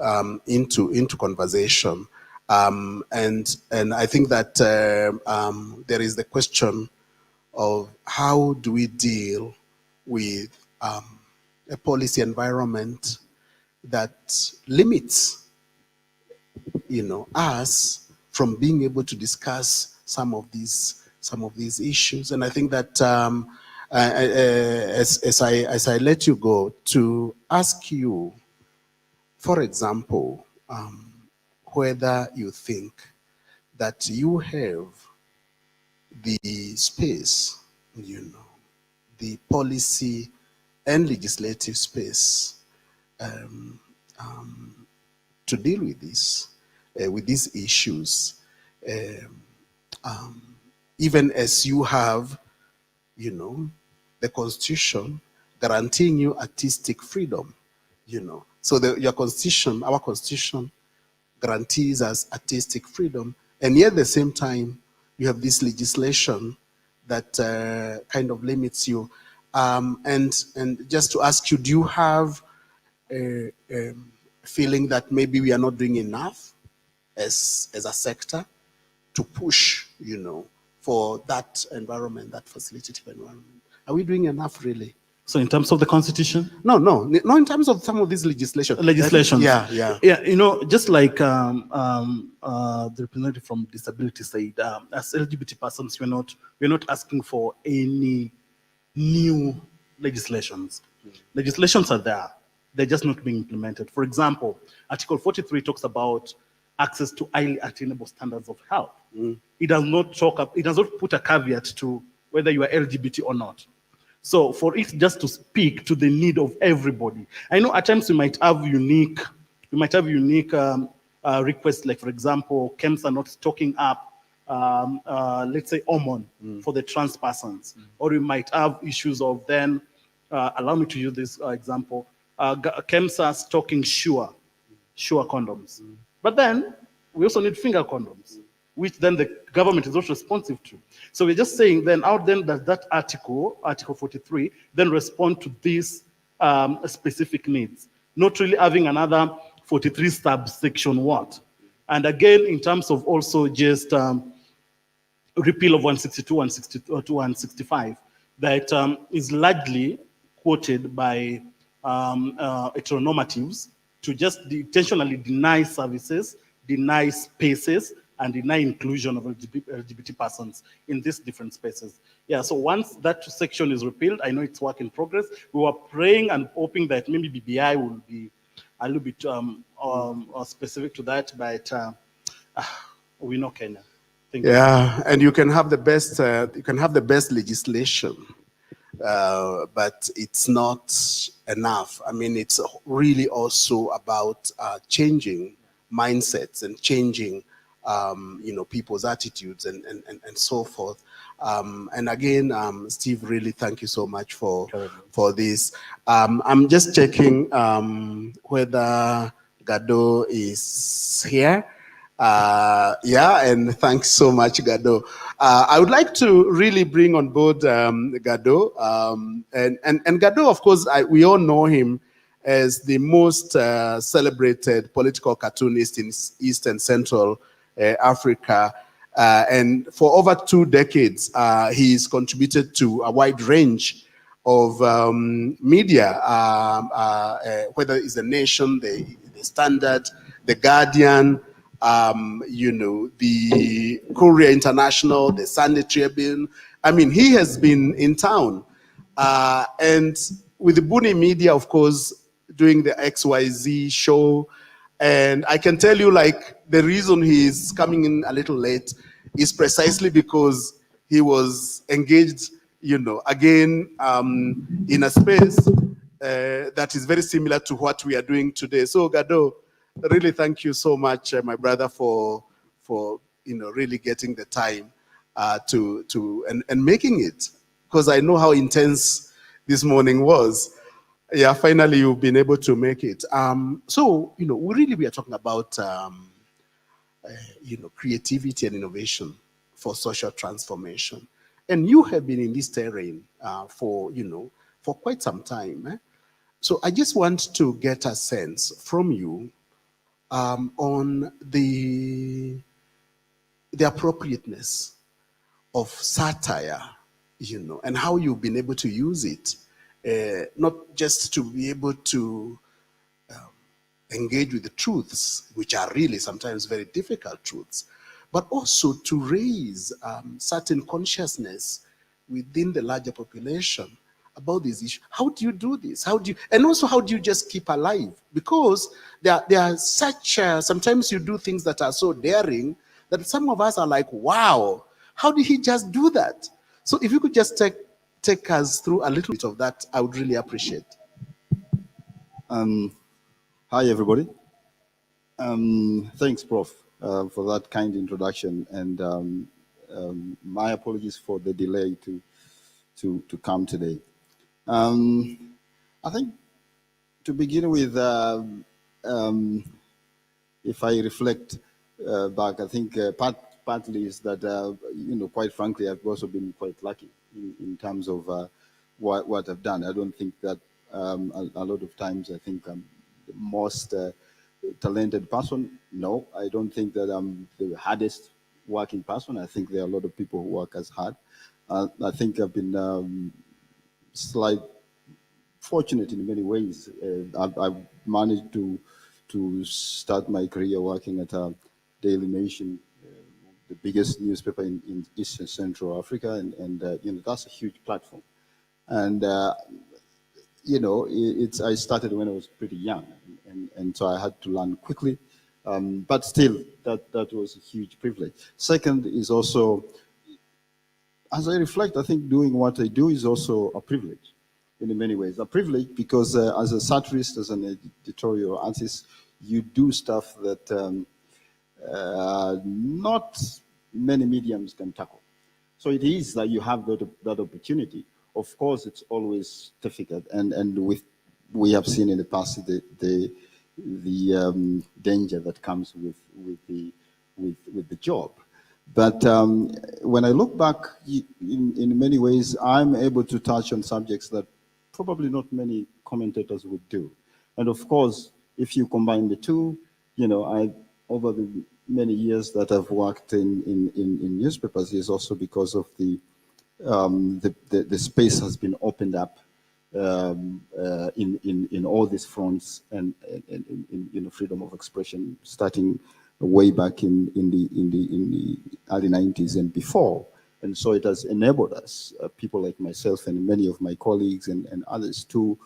conversation, and I think that there is the question of how do we deal with a policy environment that limits, us from being able to discuss some of these issues. And I think that as I let you go, to ask you, for example, whether you think that you have the space, the policy and legislative space to deal with these issues, even as you have, the Constitution guaranteeing you artistic freedom, So your Constitution, our Constitution, guarantees us artistic freedom, and yet at the same time, you have this legislation that kind of limits you. And just to ask you, do you have a feeling that maybe we are not doing enough as a sector to push, for that environment, that facilitative environment? Are we doing enough, really? So in terms of the Constitution? No, in terms of some of these legislations. Yeah. Just like the representative from Disability said, as LGBT persons, we're not asking for any new legislations. Legislations are there. They're just not being implemented. For example, Article 43 talks about access to highly attainable standards of health. It does not put a caveat to whether you are LGBT or not. So for it just to speak to the need of everybody. I know at times we might have unique requests, like for example, KEMSA not stocking up, let's say hormone for the trans persons, or we might have issues of then, allow me to use this example, KEMSA stocking Sure condoms. But then we also need finger condoms, which then the government is also responsive to. So we're just saying then, how then does that Article 43, then respond to these specific needs? Not really having another 43 subsection what? And again, in terms of also just repeal of 162, 162 to 165, that is largely quoted by heteronormatives to just intentionally deny services, deny spaces, and deny inclusion of LGBT persons in these different spaces. Yeah, so once that section is repealed, I know it's work in progress. We were praying and hoping that maybe BBI will be a little bit specific to that, but we know Kenya. Yeah, and you can have the best legislation, but it's not enough. I mean, it's really also about changing mindsets and changing people's attitudes and so forth. And again, Steve, really thank you so much for this. I'm just checking whether Gado is here. Yeah, and thanks so much, Gado. I would like to really bring on board Gado. And Gado, of course, we all know him as the most celebrated political cartoonist in East and Central Africa. And for over 2 decades, he's contributed to a wide range of media, whether it's The Nation, the Standard, The Guardian, you know, the Courier International, the Sunday Tribune. I mean, he has been in town. And with the Buni Media, of course, doing the XYZ show. And I can tell you, like, the reason he's coming in a little late is precisely because he was engaged, you know, again, in a space that is very similar to what we are doing today. So, Gado, really thank you so much, my brother, for you know, really getting the time and making it, because I know how intense this morning was. Yeah, finally you've been able to make it. So, you know, we are talking about you know, creativity and innovation for social transformation, and you have been in this terrain for, you know, for quite some time. So I just want to get a sense from you on the appropriateness of satire, you know, and how you've been able to use it, not just to be able to engage with the truths, which are really sometimes very difficult truths, but also to raise certain consciousness within the larger population about this issue. How do you do this? And also how do you just keep alive? Because there are such, sometimes you do things that are so daring that some of us are like, wow, how did he just do that? So if you could just take us through a little bit of that, I would really appreciate. Hi, everybody. Thanks, Prof, for that kind introduction. And my apologies for the delay to come today. I think to begin with, if I reflect back, I think partly is that, you know, quite frankly, I've also been quite lucky in terms of what I've done. I don't think that a lot of times I think I'm the most talented person. No, I don't think that I'm the hardest working person. I think there are a lot of people who work as hard. I think I've been fortunate in many ways. I've managed to start my career working at Daily Nation, the biggest newspaper in East and Central Africa, and you know, that's a huge platform. And you know, I started when I was pretty young, and so I had to learn quickly. But still, that was a huge privilege. Second is also, as I reflect, I think doing what I do is also a privilege in many ways. A privilege because as a satirist, as an editorial artist, you do stuff that not many mediums can tackle. So it is that you have that opportunity. Of course, it's always difficult, and we have seen in the past the danger that comes with the job. But when I look back, in many ways, I'm able to touch on subjects that probably not many commentators would do. And of course, if you combine the two, you know, over the many years that I've worked in newspapers is also because of the space has been opened up in all these fronts and in you know, freedom of expression, starting way back in the early 90s and before. And so it has enabled us, people like myself and many of my colleagues and others, to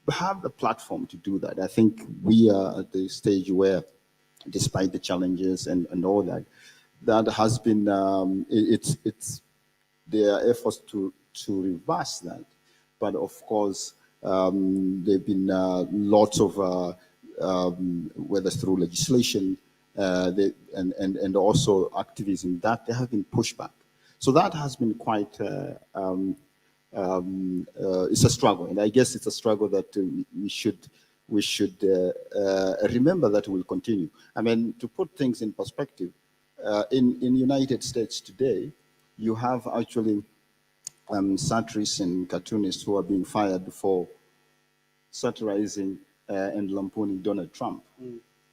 have the platform to do that. I think we are at the stage where, despite the challenges and all that, that has been, there are efforts to reverse that. But of course, there have been lots of, whether through legislation and also activism, that there have been pushback. So that has been quite, it's a struggle. And I guess it's a struggle that we should we should remember that will continue. I mean, to put things in perspective, in United States today, you have actually satirists and cartoonists who are being fired for satirizing and lampooning Donald Trump.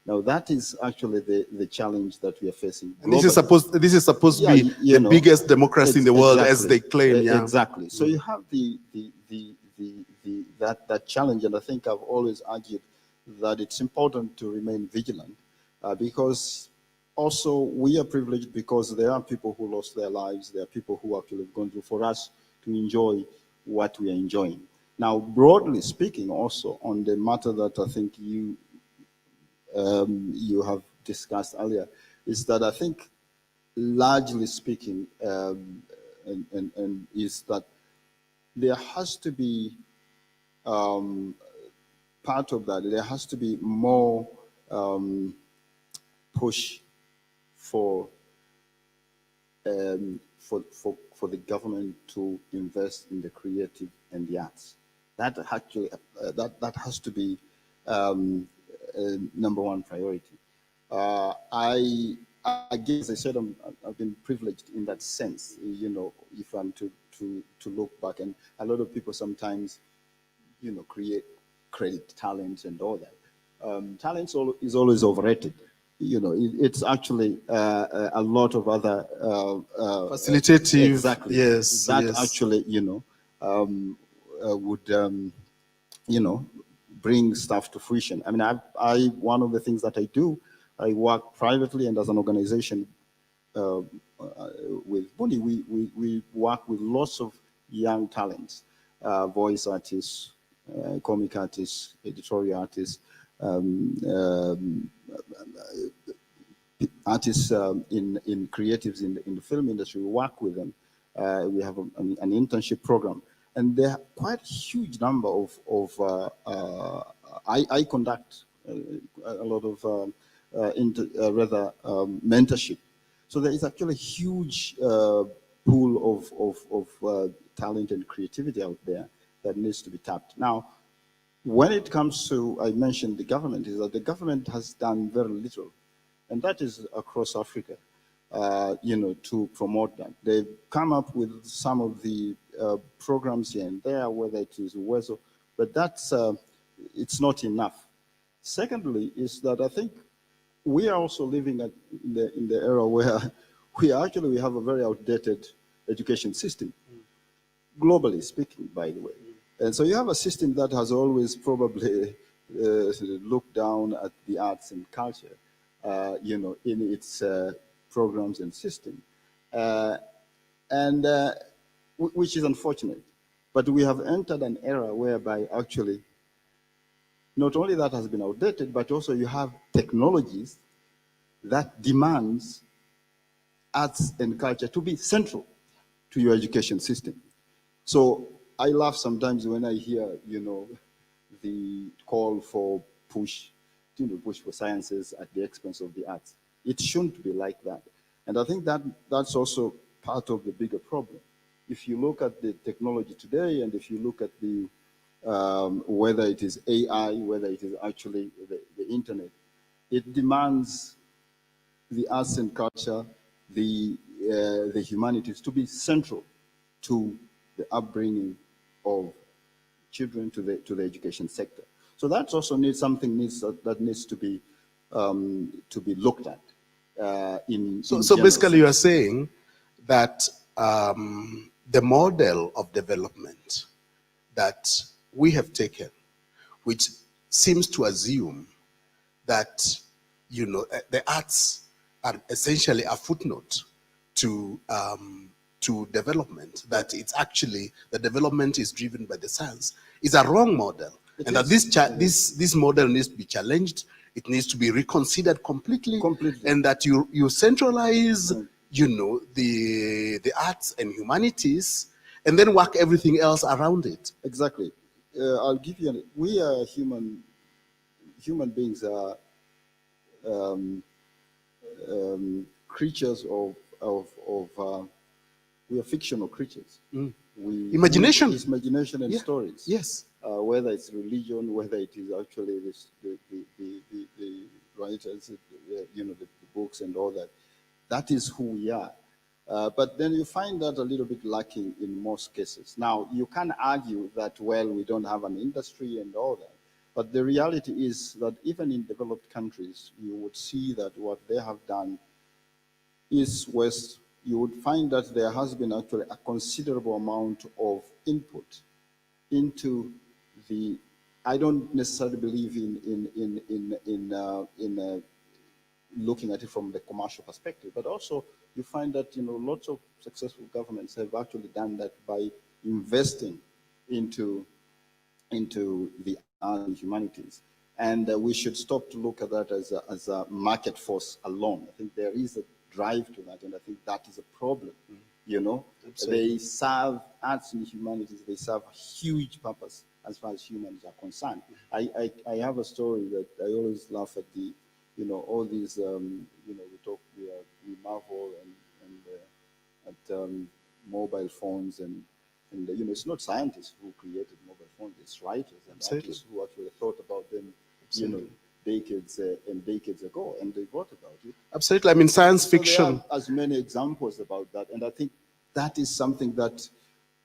Now that is actually the challenge that we are facing. And this is supposed to be the biggest democracy in the world, as they claim. Yeah. Exactly. So you have that challenge, and I think I've always argued that it's important to remain vigilant because also we are privileged because there are people who lost their lives, there are people who actually have gone through for us to enjoy what we are enjoying. Now, broadly speaking, also on the matter that I think you have discussed earlier, is that I think, largely speaking, and is that there has to be part of that. There has to be more push for the government to invest in the creative and the arts. That actually that has to be number one priority. Again, as I said, I've been privileged in that sense. You know, if I'm to look back, and a lot of people sometimes, you know, credit talent and all that. Talent is always overrated. You know, it's actually a lot of other facilitative. Exactly. Yes. That yes. actually, you know, would you know, bring stuff to fruition. I mean, one of the things that I do, I work privately and as an organization with Buni. We work with lots of young talents, voice artists, comic artists, editorial artists, artists in creatives in the film industry. We work with them. We have an internship program, and there are quite a huge number of I conduct a lot of mentorship. So there is actually a huge pool of talent and creativity out there that needs to be tapped. Now, when it comes to, I mentioned the government, is that the government has done very little, and that is across Africa, you know, to promote that. They've come up with some of the programs here and there, whether it is Uwezo, but that's, it's not enough. Secondly, is that I think we are also living in the era where we have a very outdated education system, globally speaking, by the way. And so you have a system that has always probably looked down at the arts and culture, you know, in its programs and system, and which is unfortunate. But we have entered an era whereby actually not only that has been outdated, but also you have technologies that demands arts and culture to be central to your education system. So I laugh sometimes when I hear, you know, the call for push for sciences at the expense of the arts. It shouldn't be like that. And I think that that's also part of the bigger problem. If you look at the technology today, and if you look at the whether it is AI, whether it is actually the internet, it demands the arts and culture, the humanities to be central to the upbringing of children, to the education sector. So that also needs that needs to be looked at. So basically, you are saying that the model of development that we have taken, which seems to assume that, you know, the arts are essentially a footnote to development, that it's actually the development is driven by the science, is a wrong model. And that this model needs to be challenged. It needs to be reconsidered completely. And that you centralize, you know, the arts and humanities, and then work everything else around it. Exactly. I'll give you we are human beings are creatures of we are fictional creatures. Imagination. Imagination and stories. Yes. whether it's religion, whether it is actually this, the writers, the books and all that. That is who we are. But then you find that a little bit lacking in most cases. Now, you can argue that, well, we don't have an industry and all that. But the reality is that even in developed countries, you would see that what they have done is West, you would find that there has been actually a considerable amount of input into the, I don't necessarily believe in looking at it from the commercial perspective, but also you find that lots of successful governments have actually done that by investing into the arts and humanities, and we should stop to look at that as a market force alone. I think there is a drive to that, and I think that is a problem. Absolutely. They serve arts and humanities. They serve a huge purpose as far as humans are concerned. I have a story that I always laugh at the. All these, we marvel at mobile phones and it's not scientists who created mobile phones, it's writers and artists who actually thought about them, decades and decades ago, and they wrote about it. Absolutely, I mean, science fiction. There are as many examples about that, and I think that is something that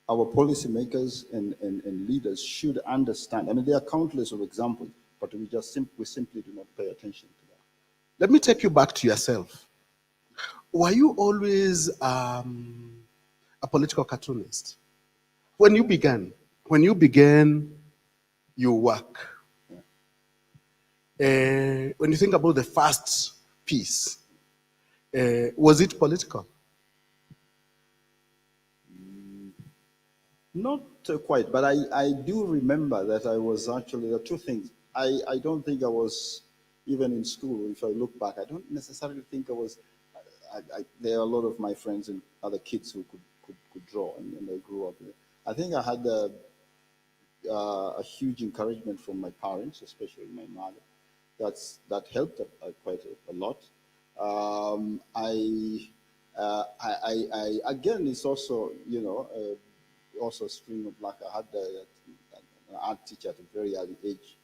our policymakers and leaders should understand. I mean, there are countless of examples, but we simply do not pay attention to that. Let me take you back to yourself. Were you always a political cartoonist? When you began your work, when you think about the first piece, was it political? Not quite, but I do remember that I was actually, there are two things. I don't think I was, even in school, if I look back, I don't necessarily think I was, there are a lot of my friends and other kids who could draw, and I grew up with it. I think I had a huge encouragement from my parents, especially my mother. That helped quite a lot. Again, it's also, also a string of luck. I had an art teacher at a very early age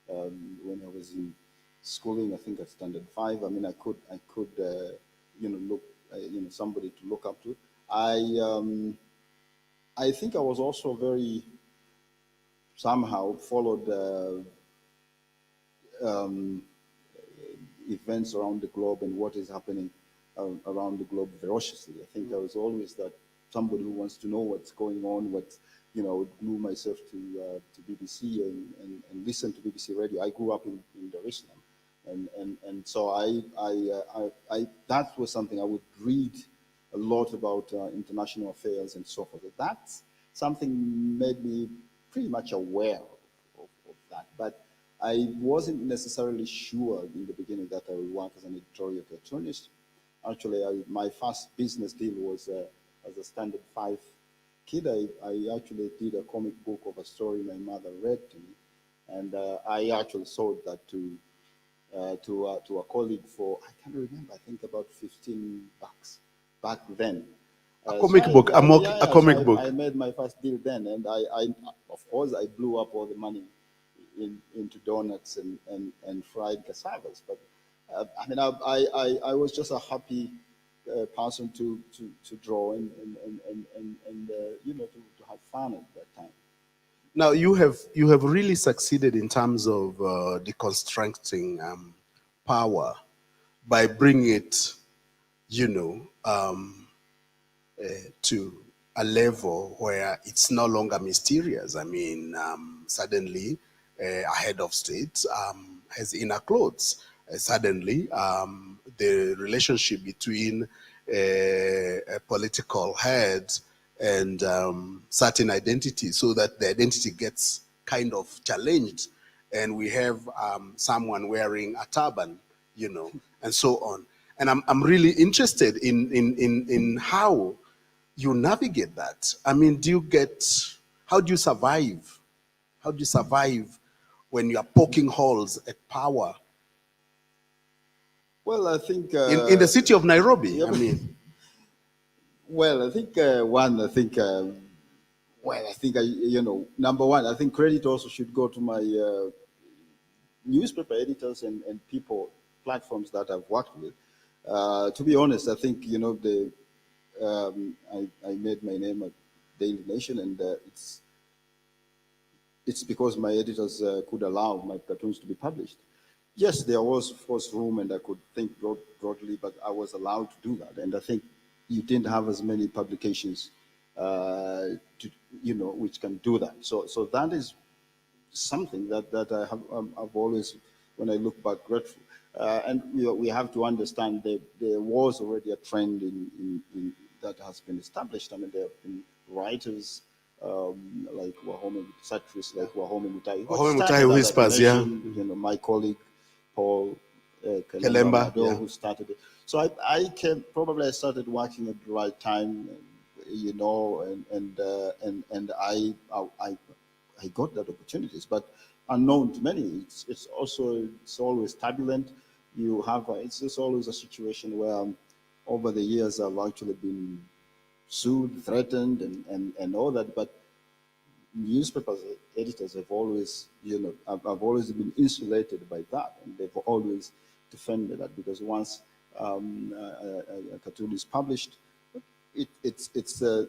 when I was in schooling. I think at standard 5. I mean, I could look, somebody to look up to. I think I was also very somehow followed events around the globe and what is happening around the globe ferociously. I think I was always that somebody who wants to know what's going on, I would glue myself to BBC and listen to BBC radio. I grew up in Dar es Salaam, and so I that was something I would read a lot about international affairs and so forth. That's something made me pretty much aware of that, but I wasn't necessarily sure in the beginning that I would work as an editorial cartoonist. Actually, my first business deal was as a standard 5 kid. I actually did a comic book of a story my mother read to me, and I actually sold that to a colleague for, I can't remember, I think about $15 back then. A comic book. I made my first deal then, and I of course I blew up all the money into donuts and fried cassavas. But I mean, I was just a happy person to draw and to have fun at that time. Now you have really succeeded in terms of deconstructing power by bringing it, to a level where it's no longer mysterious. I mean, suddenly a head of state has inner clothes. Suddenly, the relationship between a political head and certain identity, so that the identity gets kind of challenged, and we have someone wearing a turban, and so on. And I'm really interested in how you navigate that. I mean, how do you survive? How do you survive when you are poking holes at power? Well, I think in the city of Nairobi. Yeah, I mean, well, I think Well, I think number one, I think credit also should go to my newspaper editors and people, platforms that I've worked with. To be honest, I think, I made my name at Daily Nation, and it's because my editors could allow my cartoons to be published. Yes, there was, of course, room, and I could think broadly, but I was allowed to do that. And I think you didn't have as many publications, which can do that. So that is something that I have, I've always, when I look back, grateful. And we have to understand that there was already a trend in that has been established. I mean, there have been writers like Wahome, satirists like Wahome Mutai. Wahome Mutai Whispers, yeah. My colleague Paul Kelemba, who started it. So I started working at the right time, and I got that opportunities, but unknown to many. It's always turbulent. You have it's just always a situation where over the years I've actually been sued, threatened, and all that. But newspapers editors have always, I've always been insulated by that, and they've always defended that, because once a cartoon is published, the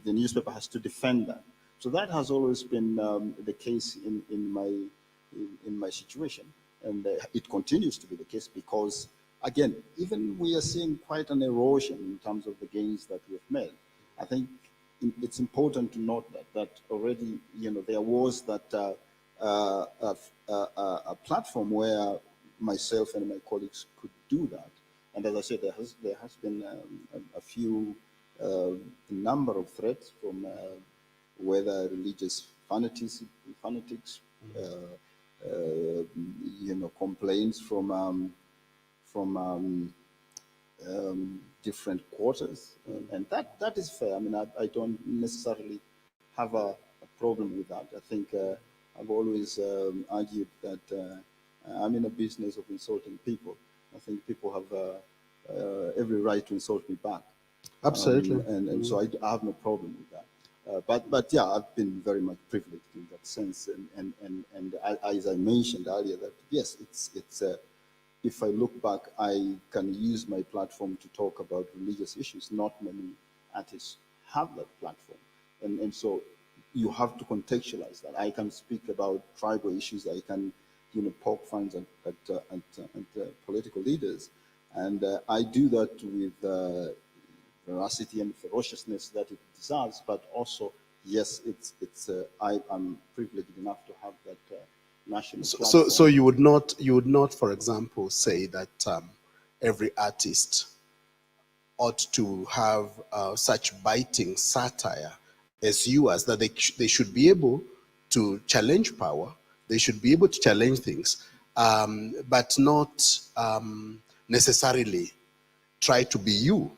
newspaper has to defend that. So that has always been the case in my situation, and it continues to be the case, because again, even we are seeing quite an erosion in terms of the gains that we've made. I think it's important to note that already, there was that a platform where myself and my colleagues could do that. And as I said, there has been a few number of threats from whether religious fanatics, complaints from different quarters, and that is fair. I mean, I don't necessarily have a problem with that. I think I've always argued that I'm in a business of insulting people. I think people have every right to insult me back. Absolutely. And so I have no problem with that. But yeah, I've been very much privileged in that sense. And as I mentioned earlier, that yes, it's if I look back, I can use my platform to talk about religious issues. Not many artists have that platform. And so you have to contextualize that. I can speak about tribal issues. I can, poke fun at political leaders. And I do that with veracity and ferociousness that it deserves, but also, yes, I'm privileged enough to have that national platform. So you would not, for example, say that every artist ought to have such biting satire as yours, that they should be able to challenge power, they should be able to challenge things, but not necessarily try to be you.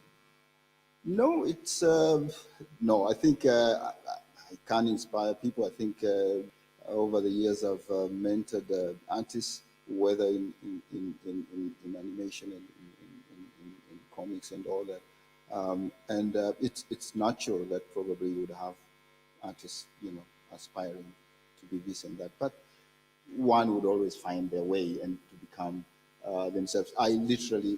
No, it's no. I think I can inspire people. I think over the years I've mentored artists, whether in animation and in comics and all that, and it's natural that probably you would have artists, aspiring to be this and that, but one would always find their way and to become themselves. I literally,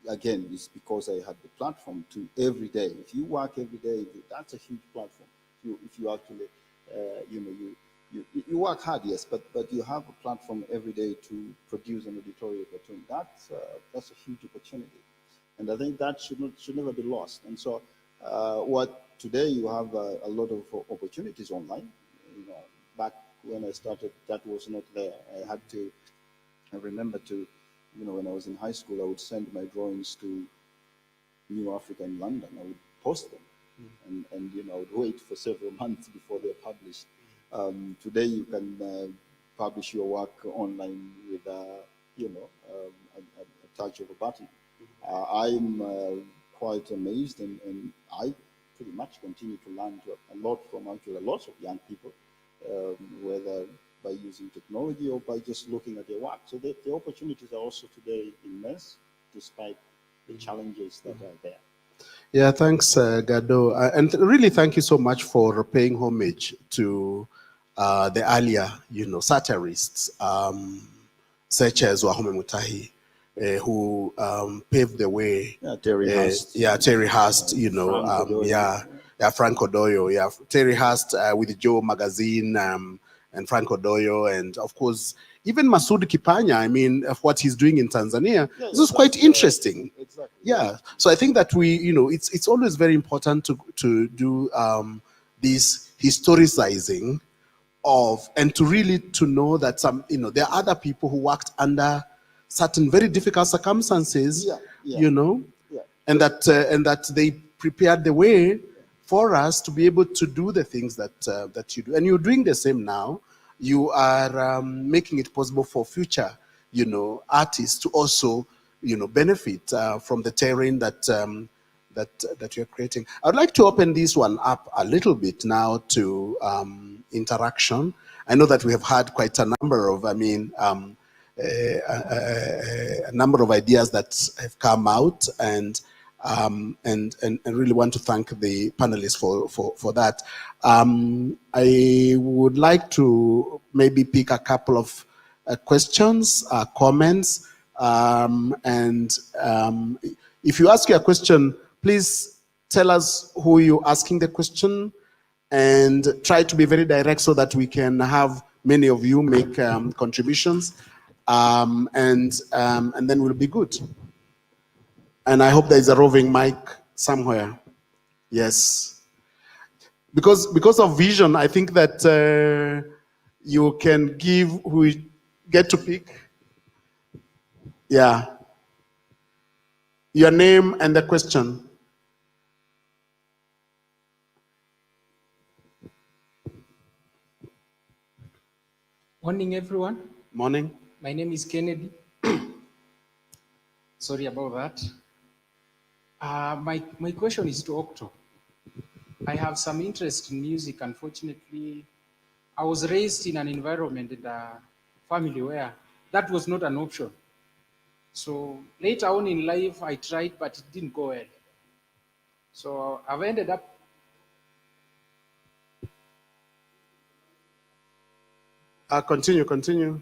again, it's because I had the platform to every day. If you work every day, that's a huge platform. If you actually, you work hard, yes, but you have a platform every day to produce an editorial cartoon. That's a huge opportunity, and I think that should never be lost. And so, what today you have a lot of opportunities online. Back when I started, that was not there. I remember when I was in high school, I would send my drawings to New Africa in London. I would post them, and I would wait for several months before they're published. Today, you can publish your work online with a touch of a button. I'm quite amazed, and I pretty much continue to learn a lot from actually lots of young people, whether by using technology or by just looking at their work. So the opportunities are also today immense, despite the challenges that are there. Yeah, thanks, Gado. And really thank you so much for paying homage to the earlier, satirists, such as Wahome Mutahi, who paved the way. Yeah, Terry Hurst. Terry Hurst, Frank Odoyo. Terry Hurst with Joe Magazine and Frank Odoyo. And of course, even Masood Kipanya, I mean, of what he's doing in Tanzania, this is quite interesting. Exactly. Yeah, so I think that it's always very important to do this historicizing of, and to really to know that there are other people who worked under certain very difficult circumstances, and that they prepared the way for us to be able to do the things that you do, and you're doing the same now. You are making it possible for future, artists to also, benefit from the terrain that you're creating. I would like to open this one up a little bit now to interaction. I know that we have had quite a number of, a number of ideas that have come out, and really want to thank the panelists for that. I would like to maybe pick a couple of questions, comments, and if you ask your question, please tell us who you're asking the question, and try to be very direct so that we can have many of you make contributions, and then we'll be good. And I hope there is a roving mic somewhere. Yes. Because of vision, I think that you can give who we get to pick. Yeah. Your name and the question. Morning, everyone. Morning. My name is Kennedy. Sorry about that. My question is to Octo. I have some interest in music. Unfortunately, I was raised in an environment in a family where that was not an option. So later on in life, I tried, but it didn't go well. So I've ended up. Continue.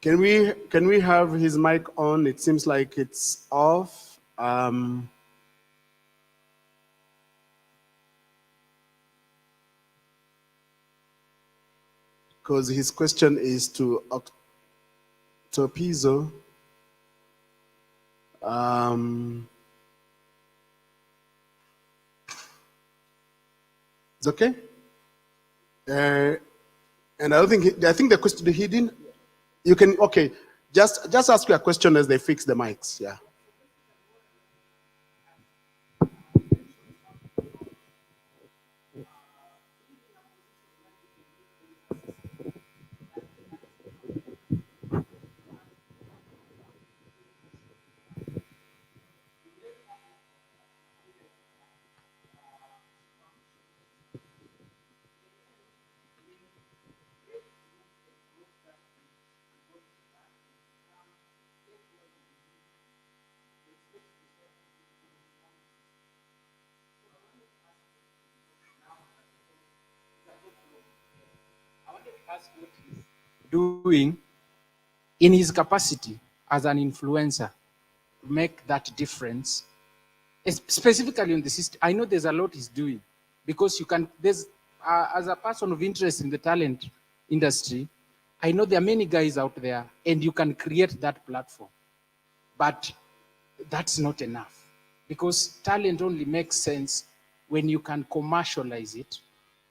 Can we have his mic on? It seems like it's off. Because his question is to Pizzo. It's okay. And I don't think I think the question he didn't. You can just ask your question as they fix the mics. Yeah. Doing in his capacity as an influencer to make that difference, specifically on the system. I know there's a lot he's doing, because there's as a person of interest in the talent industry, I know there are many guys out there, and you can create that platform, but that's not enough, because talent only makes sense when you can commercialize it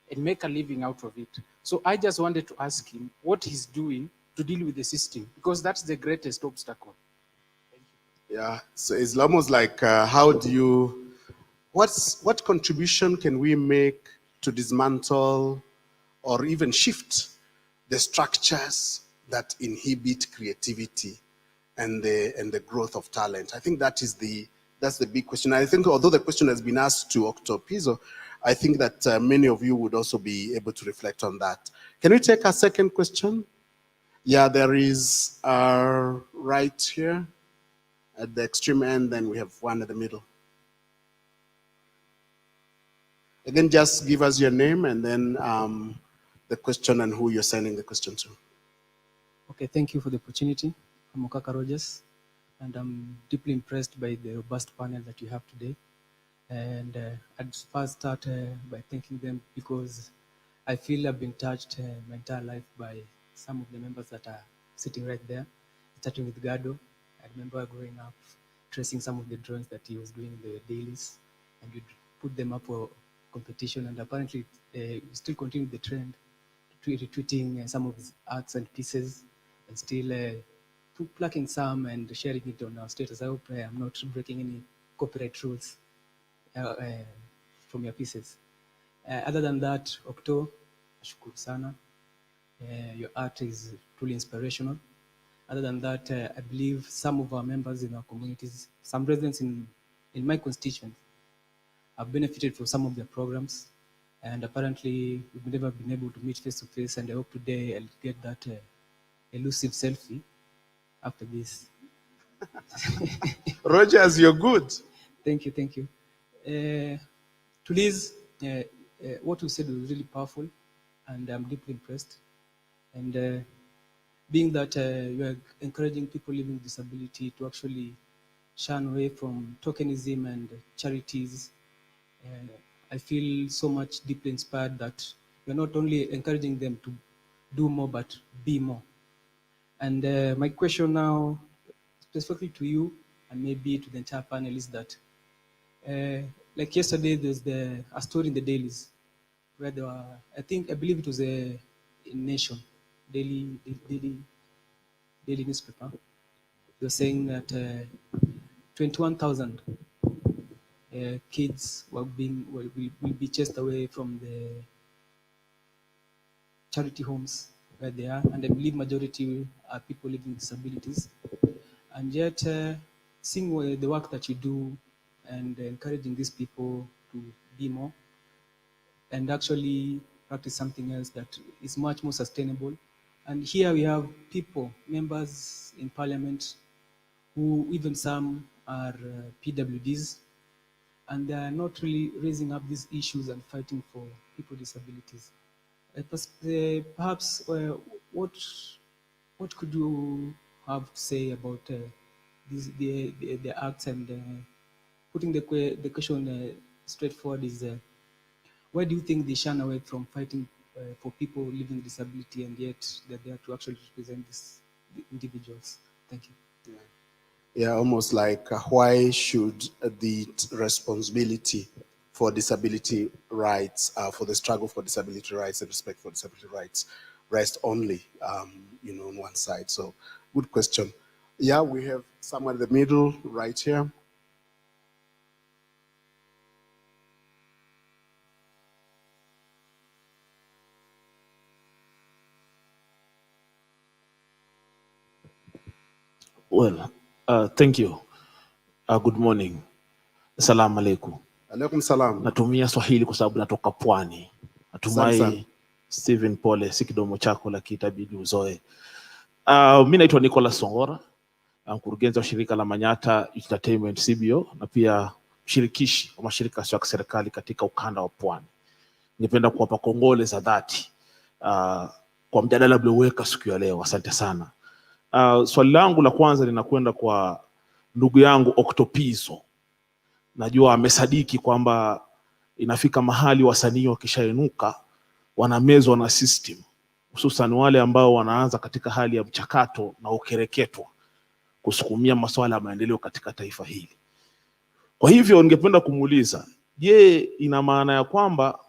and make a living out of it. So I just wanted to ask him what he's doing to deal with the system, because that's the greatest obstacle. Yeah, so it's almost like what contribution can we make to dismantle or even shift the structures that inhibit creativity and the growth of talent? I think that's the big question. I think although the question has been asked to Octo Pizzo, I think that many of you would also be able to reflect on that. Can we take a second question? Yeah, there is right here at the extreme end, then we have one at the middle. Again, just give us your name and then the question and who you're sending the question to. Okay, thank you for the opportunity. I'm Okaka Rogers, and I'm deeply impressed by the robust panel that you have today. And I'd first start by thanking them because I feel I've been touched my entire life by some of the members that are sitting right there, starting with Gado. I remember growing up, tracing some of the drawings that he was doing in the dailies, and we'd put them up for competition, and apparently we still continue the trend, retweeting some of his arts and pieces, and still plucking some and sharing it on our status. I hope I'm not breaking any copyright rules from your pieces. Other than that, Okto, shukuru sana. Your art is truly inspirational. Other than that, I believe some of our members in our communities, some residents in my constituency, have benefited from some of their programs. And apparently, we've never been able to meet face to face. And I hope today I'll get that elusive selfie after this. Rogers, you're good. Thank you, thank you. To Liz, what you said was really powerful, and I'm deeply impressed. And being that you are encouraging people living with disability to actually shun away from tokenism and charities, I feel so much deeply inspired that you're not only encouraging them to do more, but be more. And my question now, specifically to you, and maybe to the entire panel, is that, like yesterday, there's a story in the dailies where there were, I believe it was a Nation, daily newspaper. They're saying that 21,000 kids will be chased away from the charity homes where they are, and I believe majority are people living with disabilities. And yet, seeing the work that you do and encouraging these people to be more and actually practice something else that is much more sustainable. And here we have people, members in parliament, who even some are PWDs, and they are not really raising up these issues and fighting for people with disabilities. Perhaps what could you have to say about the acts, and putting the question straightforward is, why do you think they shun away from fighting for people living with disability, and yet they're there to actually represent these individuals? Thank you. Yeah, almost like why should the responsibility for disability rights, for the struggle for disability rights and respect for disability rights rest only, on one side? So, good question. Yeah, we have someone in the middle right here. Well, thank you. Good morning. Assalamu alaikum. Alaikum salam. Natumia Swahili kwa sababu natoka Pwani. Natumai Stephen pole, si kidomo chako lakini itabidi uzoe. Mimi naitwa Nicholas Songora, mkurugenzi wa shirika la Manyata Entertainment CBO, na pia mshirikishi wa mashirika ya serikali katika ukanda wa Pwani. Ningependa kuwapa kongole za dhati kwa mjadala mlioweka siku ya leo. Asante sana. Swali langu la kwanza linakwenda kwa ndugu yangu Oktopizo. Najua amesadiki kwamba inafika mahali wasanii wakishainuka wanamezwa na system, hususan wale ambao wanaanza katika hali ya mchakato na ukereketwa kusukumia masuala ya maendeleo katika taifa hili. Kwa hivyo ningependa kumuuliza, je, ina maana ya kwamba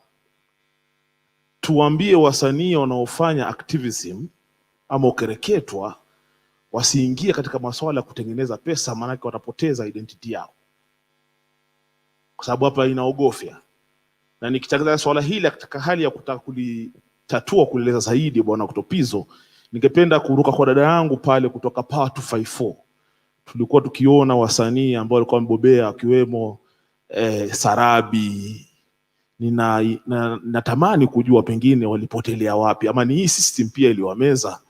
tuambie wasanii wanaofanya activism ama ukereketwa wasiingie katika masuala ya kutengeneza pesa, maana watapoteza identity yao? Kwa sababu hapa inaogofya. Na nikitangaza swala hili katika hali ya kutaka kulitatua kueleza zaidi, bwana Oktopizo, ningependa kuruka kwa dada yangu pale kutoka Power 254. Tulikuwa tukiona wasanii ambao walikuwa wamebobea, akiwemo Sarabi, natamani kujua pengine walipotelea wapi, ama ni hii system pia iliwameza.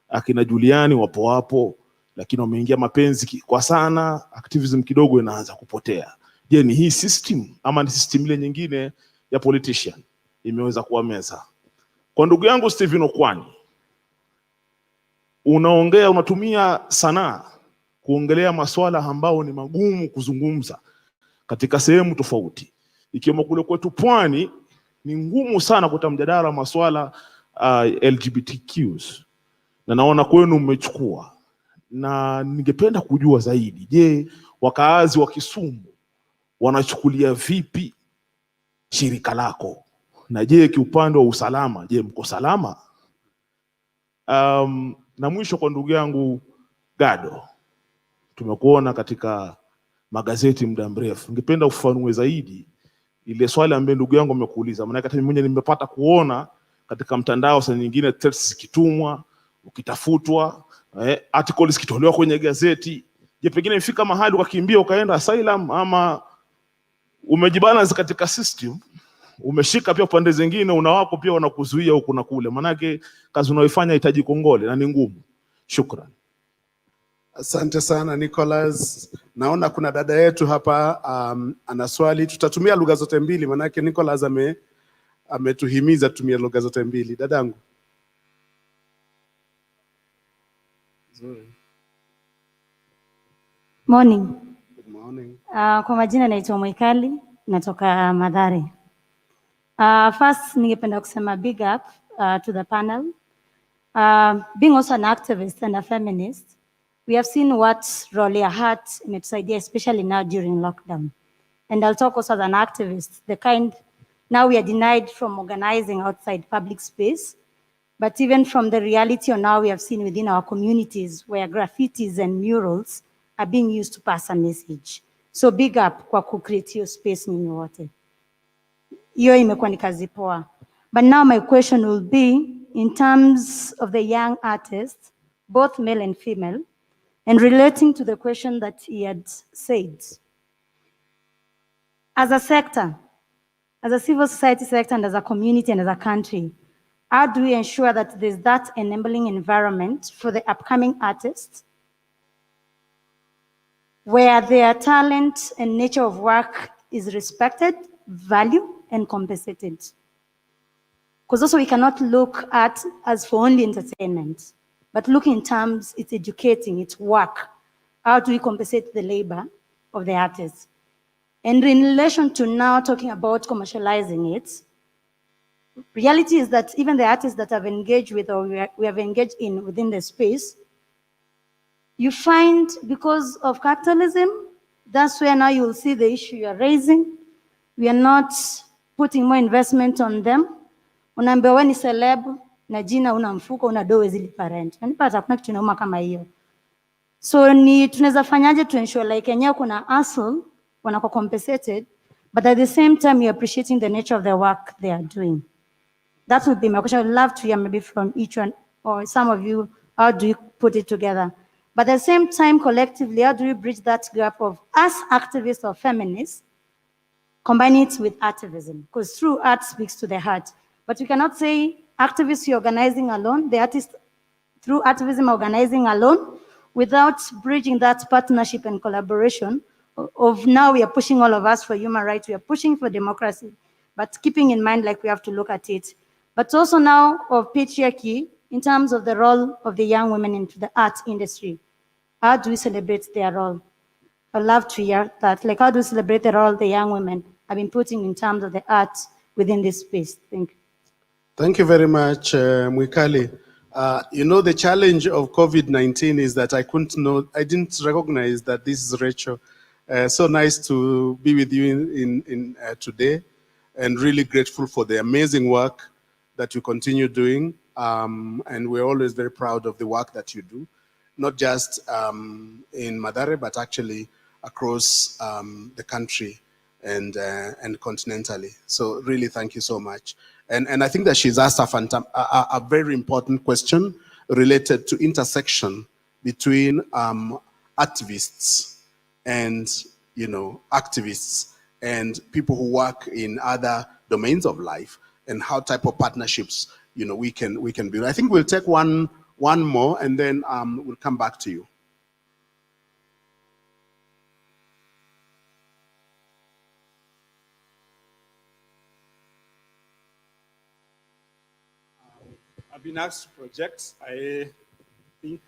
Akina Juliani wapo, lakini wameingia mapenzi kwa sana, activism kidogo inaanza kupotea. Je, ni hii system ama ni system ile nyingine ya politician imeweza kuwameza? Kwa ndugu yangu Stephen Okwani, unatumia sanaa kuongelea masuala ambao ni magumu kuzungumza katika sehemu tofauti, ikiwemo kule kwetu Pwani ni ngumu sana kuta mjadala masuala LGBTQs, na naona kwenu mmechukua, na ningependa kujua zaidi, je, wakaazi wa Kisumu wanachukulia vipi shirika lako? Na je, kiupande wa usalama, je, mko salama? Na mwisho kwa ndugu yangu Gado, tumekuona katika magazeti muda mrefu, ningependa ufafanue zaidi ile swali ambaye ndugu yangu amekuuliza, maana hata mimi mwenyewe nimepata kuona katika mtandao saa nyingine threats zikitumwa, ukitafutwa, articles zikitolewa kwenye gazeti. Je, pengine imefika mahali ukakimbia ukaenda asylum, ama umejibana katika system, umeshika pia pande zingine, una wako pia wanakuzuia huku na kule? Manake kazi unaoifanya hitaji kongole na ni ngumu. Shukrani. Asante sana Nicholas. Naona kuna dada yetu hapa ana swali. Tutatumia lugha zote mbili, manake Nicholas ametuhimiza tumie lugha zote mbili. Dadangu. Morning. Good morning. Kwa majina naitwa Mwikali, natoka Mathare. First ningependa kusema big up to the panel. Being also an activist and a feminist, we have seen what role ya heart imetusaidia, especially now during lockdown. And I'll talk also as an activist, the kind now we are denied from organizing outside public space, but even from the reality on how we have seen within our communities where graffitis and murals are being used to pass a message. So big up kwa ku-create your space nyinyi wote. Hiyo imekuwa ni kazi poa. But now my question will be in terms of the young artists, both male and female, and relating to the question that he had said. As a sector, as a civil society sector and as a community and as a country, how do we ensure that there's that enabling environment for the upcoming artists where their talent and nature of work is respected, valued, and compensated? Because also we cannot look at as for only entertainment, but look in terms, it's educating, it's work. How do we compensate the labor of the artists? And in relation to now talking about commercializing it, reality is that even the artists that have engaged with or we have engaged in within the space, you find because of capitalism, that's where now you'll see the issue you are raising. We are not putting more investment on them. Unaambiwa wewe ni celeb na jina una mfuko una doe zili parent. Unapata kuna kitu inauma kama hiyo. So ni tunaweza fanyaje to ensure like yenyewe kuna hustle wanakuwa compensated, but at the same time you're appreciating the nature of the work they are doing. That would be my question. I would love to hear maybe from each one or some of you, how do you put it together? But at the same time, collectively, how do we bridge that gap of us activists or feminists, combine it with activism? Because true art speaks to the heart. But we cannot say activists you're organizing alone, the artists through activism organizing alone, without bridging that partnership and collaboration of now we are pushing all of us for human rights, we are pushing for democracy, but keeping in mind like we have to look at it. But also now of patriarchy in terms of the role of the young women into the art industry. How do we celebrate their role? I'd love to hear that. Like how do we celebrate the role the young women have been putting in terms of the art within this space? Thank you. Thank you very much, Mwikali. You know, the challenge of COVID-19 is that I didn't recognize that this is Rachel. So nice to be with you today, and really grateful for the amazing work that you continue doing. And we're always very proud of the work that you do, not just in Mathare, but actually across the country and continentally. So really thank you so much. And I think that she's asked a very important question related to intersection between activists and, you know, activists and people who work in other domains of life, and how type of partnerships, we can build. I think we'll take one more, and then we'll come back to you. I've been asked to project. I think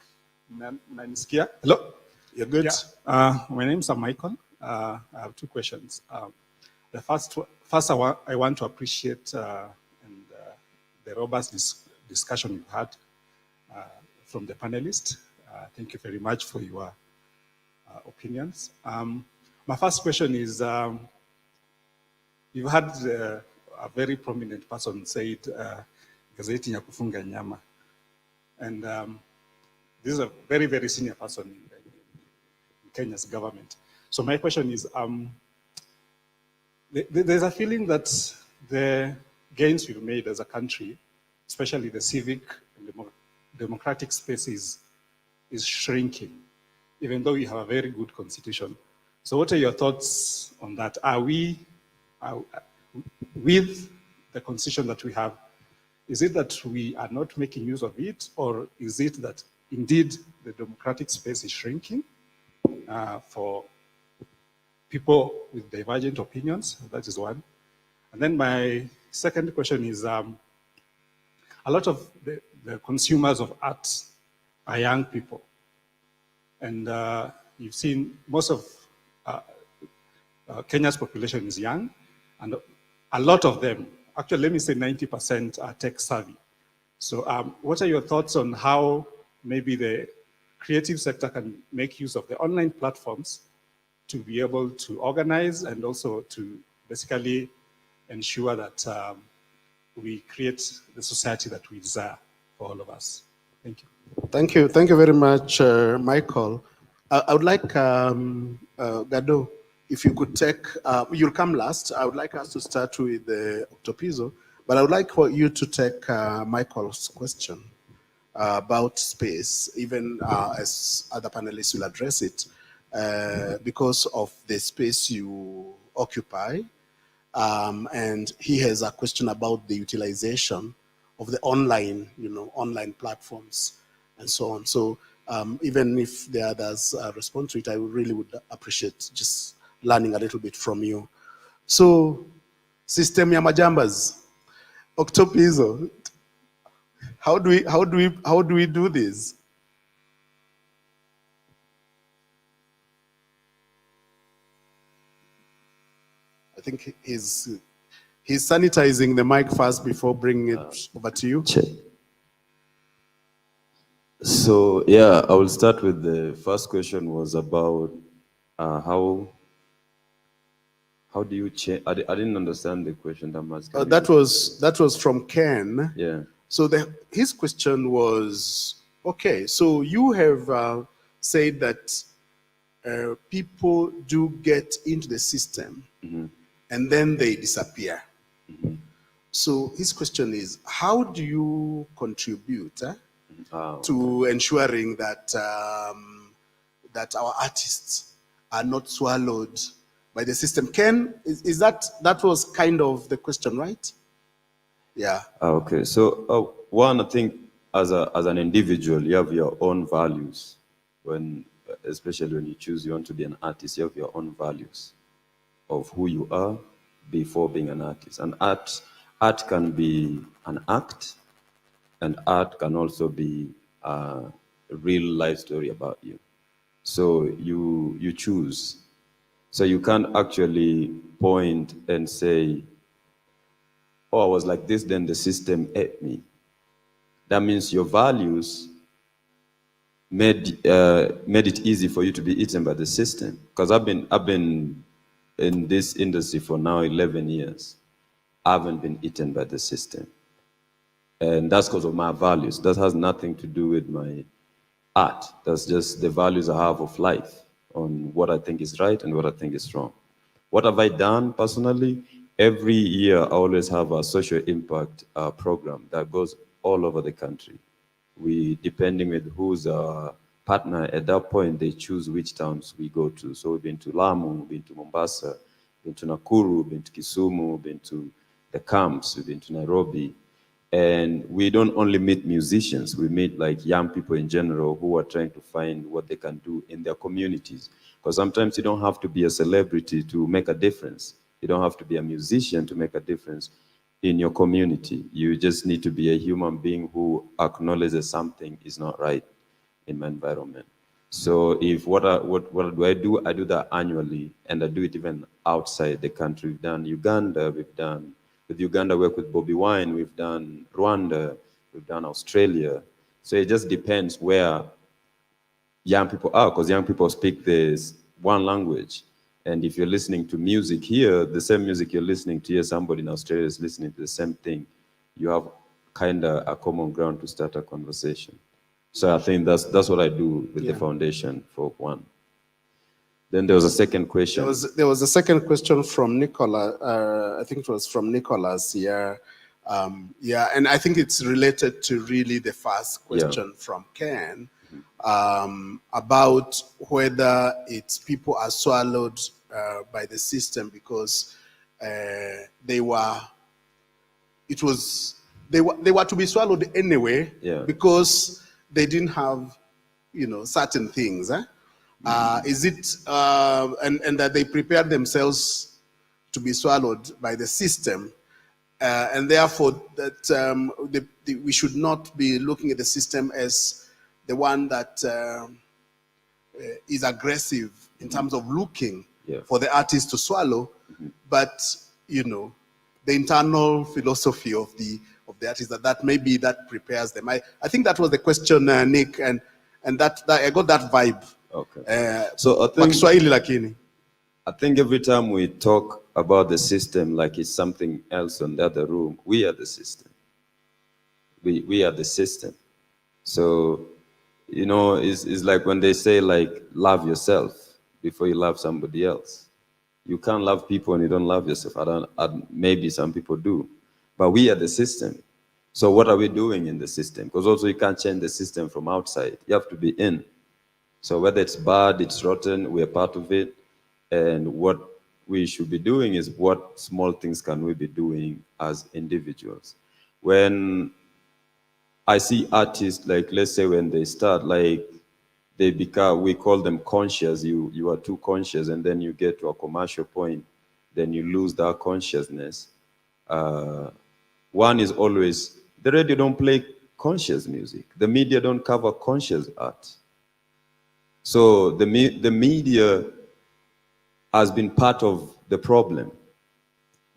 Naniskia. Hello? You're good. Yeah. My name is Michael. I have two questions. The first, I want to appreciate the robust discussion you've had from the panelists. Thank you very much for your opinions. My first question is, you've had a very prominent person say it, gazeti ya kufunga nyama. And this is a very, very senior person in Kenya's government. So my question is, there's a feeling that the gains we've made as a country, especially the civic and democratic space, is shrinking, even though we have a very good constitution. So what are your thoughts on that? Are we, with the constitution that we have, is it that we are not making use of it, or is it that indeed the democratic space is shrinking for people with divergent opinions? That is one. And then my second question is, a lot of the consumers of art are young people. And you've seen most of Kenya's population is young, and a lot of them, actually let me say 90%, are tech savvy. So what are your thoughts on how maybe the creative sector can make use of the online platforms to be able to organize and also to basically ensure that we create the society that we desire for all of us? Thank you. Thank you very much, Michael. I would like Gado, if you could take, you'll come last. I would like us to start with Octopizzo, but I would like for you to take Michael's question about space, even as other panelists will address it, because of the space you occupy. And he has a question about the utilization of the online, online platforms and so on. So even if the others respond to it, I really would appreciate just learning a little bit from you. So, system ya majambas, Octopizzo, how do we do this? I think he's sanitizing the mic first before bringing it over to you. So yeah, I will start with the first question was about how do you change? I didn't understand the question that much. That was from Ken. Yeah. So his question was, okay, so you have said that people do get into the system and then they disappear. So his question is, how do you contribute to ensuring that that our artists are not swallowed by the system? Ken, is that was kind of the question, right? Yeah. Okay. So one, I think as an individual, you have your own values. Especially when you want to be an artist, you have your own values of who you are before being an artist. And art can be an act, and art can also be a real life story about you. So you choose. So you can't actually point and say, oh, I was like this, then the system ate me. That means your values made it easy for you to be eaten by the system. Because I've been in this industry for now 11 years. I haven't been eaten by the system. And that's because of my values. That has nothing to do with my art. That's just the values I have of life, on what I think is right and what I think is wrong. What have I done personally? Every year, I always have a social impact program that goes all over the country. Depending with who's our partner, at that point, they choose which towns we go to. So we've been to Lamu, we've been to Mombasa, been to Nakuru, been to Kisumu, been to the camps, we've been to Nairobi. And we don't only meet musicians, we meet like young people in general who are trying to find what they can do in their communities. Because sometimes you don't have to be a celebrity to make a difference. You don't have to be a musician to make a difference in your community. You just need to be a human being who acknowledges something is not right in my environment. So if what do? I do that annually, and I do it even outside the country. We've done Uganda, with Uganda, work with Bobby Wine, we've done Rwanda, we've done Australia. So it just depends where young people are, because young people speak this one language. And if you're listening to music here, the same music you're listening to here, somebody in Australia is listening to the same thing. You have kind of a common ground to start a conversation. So I think that's what I do with the foundation for one. Then there was a second question. There was a second question from Nicola. I think it was from Nicholas here. And I think it's related to really the first question from Ken about whether it's people are swallowed by the system because they were to be swallowed anyway because they didn't have certain things. Is it and that they prepared themselves to be swallowed by the system, and therefore that we should not be looking at the system as the one that is aggressive in terms of looking for the artist to swallow, but the internal philosophy of the artist that maybe that prepares them. I think that was the question, Nick, and that I got that vibe. Okay. So I think every time we talk about the system like it's something else in the other room, we are the system. We are the system. So, it's like when they say like, love yourself before you love somebody else. You can't love people and you don't love yourself. Maybe some people do, but we are the system. So what are we doing in the system? Because also you can't change the system from outside. You have to be in. So whether it's bad, it's rotten, we're part of it. And what we should be doing is what small things can we be doing as individuals. When I see artists, like let's say when they start, like they become, we call them conscious. You are too conscious, and then you get to a commercial point, then you lose that consciousness. One is always, the radio don't play conscious music. The media don't cover conscious art. So the media has been part of the problem,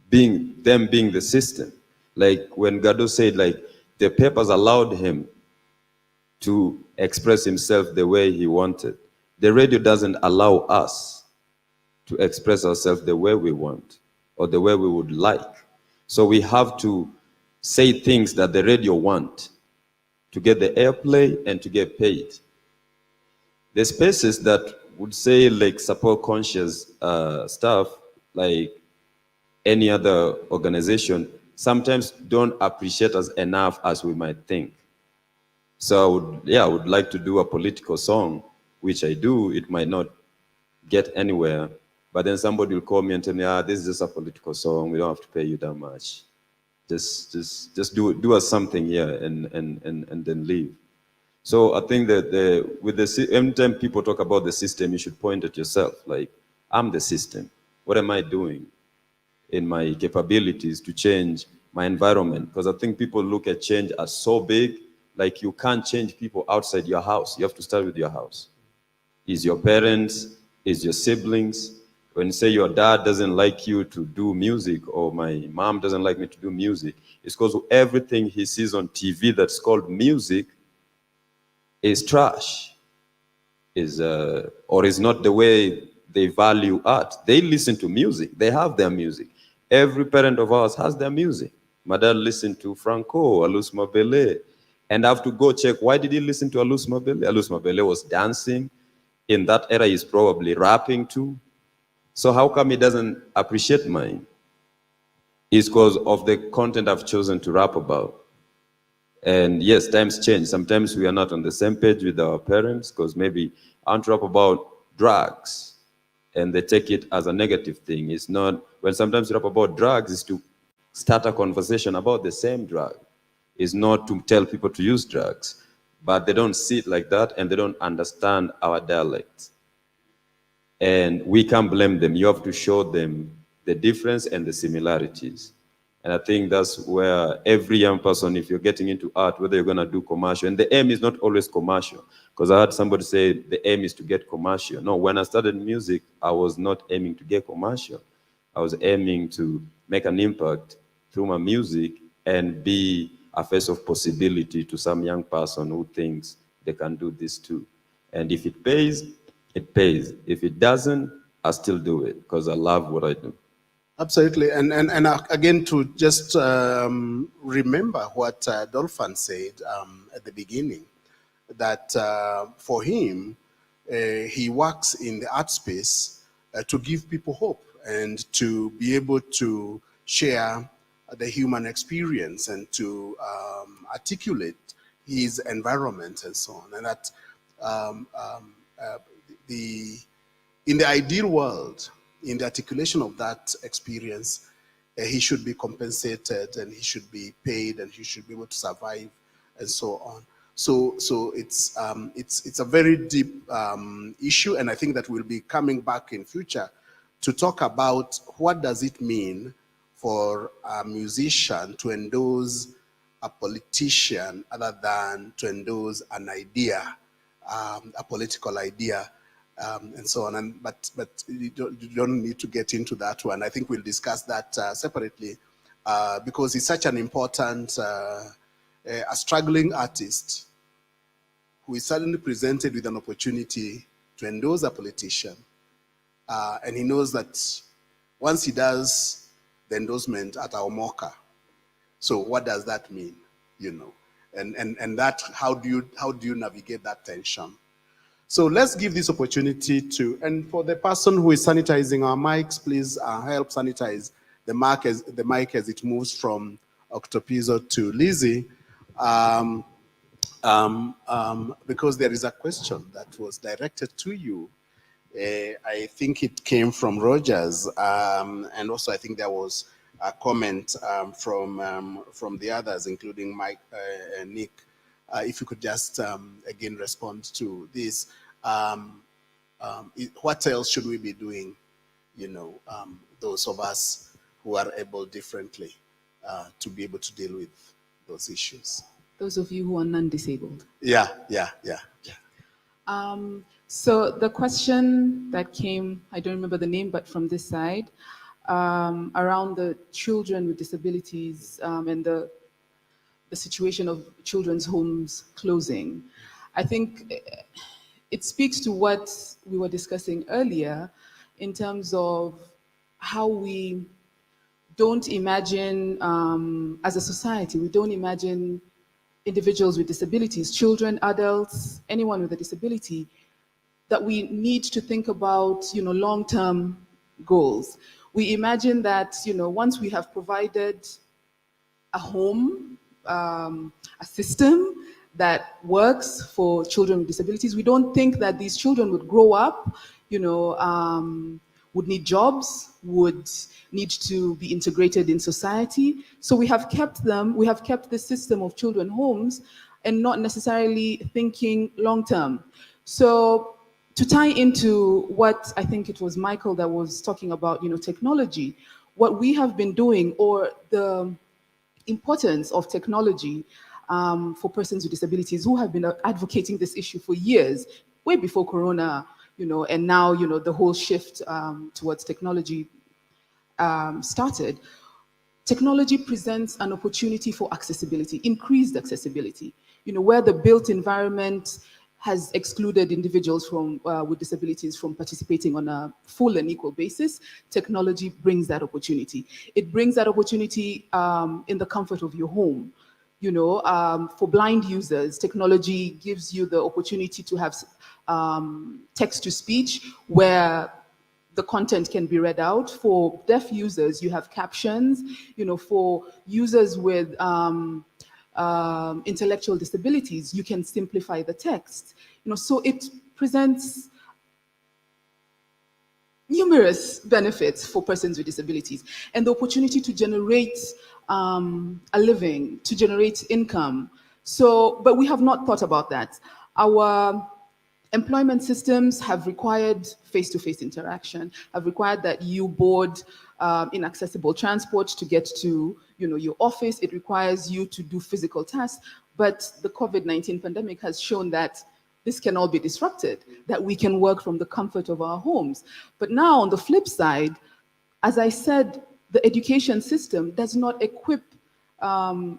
being the system. Like when Gado said, like the papers allowed him to express himself the way he wanted. The radio doesn't allow us to express ourselves the way we want or the way we would like. So we have to say things that the radio want to get the airplay and to get paid. The spaces that would say like support conscious stuff, like any other organization, sometimes don't appreciate us enough as we might think. So I would like to do a political song, which I do. It might not get anywhere, but then somebody will call me and tell me, this is just a political song. We don't have to pay you that much. Just do us something here and then leave. So I think that every time people talk about the system, you should point at yourself. Like, I'm the system. What am I doing in my capabilities to change my environment? Because I think people look at change as so big, like you can't change people outside your house. You have to start with your house. Is your parents, is your siblings. When you say your dad doesn't like you to do music, or my mom doesn't like me to do music, it's because everything he sees on TV that's called music is trash, or is not the way they value art. They listen to music. They have their music. Every parent of ours has their music. My dad listened to Franco, Alus Mabele, and I have to go check, why did he listen to Alus Mabele? Alus Mabele was dancing. In that era, he's probably rapping too. So how come he doesn't appreciate mine? It's because of the content I've chosen to rap about. And yes, times change. Sometimes we are not on the same page with our parents, because maybe I want to rap about drugs. and they take it as a negative thing. It's not, when sometimes you rap about drugs, it's to start a conversation about the same drug. It's not to tell people to use drugs, but they don't see it like that and they don't understand our dialect. And we can't blame them. You have to show them the difference and the similarities. And I think that's where every young person, if you're getting into art, whether you're going to do commercial, and the aim is not always commercial, because I heard somebody say the aim is to get commercial. No, when I started music, I was not aiming to get commercial. I was aiming to make an impact through my music and be a face of possibility to some young person who thinks they can do this too. And if it pays, it pays. If it doesn't, I still do it because I love what I do. Absolutely, and again, to just remember what Dolphin said at the beginning, that for him, he works in the art space to give people hope and to be able to share the human experience and to articulate his environment and so on. And that in the ideal world, in the articulation of that experience, he should be compensated and he should be paid and he should be able to survive and so on. So it's a very deep issue, and I think that we'll be coming back in future to talk about what does it mean for a musician to endorse a politician other than to endorse an idea, a political idea. And so on, but you don't need to get into that one. I think we'll discuss that separately because he's such an important, a struggling artist who is suddenly presented with an opportunity to endorse a politician. And he knows that once he does the endorsement at our Mocha, so what does that mean, you know? And that, how do you navigate that tension? So let's give this opportunity to, and for the person who is sanitizing our mics, please help sanitize the mic as it moves from Octopizzo to Lizzie, because there is a question that was directed to you. I think it came from Rogers, and also I think there was a comment from the others, including Mike and Nick. If you could just again respond to this. What else should we be doing, you know, those of us who are able differently to be able to deal with those issues? Those of you who are non-disabled. Yeah. So the question that came, I don't remember the name, but from this side, around the children with disabilities and the situation of children's homes closing. I think it speaks to what we were discussing earlier in terms of how we don't imagine, as a society, we don't imagine individuals with disabilities, children, adults, anyone with a disability, that we need to think about, you know, long-term goals. We imagine that, you know, once we have provided a home, a system that works for children with disabilities, we don't think that these children would grow up, you know, would need jobs, would need to be integrated in society. So we have kept them, we have kept the system of children homes and not necessarily thinking long-term. So to tie into what I think it was Michael that was talking about, you know, technology, what we have been doing, or the importance of technology for persons with disabilities who have been advocating this issue for years, way before Corona, you know, and now, you know, the whole shift towards technology started. Technology presents an opportunity for accessibility, increased accessibility, you know, where the built environment has excluded individuals from with disabilities from participating on a full and equal basis. Technology brings that opportunity. It brings that opportunity in the comfort of your home. You know, for blind users, technology gives you the opportunity to have text-to-speech where the content can be read out. For deaf users, you have captions. You know, for users with intellectual disabilities, you can simplify the text. You know, so it presents numerous benefits for persons with disabilities, and the opportunity to generate a living, to generate income. So, but we have not thought about that. Our employment systems have required face-to-face interaction, have required that you board inaccessible transport to get to your office. It requires you to do physical tasks. But the COVID-19 pandemic has shown that this can all be disrupted, that we can work from the comfort of our homes. But now on the flip side, as I said, the education system does not equip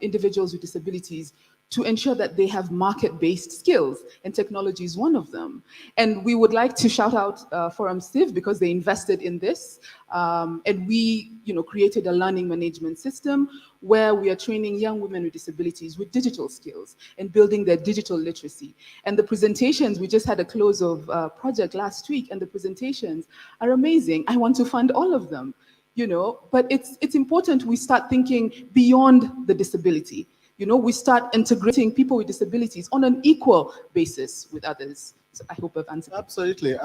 individuals with disabilities to ensure that they have market-based skills, and technology is one of them. And we would like to shout out Forum Civ because they invested in this, and we created a learning management system where we are training young women with disabilities with digital skills and building their digital literacy. And the presentations, we just had a close of project last week, and the presentations are amazing. I want to fund all of them, but it's important we start thinking beyond the disability. We start integrating people with disabilities on an equal basis with others. So I hope I've answered. Absolutely.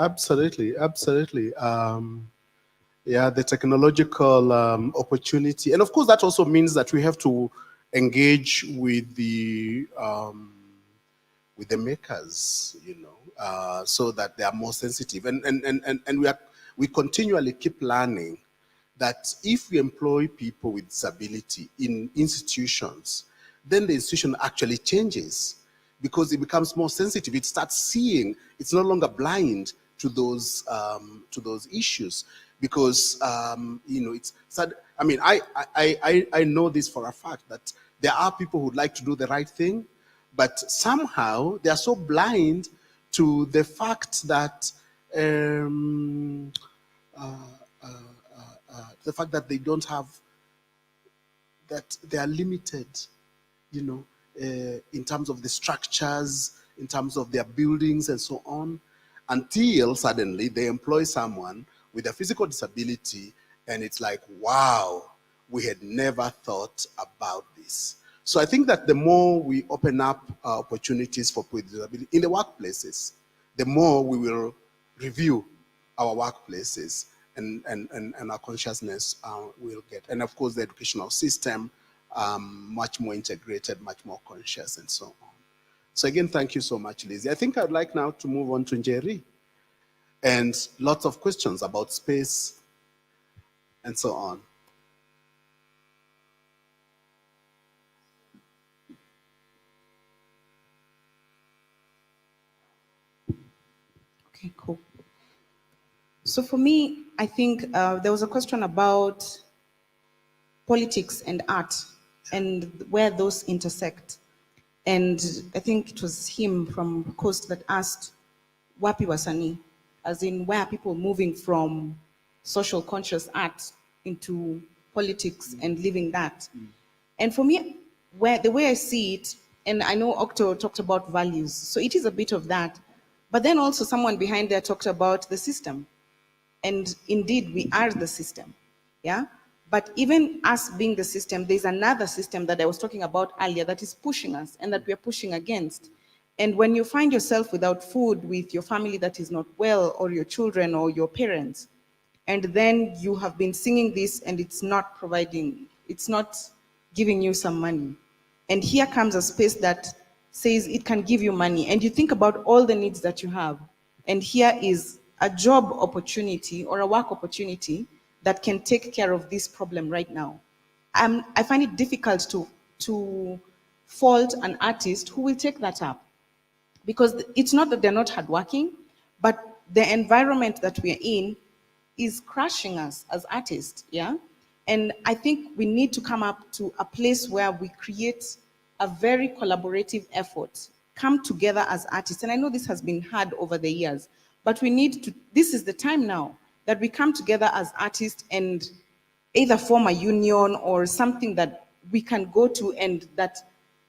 Yeah, the technological opportunity. And of course, that also means that we have to engage with the makers, so that they are more sensitive. And we continually keep learning that if we employ people with disability in institutions, then the institution actually changes because it becomes more sensitive. It starts seeing, it's no longer blind to those issues because, it's sad. I mean, I know this for a fact that there are people who'd like to do the right thing, but somehow they are so blind to the fact that they don't have, that they are limited, in terms of the structures, in terms of their buildings and so on, until suddenly they employ someone with a physical disability and it's like, wow, we had never thought about this. So I think that the more we open up opportunities for people with disability in the workplaces, the more we will review our workplaces and our consciousness will get. And of course, the educational system, much more integrated, much more conscious, and so on. So again, thank you so much, Lizzie. I think I'd like now to move on to Njeri, and lots of questions about space and so on. Okay, cool. So for me, I think there was a question about politics and art and where those intersect. And I think it was him from Coast that asked, Wapi Wasani? As in, where are people moving from social conscious art into politics and living that? And for me, the way I see it, and I know Octo talked about values, so it is a bit of that. But then also someone behind there talked about the system. And indeed, we are the system, yeah? But even us being the system, there's another system that I was talking about earlier that is pushing us and that we are pushing against. And when you find yourself without food with your family that is not well, or your children or your parents, and then you have been singing this and it's not providing, it's not giving you some money. And here comes a space that says it can give you money. And you think about all the needs that you have. And here is a job opportunity or a work opportunity that can take care of this problem right now. I find it difficult to fault an artist who will take that up, because it's not that they're not hardworking, but the environment that we're in is crushing us as artists, yeah? And I think we need to come up to a place where we create a very collaborative effort, come together as artists. And I know this has been hard over the years, but we need to, this is the time now that we come together as artists and either form a union or something that we can go to and that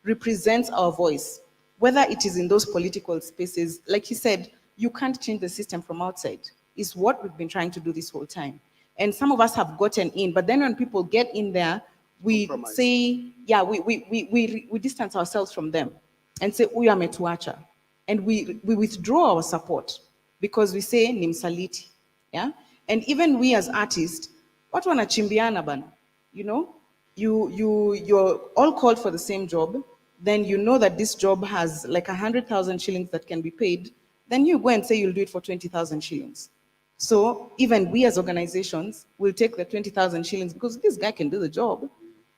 represents our voice, whether it is in those political spaces. Like he said, you can't change the system from outside. It's what we've been trying to do this whole time. And some of us have gotten in, but then when people get in there, we say, yeah, we distance ourselves from them and say, we are metuacha. And we withdraw our support because we say, nimsaliti, yeah? And even we as artists, watu wanachimbiana bana, you know? You're all called for the same job, then you know that this job has like 100,000 shillings that can be paid, then you go and say you'll do it for 20,000 shillings. So even we as organizations will take the 20,000 shillings because this guy can do the job,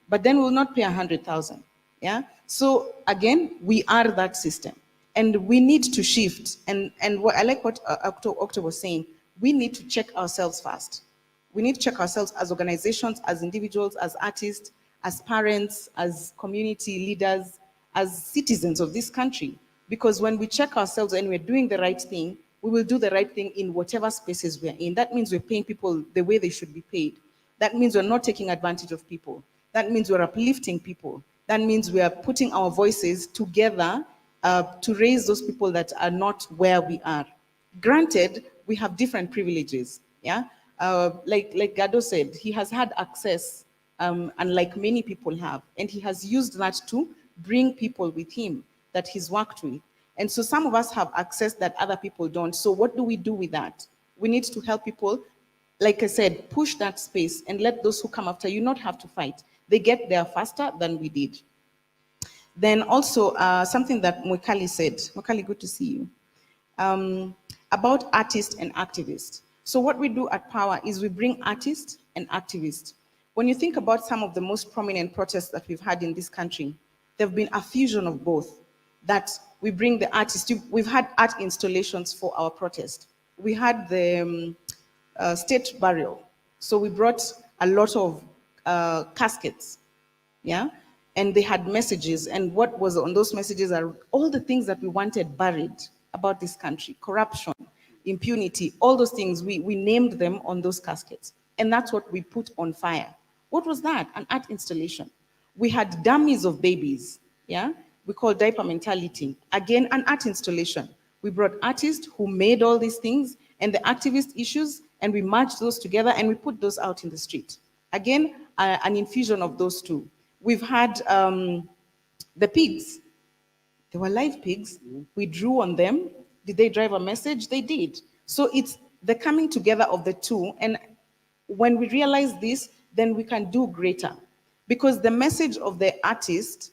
but then we'll not pay 100,000. Yeah. So again, we are that system, and we need to shift. And what I like what Octo was saying. We need to check ourselves first. We need to check ourselves as organizations, as individuals, as artists, as parents, as community leaders, as citizens of this country. Because when we check ourselves and we're doing the right thing, we will do the right thing in whatever spaces we're in. That means we're paying people the way they should be paid. That means we're not taking advantage of people. That means we're uplifting people. That means we are putting our voices together to raise those people that are not where we are. Granted, we have different privileges. Yeah, like Gado said, he has had access, unlike many people have, and he has used that to bring people with him that he's worked with. And so some of us have access that other people don't. So what do we do with that? We need to help people, like I said, push that space and let those who come after you not have to fight. They get there faster than we did. Then also something that Mwikali said. Mwikali, good to see you. About artists and activists. So what we do at Power is we bring artists and activists. When you think about some of the most prominent protests that we've had in this country, there have been a fusion of both. That we bring the artists. We've had art installations for our protest. We had the state burial. So we brought a lot of caskets, yeah? And they had messages, and what was on those messages are all the things that we wanted buried about this country: corruption, impunity, all those things. We named them on those caskets, and that's what we put on fire. What was that? An art installation. We had dummies of babies, yeah? We call diaper mentality. Again, an art installation. We brought artists who made all these things and the activist issues, and we merged those together and we put those out in the street. Again, an infusion of those two. We've had the pigs. They were live pigs. We drew on them. Did they drive a message? They did. So it's the coming together of the two. And when we realize this, then we can do greater. Because the message of the artist,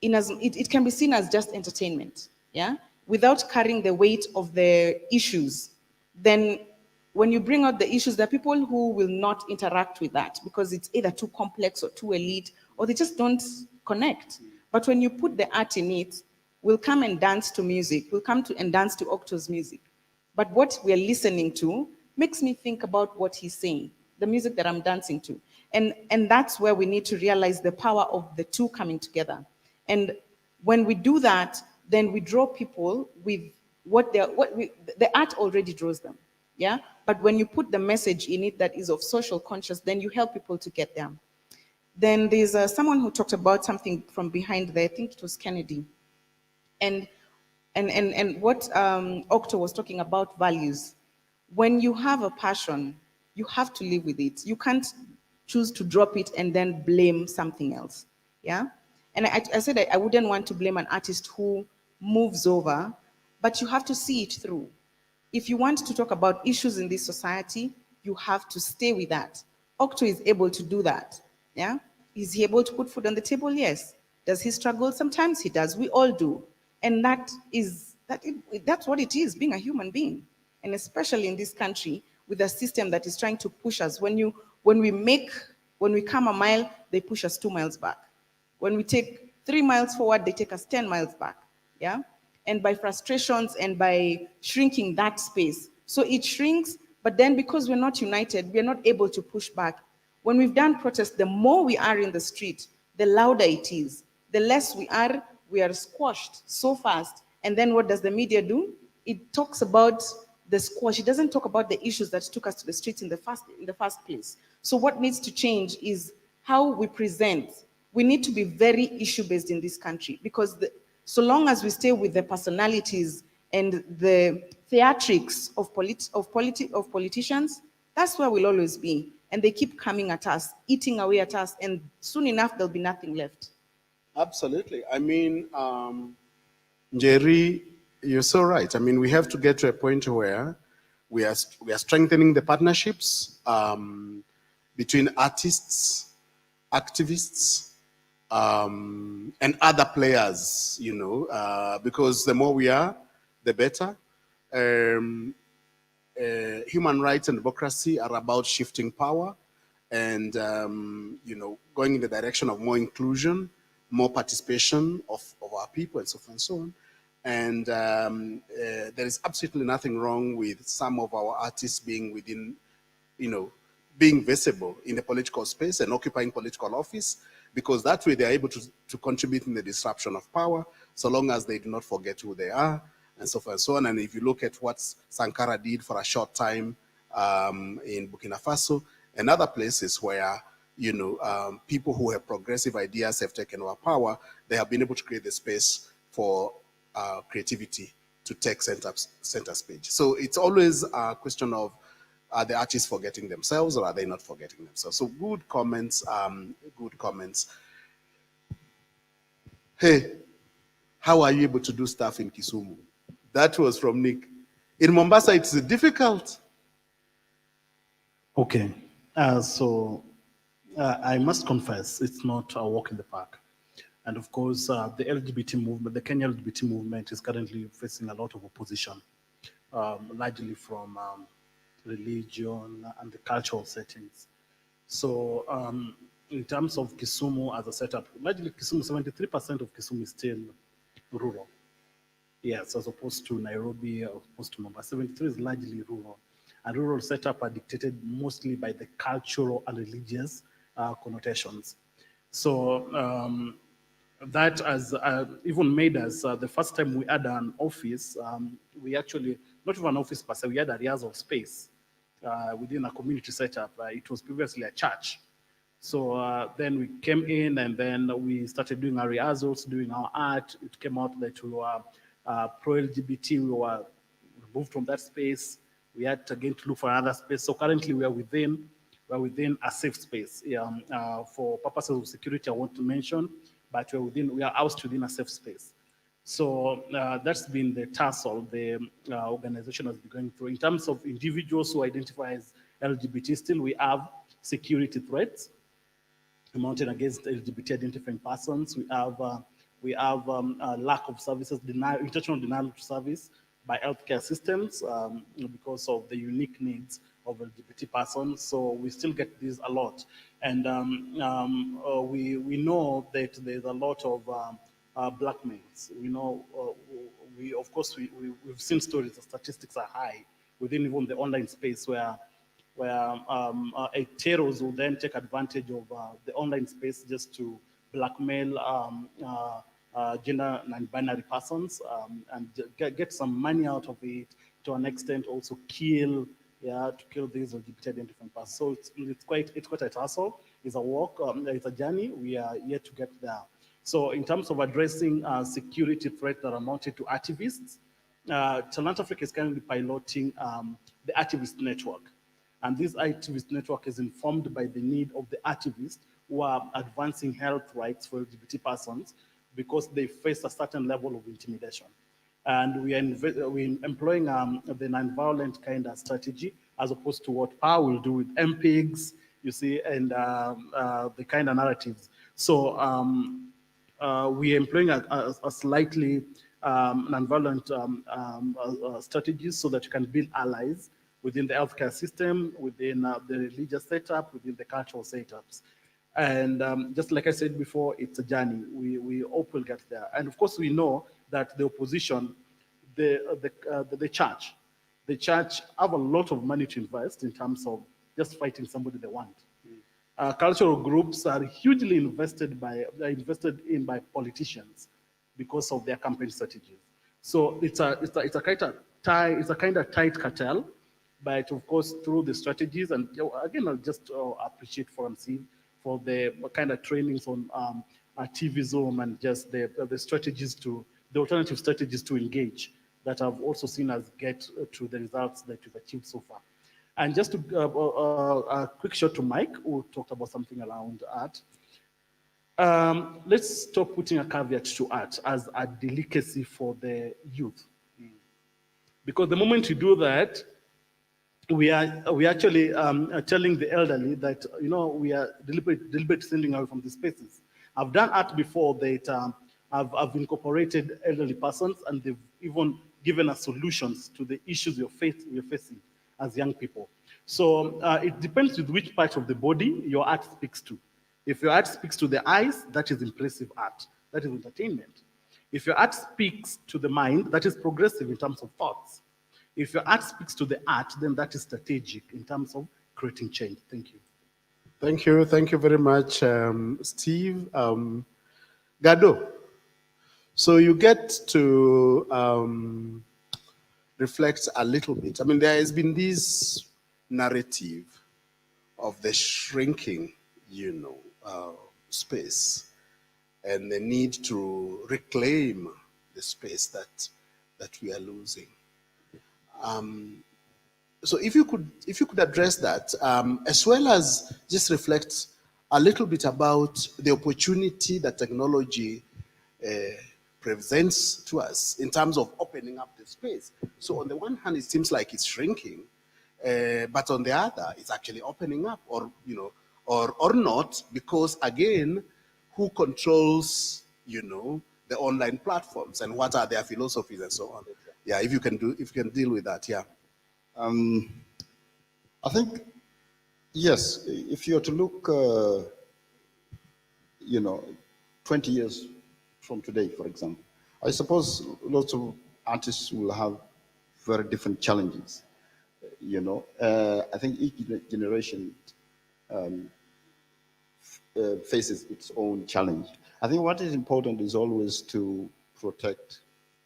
it can be seen as just entertainment, yeah? Without carrying the weight of the issues. Then when you bring out the issues, there are people who will not interact with that because it's either too complex or too elite, or they just don't connect. But when you put the art in it, we'll come and dance to music. We'll come to and dance to Octo's music. But what we're listening to makes me think about what he's saying, the music that I'm dancing to. And that's where we need to realize the power of the two coming together. And when we do that, then we draw people with the art already draws them, yeah? But when you put the message in it that is of social conscious, then you help people to get there. Then there's someone who talked about something from behind there. I think it was Kennedy. And what Octo was talking about, values. When you have a passion, you have to live with it. You can't choose to drop it and then blame something else, yeah? And I said I wouldn't want to blame an artist who moves over, but you have to see it through. If you want to talk about issues in this society, you have to stay with that. Octo is able to do that, yeah? Is he able to put food on the table? Yes. Does he struggle? Sometimes he does. We all do. And that's what it is, being a human being. And especially in this country, with a system that is trying to push us. When we come a mile, they push us 2 miles back. When we take 3 miles forward, they take us 10 miles back, yeah? And by frustrations and by shrinking that space. So it shrinks, but then because we're not united, we're not able to push back. When we've done protests, the more we are in the street, the louder it is. The less we are squashed so fast. And then what does the media do? It talks about the squash. It doesn't talk about the issues that took us to the streets in the first place. So what needs to change is how we present. We need to be very issue-based in this country because so long as we stay with the personalities and the theatrics of politicians, that's where we'll always be. And they keep coming at us, eating away at us, and soon enough, there'll be nothing left. Absolutely. I mean, Jerry, you're so right. I mean, we have to get to a point where We are strengthening the partnerships between artists, activists, and other players, you know, because the more we are, the better. Human rights and democracy are about shifting power and, you know, going in the direction of more inclusion, more participation of our people and so forth and so on. And there is absolutely nothing wrong with some of our artists being within, you know, being visible in the political space and occupying political office, because that way they're able to contribute in the disruption of power, so long as they do not forget who they are, and so forth and so on. And if you look at what Sankara did for a short time in Burkina Faso and other places where, you know, people who have progressive ideas have taken over power, they have been able to create the space for creativity to take center stage. So it's always a question of, are the artists forgetting themselves or are they not forgetting themselves? So good comments, good comments. Hey, how are you able to do stuff in Kisumu? That was from Nick. In Mombasa, it's difficult. Okay, so I must confess, it's not a walk in the park. And of course, the LGBT movement, the Kenya LGBT movement is currently facing a lot of opposition, largely from religion and the cultural settings. So in terms of Kisumu as a setup, largely Kisumu, 73% of Kisumu is still rural. Yes, as opposed to Nairobi, as opposed to Mombasa, 73 is largely rural. And rural setup are dictated mostly by the cultural and religious connotations. So that has even made us, the first time we had an office, we actually, not even an office per se, we had areas of space within a community setup. It was previously a church. So then we came in and then we started doing our rehearsals, doing our art. It came out that we were pro-LGBT, we were removed from that space. We had to again to look for another space. So currently we are within a safe space. For purposes of security, I want to mention, but we are housed within a safe space. So that's been the tussle the organization has been going through. In terms of individuals who identify as LGBT, still we have security threats mounted against LGBT identifying persons. We have lack of services, intentional denial of service by healthcare systems because of the unique needs of LGBT persons. So we still get this a lot. And we know that there's a lot of blackmails. We know, we've seen stories, the statistics are high within even the online space where terrorists will then take advantage of the online space just to blackmail gender non-binary persons and get some money out of it, to an extent also kill these LGBT identifying persons. So it's quite a tussle. It's a walk, it's a journey. We are yet to get there. So in terms of addressing security threats that are mounted to activists, Talent Africa is currently piloting the activist network. And this activist network is informed by the need of the activists who are advancing health rights for LGBT persons because they face a certain level of intimidation. And we're employing the non-violent kind of strategy as opposed to what Power will do with MPIGs, you see, and the kind of narratives. So we're employing a slightly non-violent strategies so that you can build allies within the healthcare system, within the religious setup, within the cultural setups. And just like I said before, it's a journey. We hope we'll get there. And of course, we know that the opposition, the church have a lot of money to invest in terms of just fighting somebody they want. Cultural groups are hugely invested in by politicians because of their campaign strategies. So it's a kind of tight cartel. But of course, through the strategies, and again, I'll just appreciate Forum C for the kind of trainings on activism and just the strategies the alternative strategies to engage that I've also seen us get to the results that we've achieved so far. And just a quick shot to Mike, who talked about something around art. Let's stop putting a caveat to art as a delicacy for the youth. Because the moment you do that, we actually telling the elderly that, you know, we are deliberate sending away from the spaces. I've done art before that I've incorporated elderly persons, and they've even given us solutions to the issues we're facing as young people. So it depends with which part of the body your art speaks to. If your art speaks to the eyes, that is impressive art. That is entertainment. If your art speaks to the mind, that is progressive in terms of thoughts. If your art speaks to the art, then that is strategic in terms of creating change. Thank you. Thank you. Thank you very much, Steve. Gado, so you get to reflect a little bit. I mean, there has been this narrative of the shrinking, you know, space, and the need to reclaim the space that we are losing. So if you could address that, as well as just reflect a little bit about the opportunity that technology presents to us in terms of opening up the space. So on the one hand, it seems like it's shrinking, but on the other, it's actually opening up, or you know, or not, because again, who controls, you know, the online platforms, and what are their philosophies and so on. Yeah, if you can deal with that, yeah. I think, yes, if you're to look, you know, 20 years from today, for example, I suppose lots of artists will have very different challenges. You know, I think each generation faces its own challenge. I think what is important is always to protect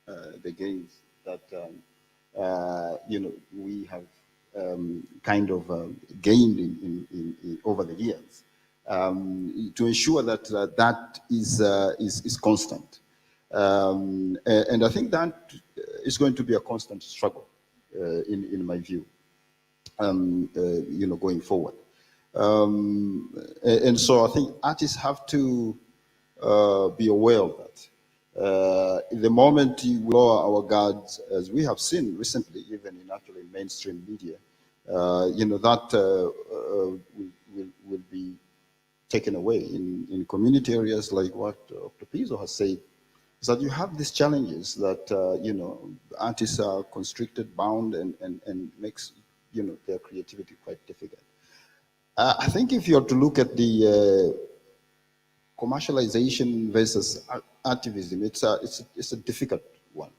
the gains that you know, we have kind of gained in over the years, to ensure that that is constant, and I think that is going to be a constant struggle, in my view, you know, going forward. And so I think artists have to be aware of that. The moment you lower our guards, as we have seen recently, even in actually mainstream media, you know, that will be taken away. In community areas like what Octopizzo has said, is that you have these challenges that, you know, artists are constricted, bound, and makes, you know, their creativity quite difficult. I think if you're to look at the commercialization versus activism, it's a difficult one.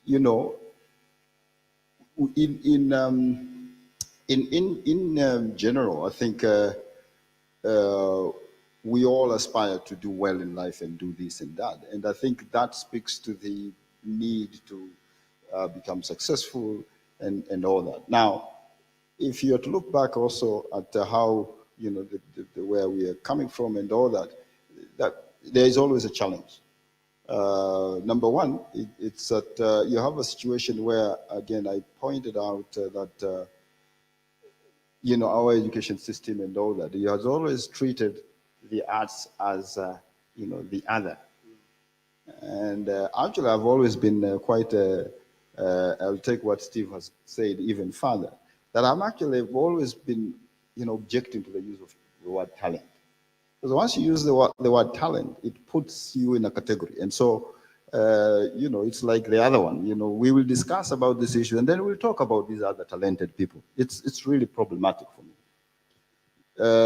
You know, in general, I think we all aspire to do well in life and do this and that, and I think that speaks to the need to become successful and all that. Now, if you are to look back also at how, you know, where we are coming from and all that, that there is always a challenge. Number one, it's that you have a situation where, again, I pointed out that, you know, our education system and all that, it has always treated the arts as, you know, the other. And actually, I've always been quite, I'll take what Steve has said even further, that I'm actually always been, you know, objecting to the use of the word talent. Because once you use the word talent, it puts you in a category. And so, you know, it's like the other one, you know, we will discuss about this issue and then we'll talk about these other talented people. It's really problematic for me.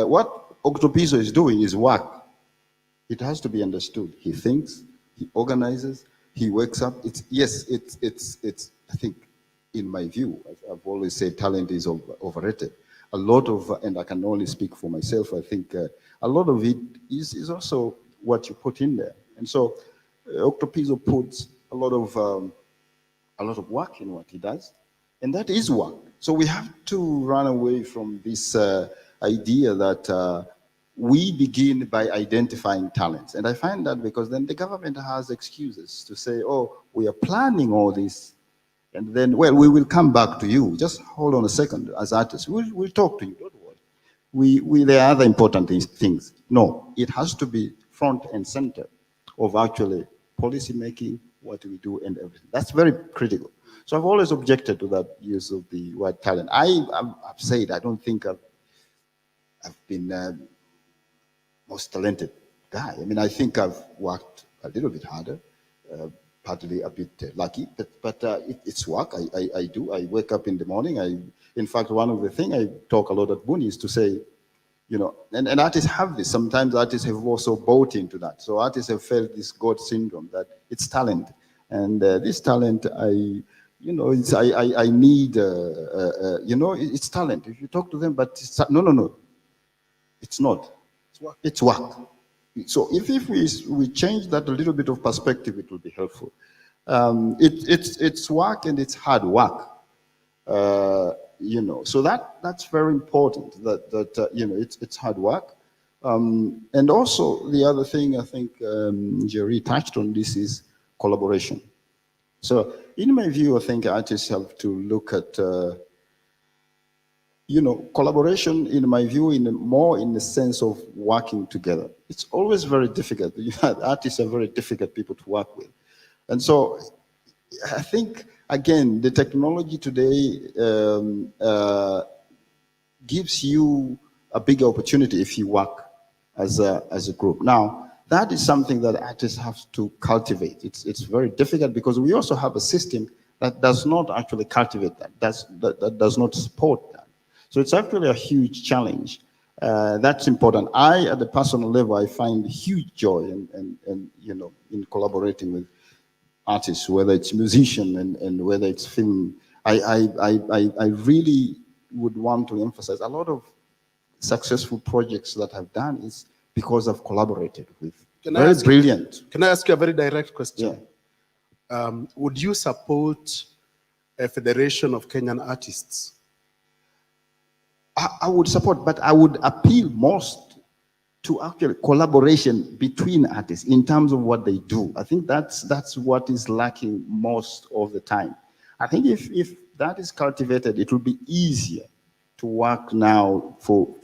What Octopizzo is doing is work. It has to be understood. He thinks, he organizes, he wakes up. It's I think, in my view, I've always said talent is overrated. A lot of, and I can only speak for myself, I think a lot of it is also what you put in there. And so Octopizzo puts a lot of work in what he does, and that is work. So we have to run away from this idea that we begin by identifying talents. And I find that because then the government has excuses to say, oh, we are planning all this, and then, well, we will come back to you. Just hold on a second, as artists. We'll talk to you, don't worry. There are other important things. No, it has to be front and center of actually policy making, what we do and everything. That's very critical. So I've always objected to that use of the word talent. I've said I don't think I've been most talented guy. I mean, I think I've worked a little bit harder, partly a bit lucky, but it's work. I do. I wake up in the morning. In fact, one of the things I talk a lot at Buni is to say, you know, and artists have this. Sometimes artists have also bought into that. So artists have felt this God syndrome that it's talent, and this talent, I need, it's talent. If you talk to them, but it's, no, it's not. It's work. So if we change that a little bit of perspective, it will be helpful. It's work and it's hard work. So that's very important. It's hard work. And also the other thing I think Jerry touched on this is collaboration. So in my view, I think artists have to look at collaboration, in my view, more in the sense of working together. It's always very difficult. Artists are very difficult people to work with. And so I think, again, the technology today gives you a bigger opportunity if you work as a group. Now, that is something that artists have to cultivate. It's very difficult because we also have a system that does not actually cultivate that, that does not support that. So it's actually a huge challenge. That's important. At the personal level, I find huge joy in collaborating with artists, whether it's musician and whether it's film. I really would want to emphasize a lot of successful projects that I've done is because I've collaborated with brilliant. Can I ask you a very direct question? Yeah. Would you support a federation of Kenyan artists? I would support, but I would appeal most to actually collaboration between artists in terms of what they do. I think that's what is lacking most of the time. I think if that is cultivated, it will be easier to work now to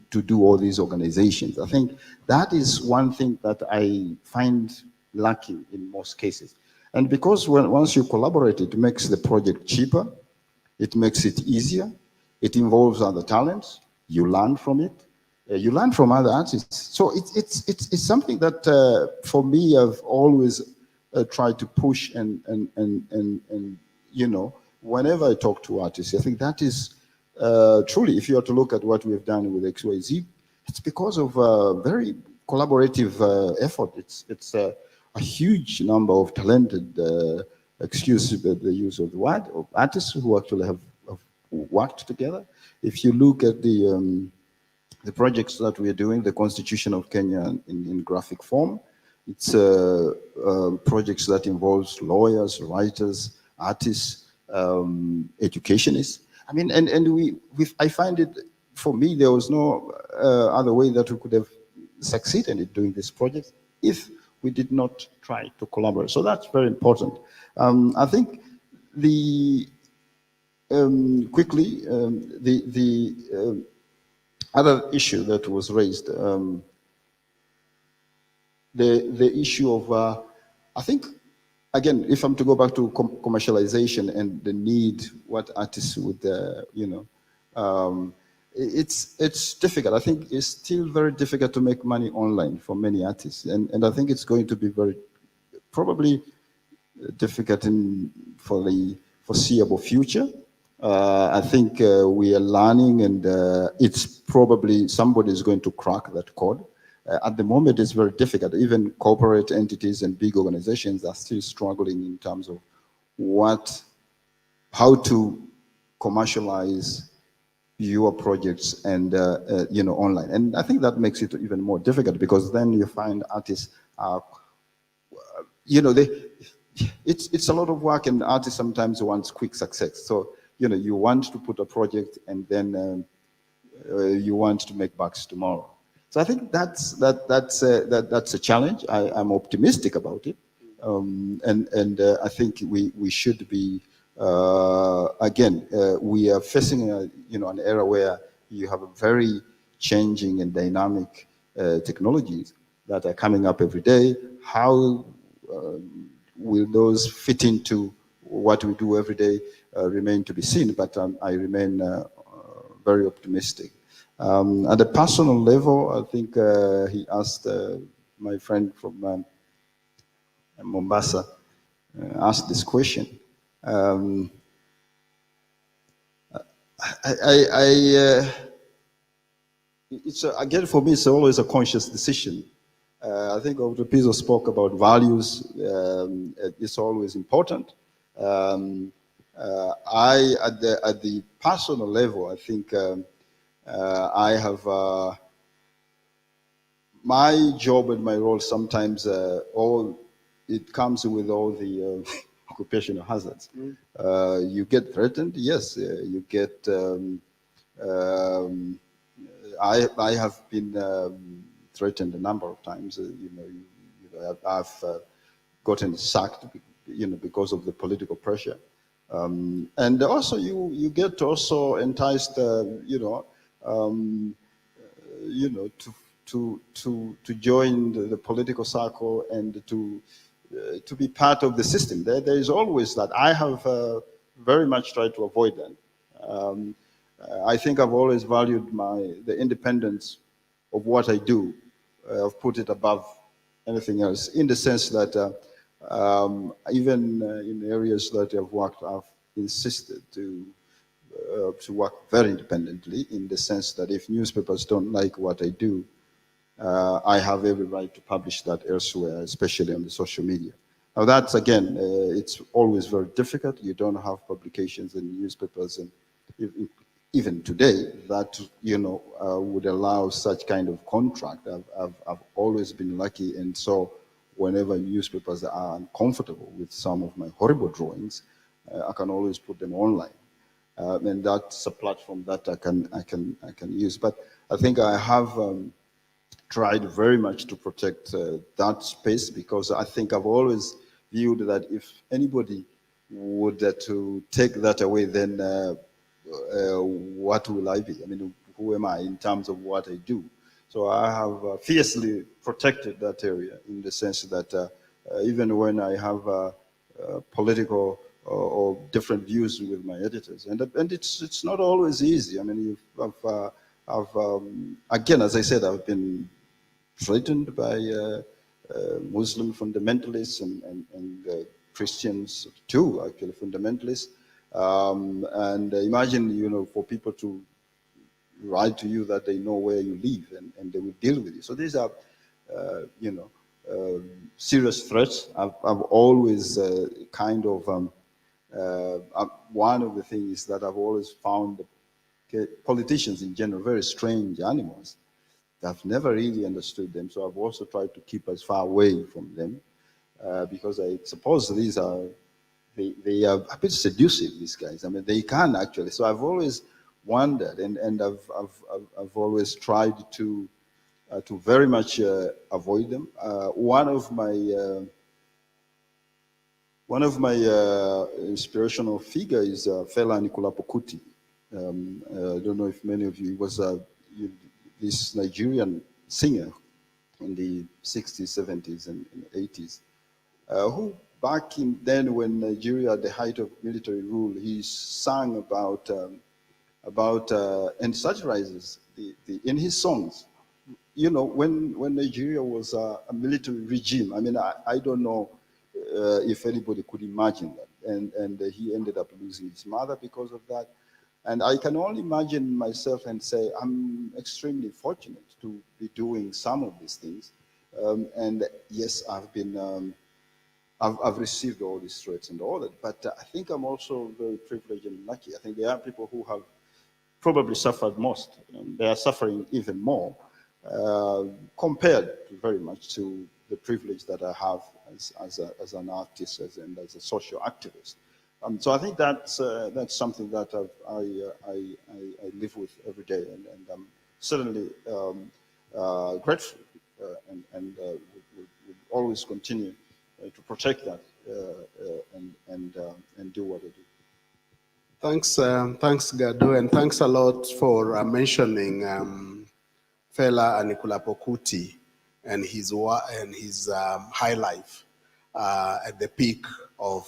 do all these organizations. I think that is one thing that I find lacking in most cases. And because once you collaborate, it makes the project cheaper, it makes it easier, it involves other talents, you learn from it, you learn from other artists. So it's something that for me I've always tried to push and whenever I talk to artists, I think that is truly, if you are to look at what we have done with XYZ, it's because of a very collaborative effort. It's a huge number of talented, excuse the use of the word, of artists who actually have worked together. If you look at the projects that we are doing, the Constitution of Kenya in graphic form, it's projects that involves lawyers, writers, artists, educationists. I mean, I find it, for me, there was no other way that we could have succeeded in doing this project if we did not try to collaborate. So that's very important. I think the other issue that was raised, the issue of, I think, again, if I'm to go back to commercialization and the need, what artists would, it's difficult. I think it's still very difficult to make money online for many artists. And I think it's going to be probably difficult for the foreseeable future. I think we are learning, and it's probably somebody is going to crack that code. At the moment, it's very difficult. Even corporate entities and big organizations are still struggling in terms of how to commercialize your projects and online. And I think that makes it even more difficult, because then you find artists are, it's a lot of work, and artists sometimes want quick success. So you want to put a project, and then you want to make bucks tomorrow. So I think that's a challenge. I'm optimistic about it, and I think we should be again. We are facing an era where you have a very changing and dynamic technologies that are coming up every day. How will those fit into what we do every day remain to be seen, but I remain very optimistic. At a personal level, I think he asked my friend from Mombasa, asked this question. It's again, for me, it's always a conscious decision. I think Dr. Pizzo spoke about values. It's always important. At the personal level, I think I have my job and my role. Sometimes it comes with all the occupational hazards. You get threatened, yes. You get. I have been threatened a number of times. I've gotten sacked, because of the political pressure, and also you get also enticed, to join the political circle and to be part of the system. There is always that. I have very much tried to avoid that. I think I've always valued the independence of what I do. I've put it above anything else, in the sense that even in areas that I've worked, I've insisted to work very independently, in the sense that if newspapers don't like what I do, I have every right to publish that elsewhere, especially on the social media. Now that's, again, it's always very difficult. You don't have publications in newspapers, and even today, that would allow such kind of contract. I've always been lucky, and so whenever newspapers are uncomfortable with some of my horrible drawings, I can always put them online, and that's a platform that I can use. But I think I have tried very much to protect that space, because I think I've always viewed that if anybody would to take that away, then what will I be? I mean, who am I in terms of what I do? So I have fiercely protected that area, in the sense that even when I have political or different views with my editors, and it's not always easy. I mean, again, as I said, I've been threatened by Muslim fundamentalists and Christians too, actually, fundamentalists. And imagine, for people to write to you that they know where you live, and they will deal with you. So these are, serious threats. I've always kind of, one of the things that I've always found politicians in general very strange animals. I've never really understood them, so I've also tried to keep as far away from them, because I suppose these are, they are a bit seductive, these guys. I mean, they can actually. So I've always wondered, and I've always tried to very much avoid them. One of my inspirational figure is Fela Anikulapo Kuti. I don't know if many of you, he was this Nigerian singer in the 60s, 70s, and 80s, who back in then, when Nigeria, at the height of military rule, he sang about and satirizes in his songs. When Nigeria was a military regime, I mean, I don't know if anybody could imagine that. And he ended up losing his mother because of that. And I can only imagine myself and say, I'm extremely fortunate to be doing some of these things. And yes, I've been, I've received all these threats and all that, but I think I'm also very privileged and lucky. I think there are people who have probably suffered most. They are suffering even more compared very much to the privilege that I have as an artist and as a social activist. So I think that's something that I live with every day, and I'm certainly grateful and will always continue to protect that and do what I do. Thanks, Gadu, and thanks a lot for mentioning Fela Anikulapo Kuti and his high life. at the peak of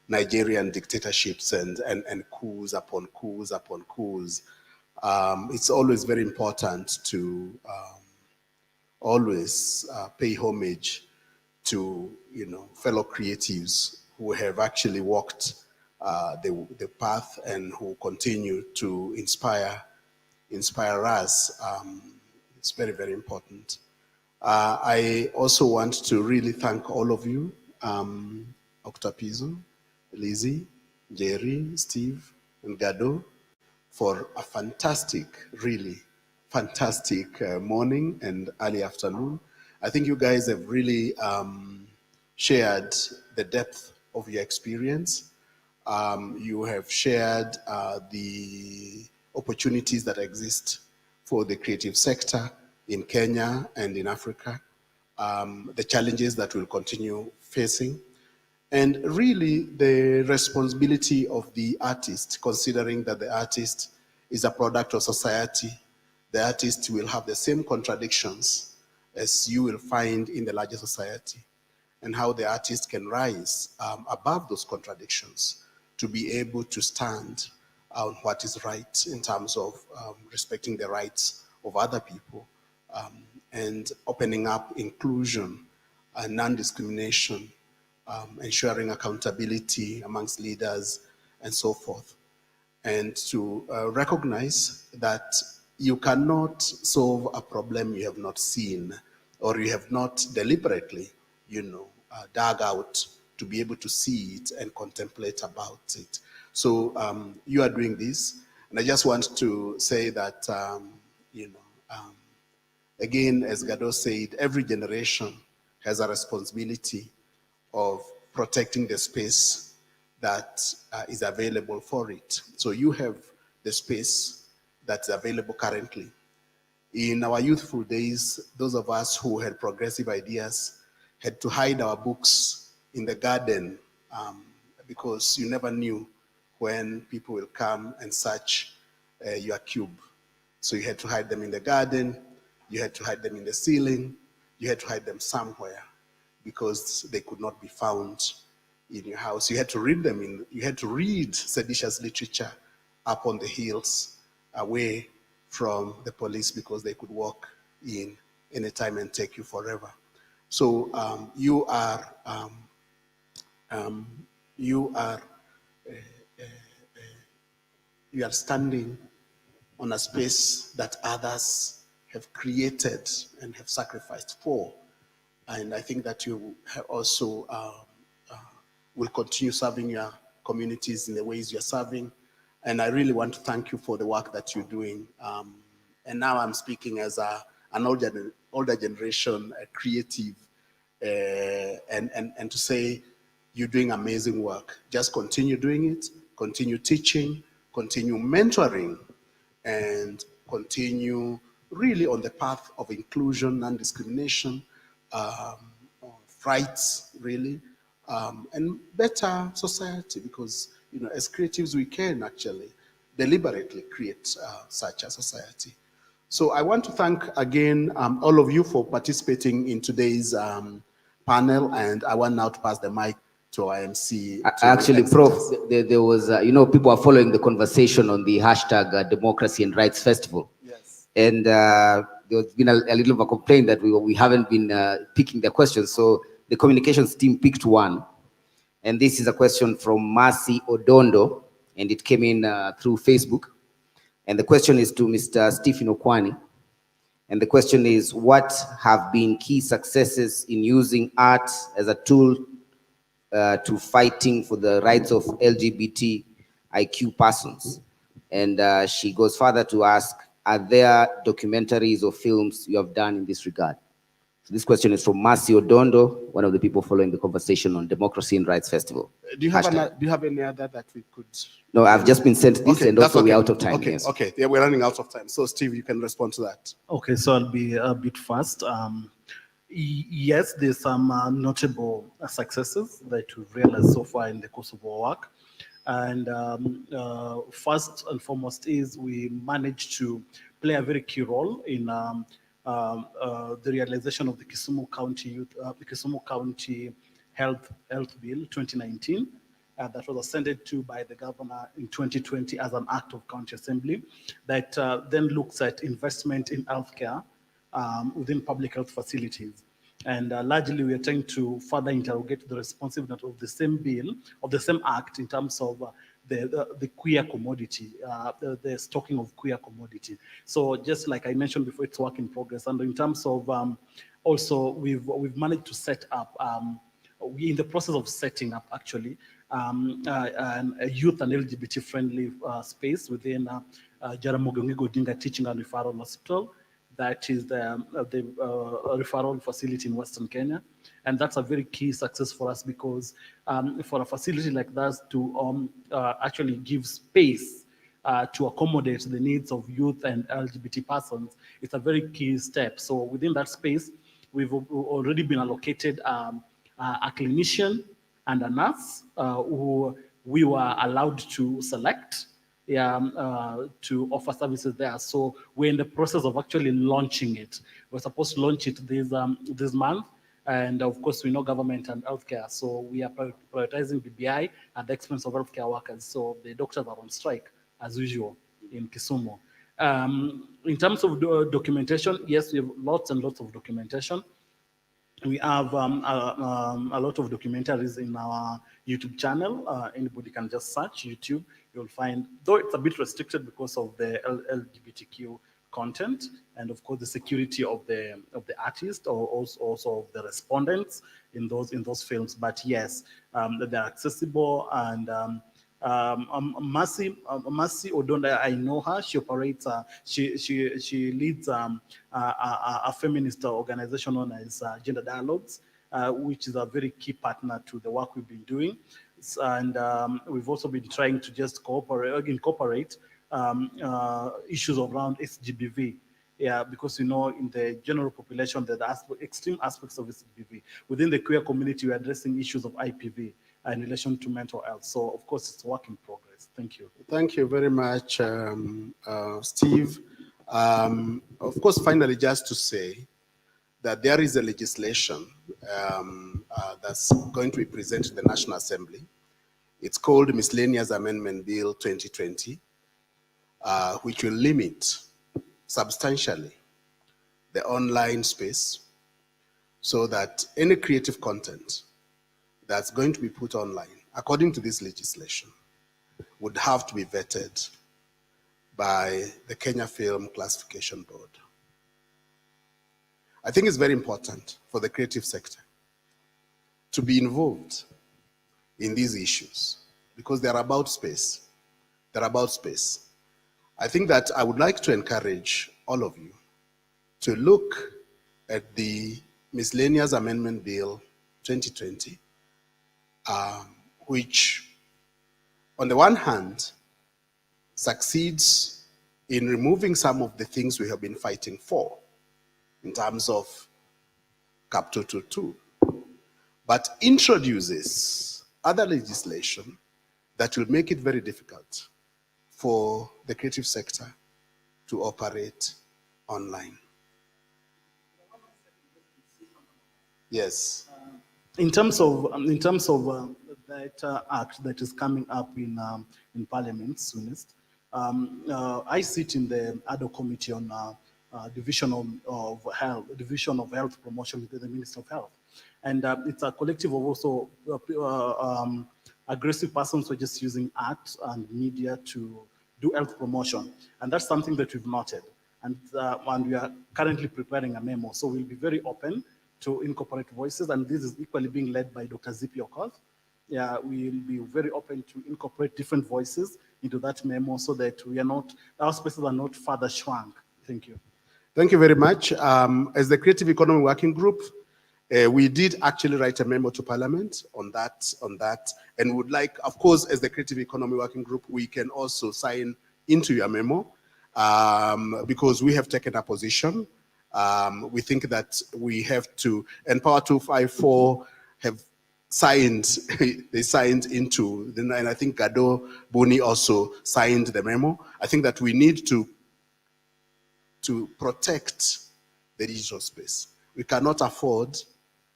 Nigerian dictatorships and coups upon coups upon coups. It's always very important to always pay homage to fellow creatives who have actually walked the path and who continue to inspire us. It's very, very important. I also want to really thank all of you, Octapizo, Lizzie, Jerry, Steve, and Gado, for a fantastic, really fantastic morning and early afternoon. I think you guys have really shared the depth of your experience. You have shared the opportunities that exist for the creative sector in Kenya and in Africa, the challenges that we'll continue facing, and really the responsibility of the artist, considering that the artist is a product of society. The artist will have the same contradictions as you will find in the larger society, and how the artist can rise above those contradictions to be able to stand on what is right in terms of respecting the rights of other people and opening up inclusion and non-discrimination, ensuring accountability amongst leaders and so forth. And to recognize that you cannot solve a problem you have not seen or you have not deliberately, dug out to be able to see it and contemplate about it. So you are doing this, and I just want to say that, again, as Gado said, every generation has a responsibility of protecting the space that is available for it. So you have the space that's available currently. In our youthful days, those of us who had progressive ideas had to hide our books in the garden because you never knew when people will come and search your cube. So you had to hide them in the garden, you had to hide them in the ceiling, you had to hide them somewhere because they could not be found in your house. You had to read them you had to read seditious literature up on the hills away from the police because they could walk in anytime and take you forever. So you are standing on a space that others have created and have sacrificed for. And I think that you have also will continue serving your communities in the ways you're serving. And I really want to thank you for the work that you're doing. And now I'm speaking as an older generation, a creative, and to say you're doing amazing work. Just continue doing it, continue teaching, continue mentoring, and continue really on the path of inclusion, non-discrimination, rights, really, and better society, because as creatives we can actually deliberately create such a society. So I want to thank again all of you for participating in today's panel, and I want now to pass the mic to IMC. Actually, Prof, there was, people are following the conversation on the hashtag Democracy and Rights Festival. Yes. And there's been a little of a complaint that we haven't been picking the questions. So the communications team picked one. And this is a question from Mercy Odondo, and it came in through Facebook. And the question is to Mr. Stephen Okwani. And the question is, what have been key successes in using art as a tool to fighting for the rights of LGBTIQ persons? And she goes further to ask, are there documentaries or films you have done in this regard? So this question is from Mercy Odondo, one of the people following the conversation on Democracy and Rights Festival. Do you have any other that we could? No, I've just been sent this, and also we're out of time. Okay, yes. Okay, yeah, we're running out of time. So Steve, you can respond to that. Okay, so I'll be a bit fast. Yes, there's some notable successes that we've realized so far in the course of our work. And first and foremost is we managed to play a very key role in the realization of the Kisumu County Health Bill 2019 that was ascended to by the governor in 2020 as an act of county assembly that then looks at investment in healthcare within public health facilities. And largely, we are trying to further interrogate the responsiveness of the same bill, of the same act, in terms of the queer commodity, the stocking of queer commodity. So just like I mentioned before, it's work in progress. And in terms of also, we've managed to set up, we're in the process of setting up actually a youth and LGBT-friendly space within Jaramogi Oginga Odinga Teaching and Referral Hospital. That is the referral facility in Western Kenya. And that's a very key success for us because for a facility like that to actually give space to accommodate the needs of youth and LGBT persons, it's a very key step. So within that space, we've already been allocated a clinician and a nurse who we were allowed to select to offer services there. So we're in the process of actually launching it. We're supposed to launch it this month. And of course, we know government and healthcare. So we are prioritizing BBI at the expense of healthcare workers. So the doctors are on strike as usual in Kisumu. In terms of documentation, yes, we have lots and lots of documentation. We have a lot of documentaries in our YouTube channel. Anybody can just search YouTube. You'll find, though it's a bit restricted because of the LGBTQ content and of course the security of the artist or also of the respondents in those films. But yes, they're accessible. And Mercy Odonda, I know her. She operates. She leads a feminist organization known as Gender Dialogues, which is a very key partner to the work we've been doing. And we've also been trying to just incorporate issues around SGBV. Yeah, because you know, in the general population, there are extreme aspects of SGBV. Within the queer community, we're addressing issues of IPV in relation to mental health. So, of course, it's a work in progress. Thank you. Thank you very much, Steve. Of course, finally, just to say that there is a legislation that's going to be presented to the National Assembly. It's called Miscellaneous Amendment Bill 2020, which will limit substantially the online space so that any creative content that's going to be put online, according to this legislation, would have to be vetted by the Kenya Film Classification Board. I think it's very important for the creative sector to be involved in these issues because they're about space. They're about space. I think that I would like to encourage all of you to look at the Miscellaneous Amendment Bill 2020, which on the one hand succeeds in removing some of the things we have been fighting for in terms of CAP 222, but introduces other legislation that will make it very difficult for the creative sector to operate online. Yes. In terms of that act that is coming up in Parliament soonest, I sit in the ad hoc committee on Division of Health Promotion with the Minister of Health, and it's a collective of also aggressive persons who are just using art and media to do health promotion, and that's something that we've noted, and we are currently preparing a memo, so we'll be very open to incorporate voices, and this is equally being led by Dr. Zippy Okoth. Yeah, we'll be very open to incorporate different voices into that memo so that our spaces are not further shrunk. Thank you. Thank you very much. As the Creative Economy Working Group, we did actually write a memo to Parliament on that, and would like, of course, as the Creative Economy Working Group, we can also sign into your memo because we have taken a position. We think that we have to, and Power 254 have signed, they signed into, and I think Gado Boni also signed the memo. I think that we need to protect the digital space. We cannot afford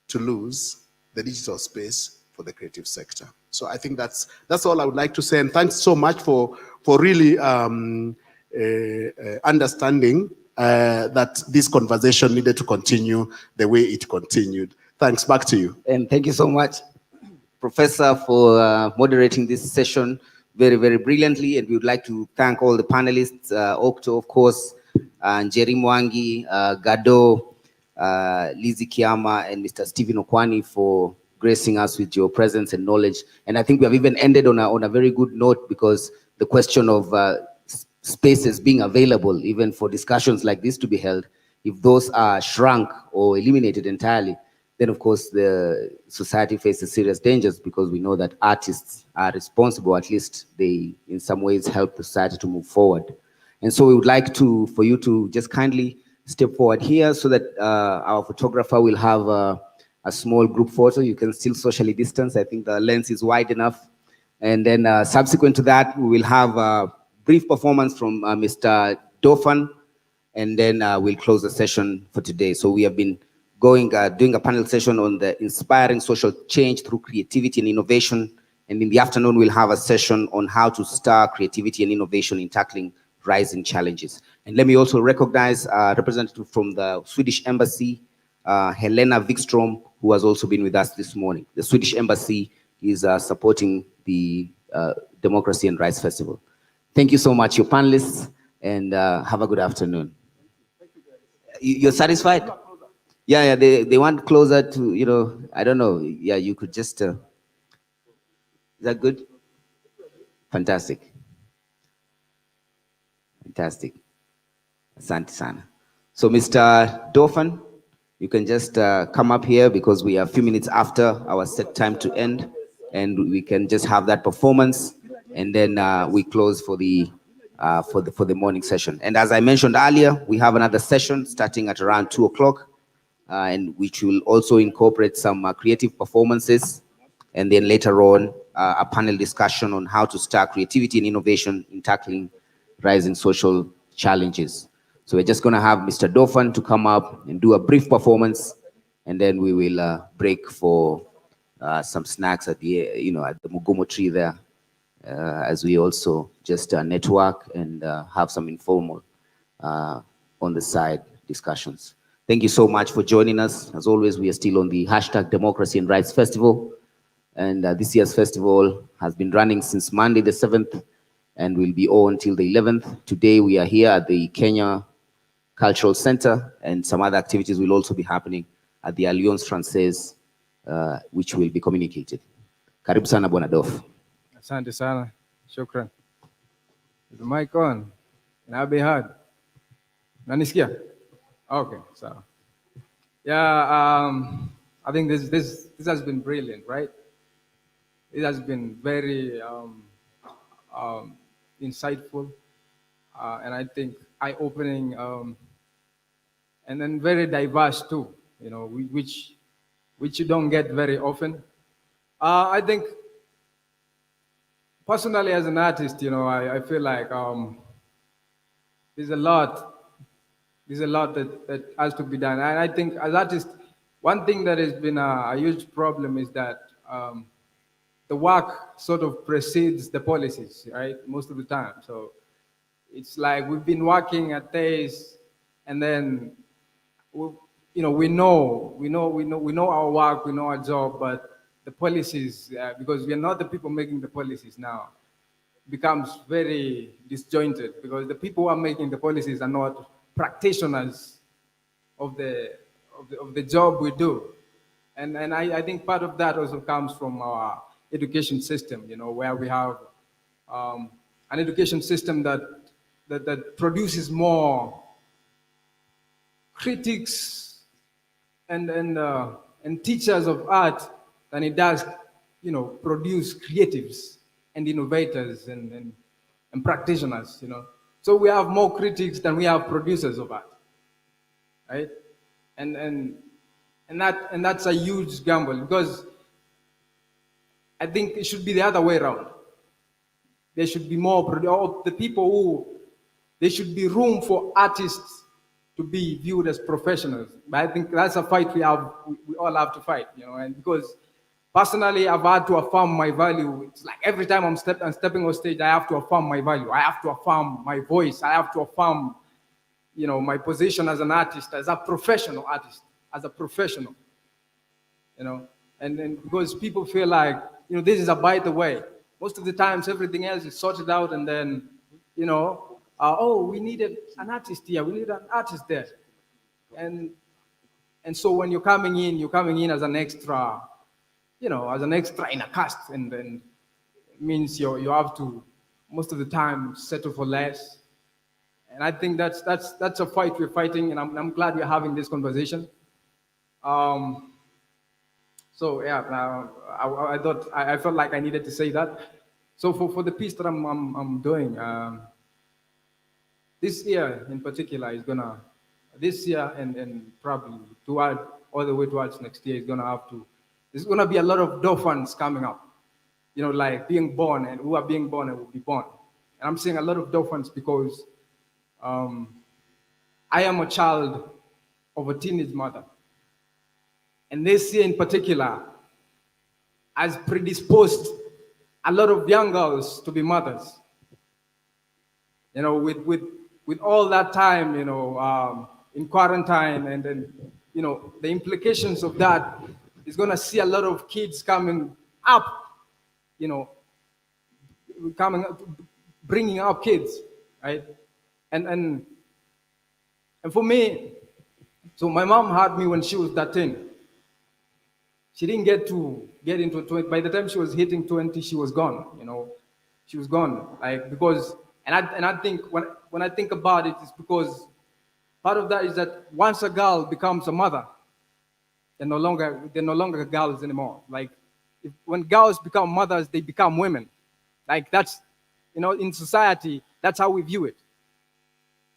to lose the digital space for the creative sector. So I think that's all I would like to say. And thanks so much for really understanding that this conversation needed to continue the way it continued. Thanks, back to you. And thank you so much, Professor, for moderating this session very, very brilliantly. And we would like to thank all the panelists, Okto, of course, Njeri Mwangi, Gado, Lizzie Kiama, and Mr. Stephen Okwani for gracing us with your presence and knowledge. And I think we have even ended on a very good note, because the question of spaces being available even for discussions like this to be held, if those are shrunk or eliminated entirely, then of course the society faces serious dangers, because we know that artists are responsible, at least they in some ways help the society to move forward. And so we would like for you to just kindly step forward here so that our photographer will have a small group photo. You can still socially distance. I think the lens is wide enough. And then subsequent to that, we will have a brief performance from Mr. Dofan, and then we'll close the session for today. So we have been doing a panel session on the inspiring social change through creativity and innovation. And in the afternoon, we'll have a session on how to stir creativity and innovation in tackling rising challenges. And let me also recognize a representative from the Swedish Embassy, Helena Wikström, who has also been with us this morning. The Swedish Embassy is supporting the Democracy and Rights Festival. Thank you so much, your panelists, and have a good afternoon. You're satisfied? Yeah, they want closer to, I don't know. Yeah, you could just, is that good? Fantastic. Fantastic. Asante sana. So Mr. Dofan, you can just come up here, because we are a few minutes after our set time to end, and we can just have that performance, and then we close for the morning session. And as I mentioned earlier, we have another session starting at around 2 o'clock, and which will also incorporate some creative performances, and then later on a panel discussion on how to start creativity and innovation in tackling rising social challenges. So we're just going to have Mr. Dofan to come up and do a brief performance, and then we will break for some snacks at the at the Mugumo tree there, as we also just network and have some informal on the side discussions. Thank you so much for joining us. As always, we are still on the hashtag Democracy and Rights Festival, and this year's festival has been running since Monday the 7th and will be on until the 11th. Today we are here at the Kenya Cultural Center, and some other activities will also be happening at the Alliance Francaise, which will be communicated. Karibu sana Bwana Dof. Asante sana. Shukran. Is the mic on? Can I be heard? Nanisikia? Okay, so yeah, I think this has been brilliant, right? It has been very insightful, and I think eye-opening, and then very diverse too. Which you don't get very often. I think personally, as an artist, I feel like there's a lot that has to be done. And I think as artists, one thing that has been a huge problem is that the work sort of precedes the policies, right? Most of the time. So it's like we've been working at this, and then we know our work, we know our job, but the policies, because we are not the people making the policies now, becomes very disjointed, because the people who are making the policies are not practitioners of the job we do. And I think part of that also comes from our education system, where we have an education system that produces more critics and teachers of art than it does, produce creatives and innovators and practitioners, So we have more critics than we have producers of art, right? And that's a huge gamble, because I think it should be the other way around. There should be more the people there should be room for artists to be viewed as professionals. But I think that's a fight we all have to fight, you know, and because personally, I've had to affirm my value. It's like every time I'm stepping on stage, I have to affirm my value. I have to affirm my voice. I have to affirm, you know, my position as an artist, as a professional artist, as a professional, you know, and because people feel like, you know, this is a by the way. Most of the times, everything else is sorted out, and then, you know, oh, we needed an artist here, we need an artist there, and so when you're coming in as an extra, you know, as an extra in a cast, and then it means you have to most of the time settle for less. And I think that's a fight we're fighting, and I'm glad we're having this conversation. So yeah, I felt like I needed to say that. So for the piece that I'm doing, this year in particular is gonna, this year and probably toward all the way towards next year is gonna have to. There's gonna be a lot of dolphins coming up, you know, like being born and who are being born and will be born. And I'm saying a lot of dolphins because I am a child of a teenage mother. And this year in particular has predisposed a lot of young girls to be mothers. You know, with all that time, you know, in quarantine, and then, you know, the implications of that is gonna see a lot of kids coming up, you know, bringing up kids, right? And for me, so my mom had me when she was 13. She didn't get into 20. By the time she was hitting 20, she was gone. You know, she was gone. Like, because, and I think when I think about it, it's because part of that is that once a girl becomes a mother, they're no longer girls anymore. Like, when girls become mothers, they become women. Like, that's, you know, in society, that's how we view it.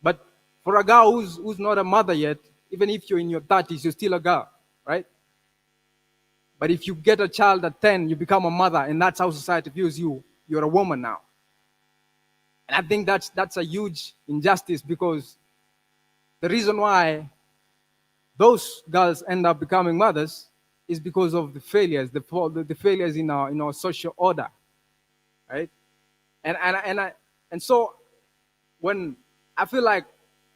But for a girl who's not a mother yet, even if you're in your 30s, you're still a girl, right? But if you get a child at 10, you become a mother, and that's how society views you. You're a woman now. And I think that's a huge injustice, because the reason why those girls end up becoming mothers is because of the failures, the failures in our social order, right? And so when I feel like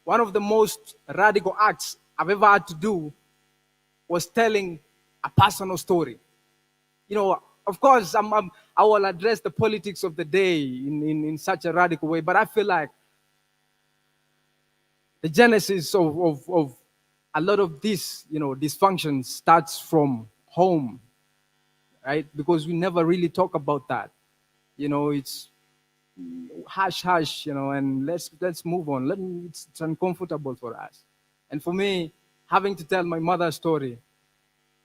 one of the most radical acts I've ever had to do was telling a personal story. You know, of course, I will address the politics of the day in such a radical way, but I feel like the genesis of a lot of this, you know, dysfunction starts from home, right? Because we never really talk about that. You know, it's hush, you know, and let's move on. It's uncomfortable for us. And for me, having to tell my mother's story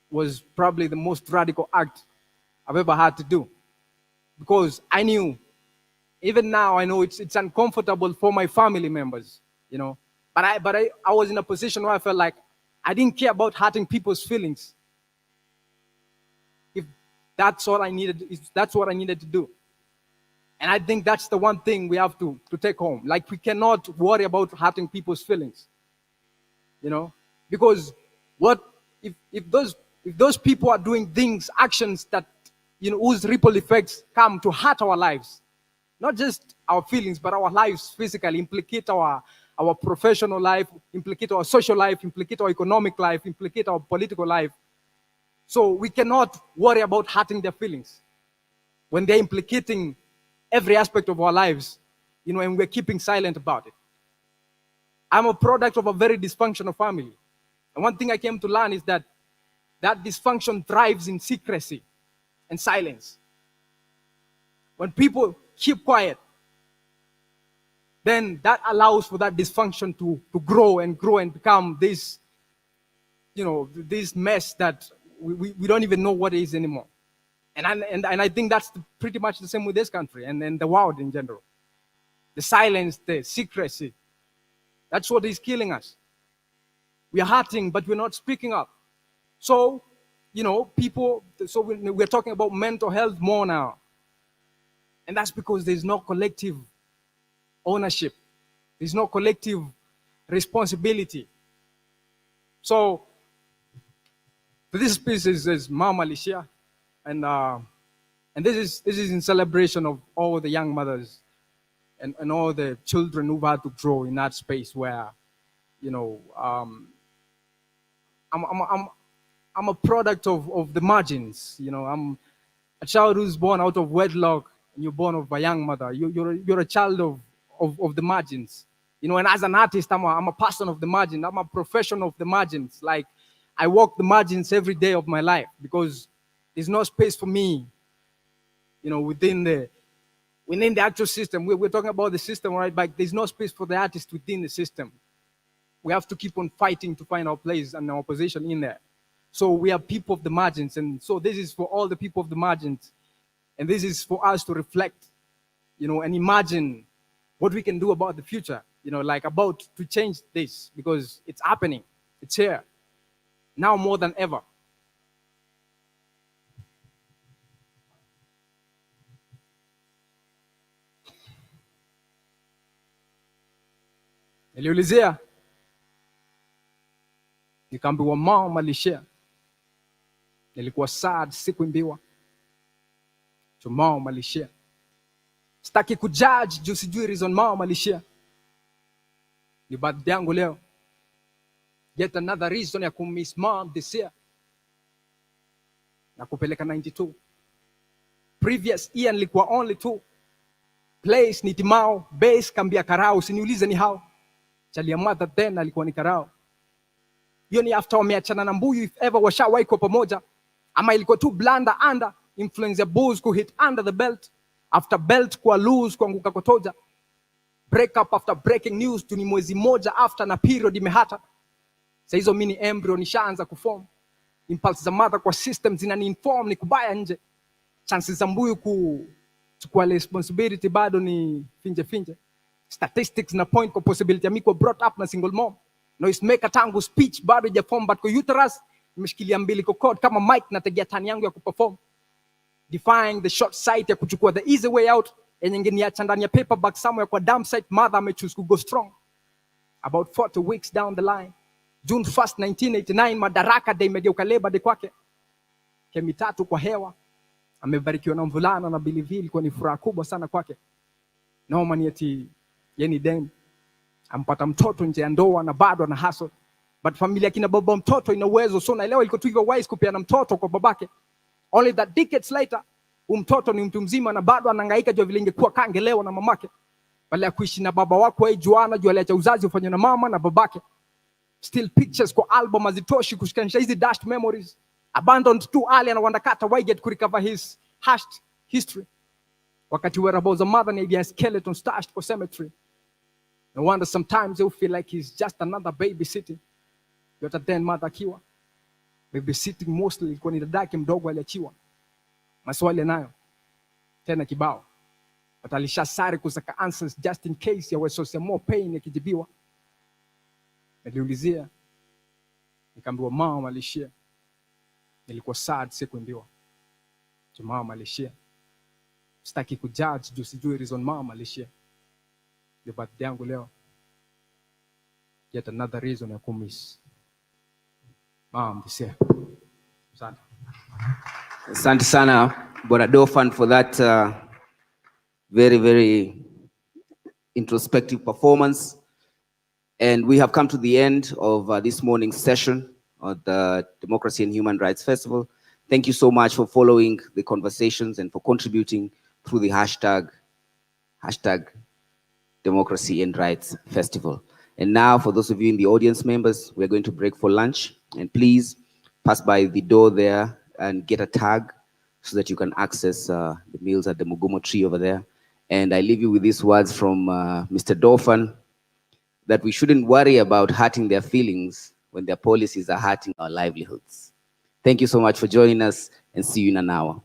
was probably the most radical act I've ever had to do, because I knew, even now I know it's uncomfortable for my family members, you know, but I was in a position where I felt like I didn't care about hurting people's feelings. If that's all I needed, that's what I needed to do. And I think that's the one thing we have to take home. Like, we cannot worry about hurting people's feelings, you know, because what if those people are doing things, actions that, you know, whose ripple effects come to hurt our lives, not just our feelings, but our lives physically, implicate our professional life, implicate our social life, implicate our economic life, implicate our political life. So we cannot worry about hurting their feelings when they're implicating every aspect of our lives, you know, and we're keeping silent about it. I'm a product of a very dysfunctional family. And one thing I came to learn is that dysfunction thrives in secrecy and silence. When people keep quiet, then that allows for that dysfunction to grow and become this, you know, this mess that we don't even know what it is anymore. And I think that's pretty much the same with this country and the world in general. The silence, the secrecy, that's what is killing us. We are hurting, but we're not speaking up. So, you know, we're talking about mental health more now. And that's because there's no collective ownership. There's no collective responsibility. So this piece is Mama Alicia, and this is in celebration of all the young mothers and all the children who've had to grow in that space where, you know, I'm a product of the margins. You know, I'm a child who's born out of wedlock, and you're born of a young mother. You're a child of the margins. You know, and as an artist, I'm a person of the margin. I'm a professional of the margins. Like, I walk the margins every day of my life because there's no space for me, you know, within the actual system. We're talking about the system, right? But there's no space for the artist within the system. We have to keep on fighting to find our place and our position in there. So we are people of the margins. And so this is for all the people of the margins. And this is for us to reflect, you know, and imagine what we can do about the future, you know, like about to change this, because it's happening. It's here. Now more than ever. Niliulizia, nikaambiwa mama alishare. Nilikuwa sad, sikuimbiwa. So mama alishare. Sitaki kujudge juu sijui reason mama alishare. Ni birthday yangu leo. Yet another reason ya kumiss mom this year. Na kupeleka 92. Previous year nilikuwa only 2. Place ni Timao, base Kambia Karao, usiniulize ni how. Chalia mother then alikuwa ni Karao. Hiyo ni after wameachana na Mbuyu, if ever washawahi kwa pamoja. Ama ilikuwa tu blanda under influence ya booze ku hit under the belt. After belt kwa loose kuanguka kwa toja. Break up after breaking news tu ni mwezi moja after na period imehata. Sa hizo mini embryo nishaanza kuform. Impulse za mother kwa system zinani-inform ni kubaya nje. Chances za Mbuyu kuchukua responsibility bado ni finje. Statistics na point kwa possibility ya miko brought up na single mom. Noisemaker tangu speech bado hajaform, but kwa uterus nimeshikilia umbilical cord kama mic na tegea tani yangu ya kuperform. Defying the short sight ya kuchukua the easy way out. Yenye ngeniacha ndani ya paperback somewhere kwa dump site, mother amechoose to go strong. About 40 weeks down the line. June 1st, 1989, Madaraka Day imegeuka Labor Day kwake. Kemi 3 kwa hewa. Amebarikiwa na mvulana na Bilivili, ilikuwa ni furaha kubwa sana kwake. Noma ni eti yeni dem ampata mtoto nje ya ndoa na bado ana hustle. But familia kina baba mtoto ina uwezo, so naelewa ilikuwa tu hivyo wise kupeana mtoto kwa babake. Only that decades later, mtoto ni mtu mzima na bado anahangaika jua vile ingekuwa kaangelewa na mamake. Bali ya kuishi na baba wako wewe juana jua aliacha uzazi ufanywe na mama na babake. Still pictures kwa album hazitoshi kushikanisha hizi dashed memories. Abandoned too early and wandakata why get to recover his hashed history. Wakati whereabouts a mother need a skeleton stashed for cemetery. No wonder sometimes you feel like he's just another babysitting. Yota then mother akiwa. Babysitting mostly ilikuwa ni dadake mdogo aliachiwa. Maswali nayo tena kibao. But alishasari kusaka answers just in case ya wesosia more pain yakijibiwa. Niliulizia, nikaambiwa mama alishare. Nilikuwa sad sikuambiwa. Mama alishare. Sitaki kujudge juu sijui reason mama alishare. The birthday yangu leo. Yet another reason ya kumiss mom this year. Asante. Asante sana Bwana Dolphin for that very, very introspective performance. And we have come to the end of this morning's session of the Democracy and Human Rights Festival. Thank you so much for following the conversations and for contributing through the hashtag Democracy and Rights Festival. And now, for those of you in the audience members, we're going to break for lunch. And please pass by the door there and get a tag so that you can access the meals at the Mugumo tree over there. And I leave you with these words from Mr. Dolphin, that we shouldn't worry about hurting their feelings when their policies are hurting our livelihoods. Thank you so much for joining us, and see you in an hour.